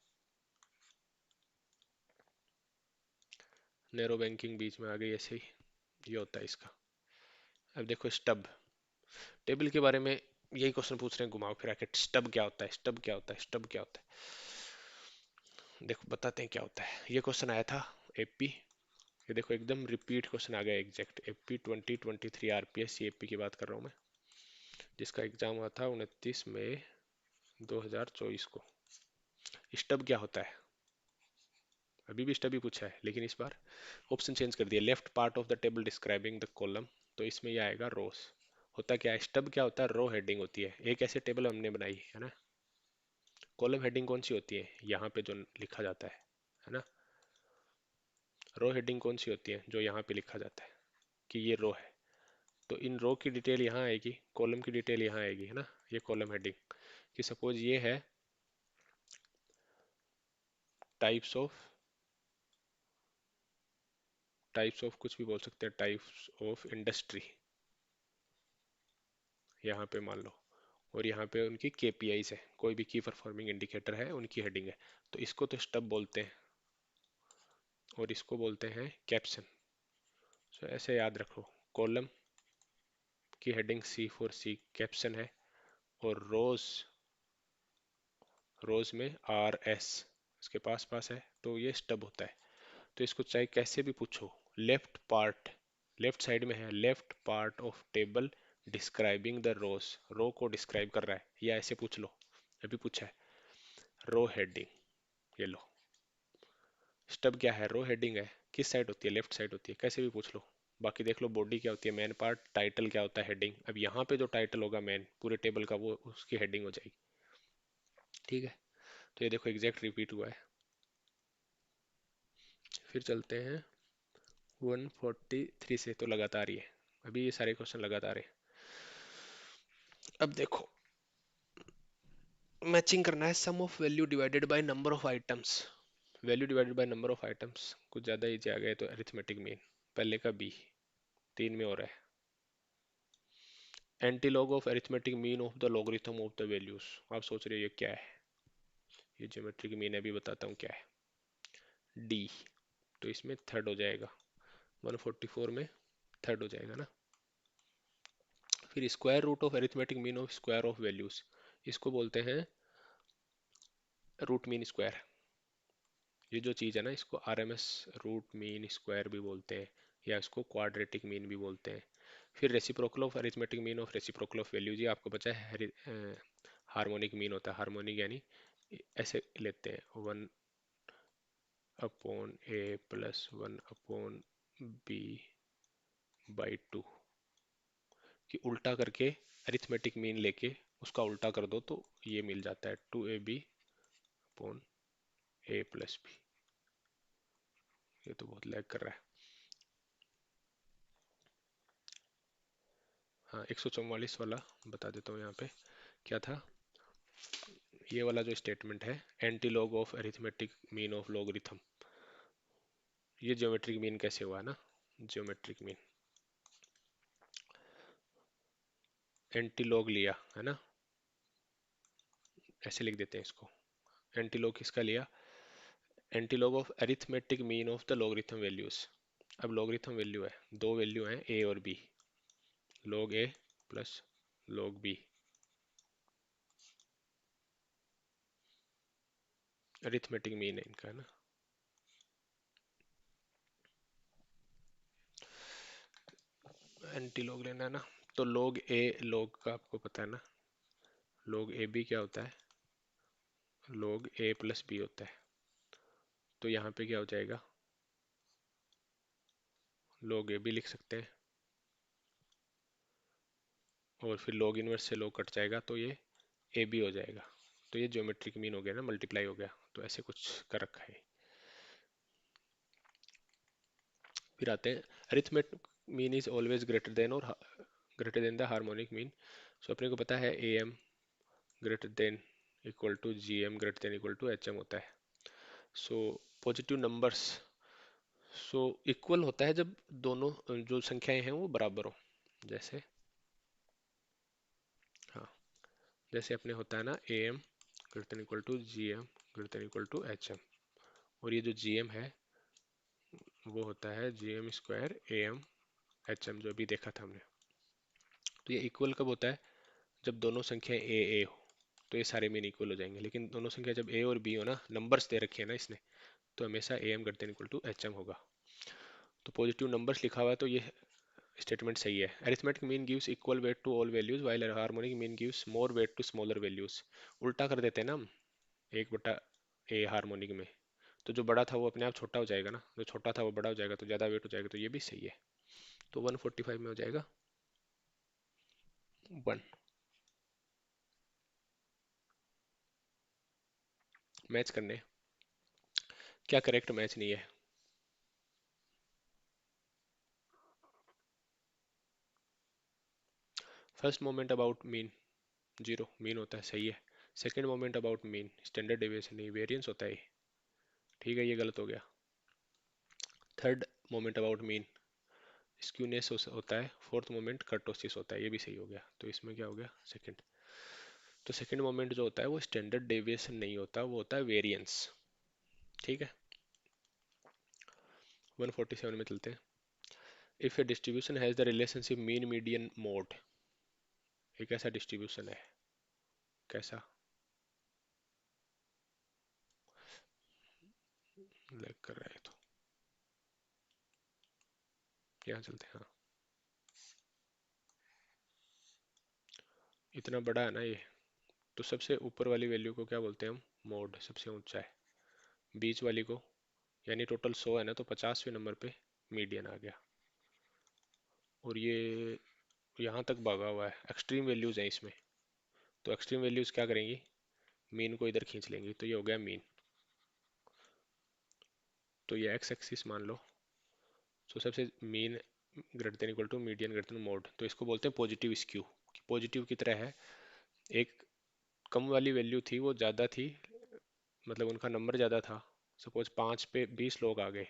S1: नैरो बैंकिंग बीच में आ गई ऐसे ही, ये होता है इसका। अब देखो स्टब, टेबल के बारे में यही क्वेश्चन पूछ रहे हैं घुमाओ फिरा के, स्टब क्या होता है, स्टब क्या होता है, स्टब क्या होता है। देखो बताते हैं क्या होता है, ये क्वेश्चन आया था एपी, ये देखो एकदम रिपीट क्वेश्चन आ गया एग्जैक्ट, एपी 2023 आरपीएस, ये एपी की बात कर रहा हूँ मैं, जिसका एग्जाम हुआ था 29 मई 2024 को। स्टब क्या होता है, अभी भी स्टब ही पूछा है लेकिन इस बार ऑप्शन चेंज कर दिया, left part of the table describing the column, तो इसमें यह आएगा रोस। होता क्या है, स्टब क्या होता है, रो हेडिंग होती है, एक ऐसे टेबल हमने बनाई है ना, कॉलम हेडिंग कौन सी होती है, यहाँ पे जो लिखा जाता है ना। रो हेडिंग कौन सी होती है, जो यहाँ पे लिखा जाता है कि ये रो है, तो इन रो की डिटेल यहाँ आएगी, कॉलम की डिटेल यहाँ आएगी, है ना। ये कॉलम हेडिंग कि सपोज ये है टाइप्स ऑफ कुछ भी बोल सकते हैं, टाइप्स ऑफ इंडस्ट्री यहाँ पे मान लो, और यहाँ पे उनकी केपीआईज है, कोई भी की परफॉर्मिंग इंडिकेटर है उनकी हेडिंग है। तो इसको तो स्टब बोलते हैं और इसको बोलते हैं कैप्शन। सो ऐसे याद रखो, कॉलम की हेडिंग C4C कैप्शन है, और रोज में RS इसके पास पास है, तो ये स्टब होता है। तो इसको चाहे कैसे भी पूछो, लेफ्ट साइड में है, left part of table describing the rows, row को डिस्क्राइब कर रहा है, या ऐसे पूछ लो, अभी पूछा है रो हेडिंग, ये लो। स्टब क्या है, रो हेडिंग है, किस साइड होती है, लेफ्ट साइड होती है, कैसे भी पूछ लो। बाकी देख लो बॉडी क्या होती है, मेन पार्ट, टाइटल क्या होता है, हेडिंग। अब यहाँ पे जो टाइटल होगा मेन पूरे टेबल का, वो उसकी हेडिंग हो जाएगी। ठीक है, तो ये देखो एग्जैक्ट रिपीट हुआ है। फिर चलते हैं 143 से, तो लगातार ही है, अभी ये सारे क्वेश्चन लगातार है। अब देखो, मैचिंग करना है sum of value divided by number of items. Value divided by number of items कुछ ज़्यादा इजी आ गए, तो अरिथमेटिक मीन पहले का बी, 3 में हो रहा है। Antilog of arithmetic mean of the logarithm of the values. आप सोच रहे हो ये क्या है, ये ज्योमेट्रिक मीन है, अभी बताता हूँ क्या है। डी, तो इसमें थर्ड हो जाएगा, 144 में थर्ड हो जाएगा ना। फिर square root of arithmetic mean of square of values, इसको बोलते हैं रूट मीन स्क्वायर। ये जो चीज़ है ना, इसको RMS रूट मीन स्क्वायर भी बोलते हैं, या इसको क्वाड्रेटिक मीन भी बोलते हैं। फिर reciprocal of arithmetic mean of reciprocal of values, ये आपको पता है हार्मोनिक मीन होता है, हार्मोनिक यानी ऐसे लेते हैं 1/A+1/B/2, कि उल्टा करके अरिथमेटिक मीन लेके उसका उल्टा कर दो, तो ये मिल जाता है 2AB/A+B। ये तो बहुत लैग कर रहा है। हाँ, 144 वाला बता देता हूँ यहाँ पे क्या था। ये वाला जो स्टेटमेंट है, antilog of arithmetic mean of logarithm, ये ज्योमेट्रिक मीन कैसे हुआ ना। ज्योमेट्रिक मीन एंटीलॉग लिया है ना, ऐसे लिख देते हैं इसको। एंटीलॉग किसका लिया, antilog of arithmetic mean of the logarithm values. अब लॉगरिथम वैल्यू है, दो वैल्यू हैं A और B, log A plus log B, arithmetic mean है इनका, है ना। एंटी लॉग लेना है ना, तो log A, log का आपको पता है ना, log AB क्या होता है, log A प्लस B होता है। तो यहाँ पे क्या हो जाएगा, log AB लिख सकते हैं, और फिर log इनवर्स से log कट जाएगा, तो ये AB हो जाएगा। तो ये ज्योमेट्रिक मीन हो गया ना, मल्टीप्लाई हो गया, तो ऐसे कुछ कर रखा है। फिर आते हैं, arithmetic mean is always greater than और greater than the harmonic mean. So अपने को पता है AM greater than equal to GM greater than equal to HM होता है। So positive numbers, so equal होता है जब दोनों जो संख्याएं हैं वो बराबर हो। जैसे, हाँ, जैसे अपने होता है ना AM greater than equal to GM greater than equal to HM, और ये जो GM है वो होता है GM स्क्वायर AM HM, जो अभी देखा था हमने। तो ये इक्वल कब होता है, जब दोनों संख्याएं A हो, तो ये सारे मीन इक्वल हो जाएंगे। लेकिन दोनों संख्या जब A और B हो ना, नंबर्स दे रखे हैं ना इसने, तो हमेशा AM greater than equal to HM होगा। तो पॉजिटिव नंबर्स लिखा हुआ है, तो ये स्टेटमेंट सही है। Arithmetic mean gives equal weight to all values while harmonic mean gives more weight to smaller values. उल्टा कर देते हैं ना हम, 1/A हार्मोनिक में, तो जो बड़ा था वो अपने आप छोटा हो जाएगा ना, जो छोटा था वो बड़ा हो जाएगा, तो ज़्यादा वेट हो जाएगा, तो ये भी सही है। तो 145 में हो जाएगा 1। मैच करने। क्या करेक्ट मैच नहीं है? First moment about mean zero, mean होता है, सही है। Second moment about mean standard deviation नहीं, वेरिएंस होता है, ठीक है, ये गलत हो गया। Third moment about mean skewness होता है। फोर्थ मोमेंट कर्टोसिस होता है, ये भी सही हो गया। तो इसमें क्या हो गया? सेकंड। तो सेकंड मोमेंट जो होता है वो स्टैंडर्ड डेविएशन नहीं होता, वो होता है वेरिएंस, ठीक है। 147 में चलते हैं। If A distribution has the relationship mean median mode, एक ऐसा डिस्ट्रीब्यूशन है, कैसा? लैग कर रहा है तो यहाँ चलते हैं। हाँ, इतना बड़ा है ना ये, तो सबसे ऊपर वाली वैल्यू को क्या बोलते हैं हम? मोड, सबसे ऊंचा है। बीच वाली को, यानी टोटल 100 है ना, तो 50वें नंबर पे मीडियन आ गया। और ये यहाँ तक भागा हुआ है, एक्सट्रीम वैल्यूज हैं इसमें। तो एक्सट्रीम वैल्यूज क्या करेंगी? मीन को इधर खींच लेंगी, तो ये हो गया मीन। तो ये एक्स एक्सिस मान लो। तो सबसे mean greater than equal to median greater than mode, तो इसको बोलते हैं पॉजिटिव स्क्यू। पॉजिटिव की तरह है। एक कम वाली वैल्यू थी, वो ज़्यादा थी, मतलब उनका नंबर ज़्यादा था। सपोज 5 पे 20 लोग आ गए,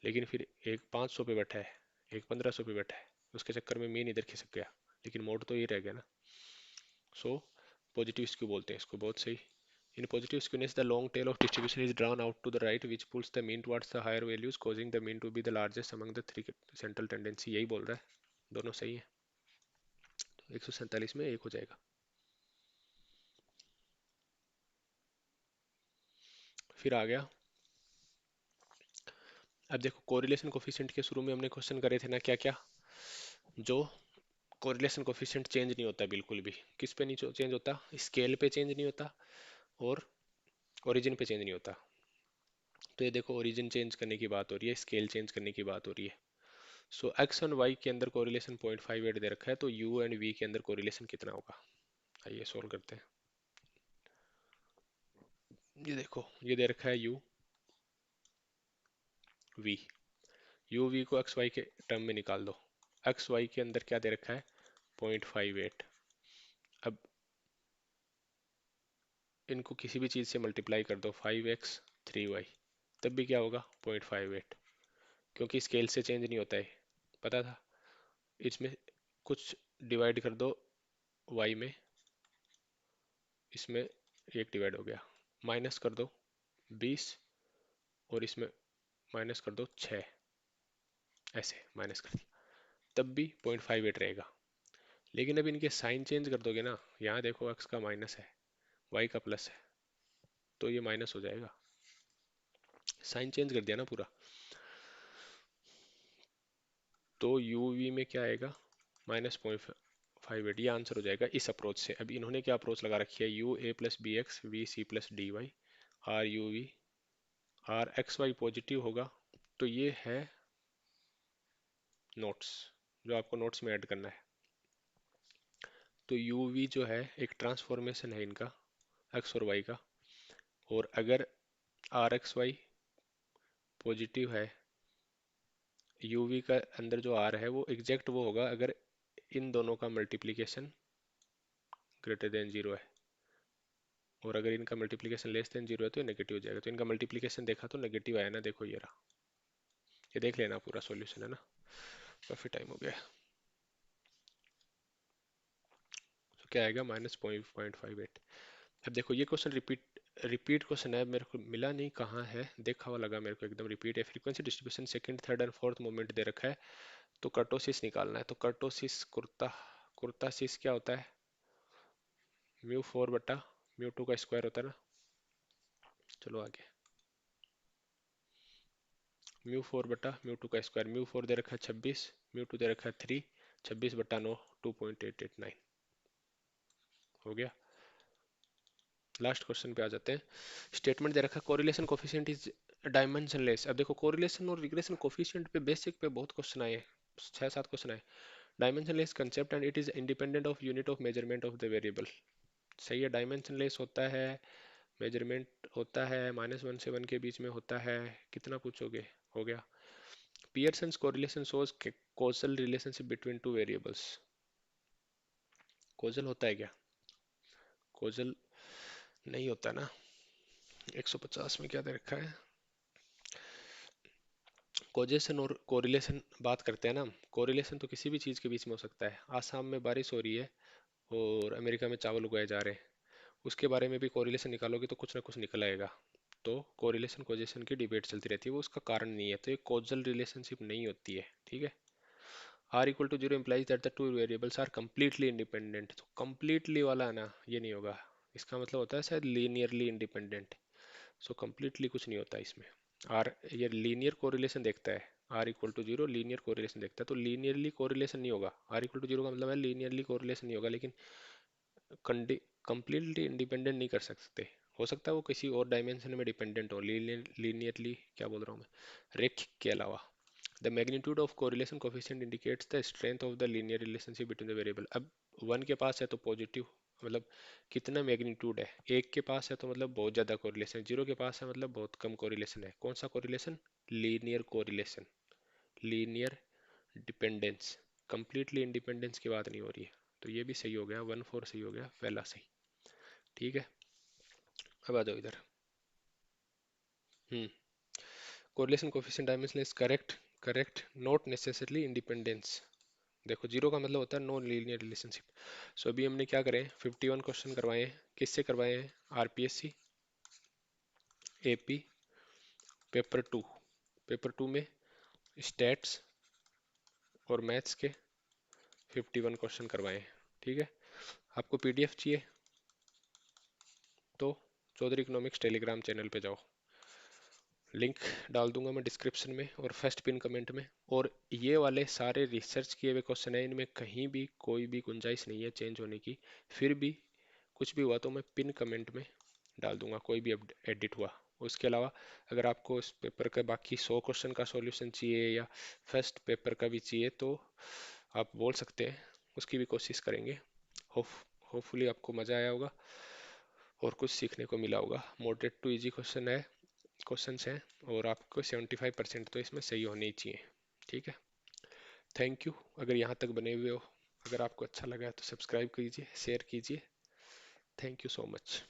S1: लेकिन फिर एक 500 पे बैठा है, एक 1500 पे बैठा है, उसके चक्कर में मीन इधर खिसक गया, लेकिन मोड तो ये रह गया ना। सो पॉजिटिव स्क्यू बोलते हैं इसको, बहुत सही। In positive skewness, the long tail of distribution is drawn out to the right, which pulls the mean towards the higher values, causing the mean to be the largest among the three central tendency। यही बोल रहा है, दोनों सही है। तो 147 में एक हो जाएगा। फिर आ गया, अब देखो कोरिलेशन कोफिशिएंट के शुरू में हमने क्वेश्चन करे थे ना, क्या क्या? जो कोरिलेशन कोफिशिएंट चेंज नहीं होता बिल्कुल भी, किस पे नहीं चेंज होता? स्केल पे चेंज नहीं होता, और ओरिजिन पे चेंज नहीं होता। तो ये देखो, ओरिजिन चेंज करने की बात हो रही है, स्केल चेंज करने की बात हो रही है। सो एक्स एंड वाई के अंदर कोरिलेशन 0.58 दे रखा है, तो यू एंड वी के अंदर कोरिलेशन कितना होगा? आइए सोल्व करते हैं। ये देखो, ये दे रखा है यू वी। यू वी को एक्स वाई के टर्म में निकाल दो। एक्स वाई के अंदर क्या दे रखा है? 0.58। अब इनको किसी भी चीज़ से मल्टीप्लाई कर दो, 5x 3y, तब भी क्या होगा? 0.58, क्योंकि स्केल से चेंज नहीं होता है, पता था। इसमें कुछ डिवाइड कर दो y में, इसमें एक डिवाइड हो गया, माइनस कर दो 20, और इसमें माइनस कर दो 6, ऐसे माइनस कर दिया, तब भी 0.58 रहेगा। लेकिन अब इनके साइन चेंज कर दोगे ना, यहाँ देखो x का माइनस है, y का प्लस है, तो ये माइनस हो जाएगा। साइन चेंज कर दिया ना पूरा। तो यू वी में क्या आएगा? -0.58, ये आंसर हो जाएगा इस अप्रोच से। अब इन्होंने क्या अप्रोच लगा रखी है? U A plus B X V C plus D Y, R U V, R X Y positive होगा, तो ये है नोट्स, जो आपको नोट्स में ऐड करना है। तो यू वी जो है एक ट्रांसफॉर्मेशन है इनका, एक्स और वाई का। और अगर आर एक्स वाई पॉजिटिव है, यू वी का अंदर जो आर है वो एग्जैक्ट वो होगा अगर इन दोनों का मल्टीप्लीकेशन ग्रेटर देन जीरो है, और अगर इनका मल्टीप्लिकेशन लेस देन जीरो है तो ये नेगेटिव हो जाएगा। तो इनका मल्टीप्लिकेशन देखा तो नेगेटिव आया ना, देखो ये रहा, ये देख लेना, पूरा सॉल्यूशन है ना। काफी टाइम हो गया। तो क्या आएगा? -0.58। अब देखो ये क्वेश्चन रिपीट रिपीट क्वेश्चन है, मेरे को मिला नहीं कहाँ है, देखा हुआ लगा मेरे को एकदम रिपीट है। Frequency distribution second third and fourth moment दे रखा है, तो कर्टोसिस निकालना है। तो कर्टोसिस कुर्तासिस क्या होता है? म्यू 4 बटा म्यू 2 का स्क्वायर होता है ना। चलो आगे, म्यू 4 बटा म्यू 2 का स्क्वायर, म्यू 4 दे रखा है 26, म्यू 2 दे रखा है 3, 26/9 2.889 हो गया। लास्ट क्वेश्चन पे आ जाते हैं। स्टेटमेंट दे रखा है कोरिलेशन कोफिशिएंट इज डायमेंशनलेस। अब देखो कोरिलेशन और रिग्रेशन कोफिशिएंट पे बेसिक पे बहुत क्वेश्चन आए हैं, 6-7 क्वेश्चन आए। Dimensionless concept and it is independent of unit of measurement of the variable. सही है, डायमेंशनलेस होता है, मेजरमेंट होता है -1 से 1 के बीच में होता है। कितना पूछोगे? हो गया। Pearson's correlation shows causal relationship between two variables. Causal होता है क्या? कॉजल नहीं होता ना। 150 में क्या दे रखा है? कोजेशन और कोरिलेशन बात करते हैं ना। कोरिलेशन तो किसी भी चीज़ के बीच में हो सकता है। आसाम में बारिश हो रही है और अमेरिका में चावल उगाए जा रहे हैं, उसके बारे में भी कोरिलेशन निकालोगे तो कुछ ना कुछ निकल आएगा। तो कोरिलेशन कोजेशन की डिबेट चलती रहती है, वो उसका कारण नहीं है, तो ये कॉजल रिलेशनशिप नहीं होती है। ठीक है। R equal to zero implies that the two variables are completely independent. तो कंप्लीटली वाला है ना, ये नहीं होगा। इसका मतलब होता है शायद लीनियरली इंडिपेंडेंट। सो कंप्लीटली कुछ नहीं होता इसमें। आर ये लीनियर कोरिलेशन देखता है। R equal to zero linear correlation देखता है, तो लीनियरली कोरिलेशन नहीं होगा। आर इक्वल टू जीरो का मतलब है लीनियरली कोरिलेशन नहीं होगा, लेकिन कंप्लीटली इंडिपेंडेंट नहीं कर सकते। हो सकता है वो किसी और डायमेंशन में डिपेंडेंट हो, लीनियरली क्या बोल रहा हूँ मैं, रेखिक के अलावा। The magnitude of correlation coefficient indicates the strength of the linear relationship between the variable. अब 1 के पास है तो पॉजिटिव, मतलब कितना मैग्नीट्यूड है। 1 के पास है तो मतलब बहुत ज़्यादा कोरिलेशन, 0 के पास है मतलब बहुत कम कोरिलेशन है। कौन सा correlation? Linear correlation, linear dependence. Completely independence की बात नहीं हो रही है। तो ये भी सही हो गया, 1 4 सही हो गया, पहला सही। ठीक है। अब आ जाओ इधर। Hmm correlation coefficient dimension is correct, correct not necessarily independence. देखो 0 का मतलब होता है नो लीनियर रिलेशनशिप। सो अभी हमने क्या करें, 51 क्वेश्चन करवाए हैं। किससे करवाए हैं? RPSC, AP, paper 2। पेपर 2 में स्टैट्स और मैथ्स के 51 क्वेश्चन करवाए हैं। ठीक है। आपको पीडीएफ चाहिए तो चौधरी इकोनॉमिक्स टेलीग्राम चैनल पे जाओ, लिंक डाल दूंगा मैं डिस्क्रिप्शन में और फर्स्ट पिन कमेंट में। और ये वाले सारे रिसर्च किए हुए क्वेश्चन है, इनमें कहीं भी कोई भी गुंजाइश नहीं है चेंज होने की। फिर भी कुछ भी हुआ तो मैं पिन कमेंट में डाल दूंगा, कोई भी एडिट हुआ। उसके अलावा अगर आपको इस पेपर का बाकी 100 क्वेश्चन का सॉल्यूशन चाहिए या फर्स्ट पेपर का भी चाहिए तो आप बोल सकते हैं, उसकी भी कोशिश करेंगे। होप होपफुली आपको मज़ा आया होगा और कुछ सीखने को मिला होगा। मॉडरेट टू इजी क्वेश्चंस हैं और आपको 75% तो इसमें सही होने ही चाहिए। ठीक है। Thank you. अगर यहाँ तक बने हुए हो, अगर आपको अच्छा लगा है तो सब्सक्राइब कीजिए, शेयर कीजिए। Thank you so much.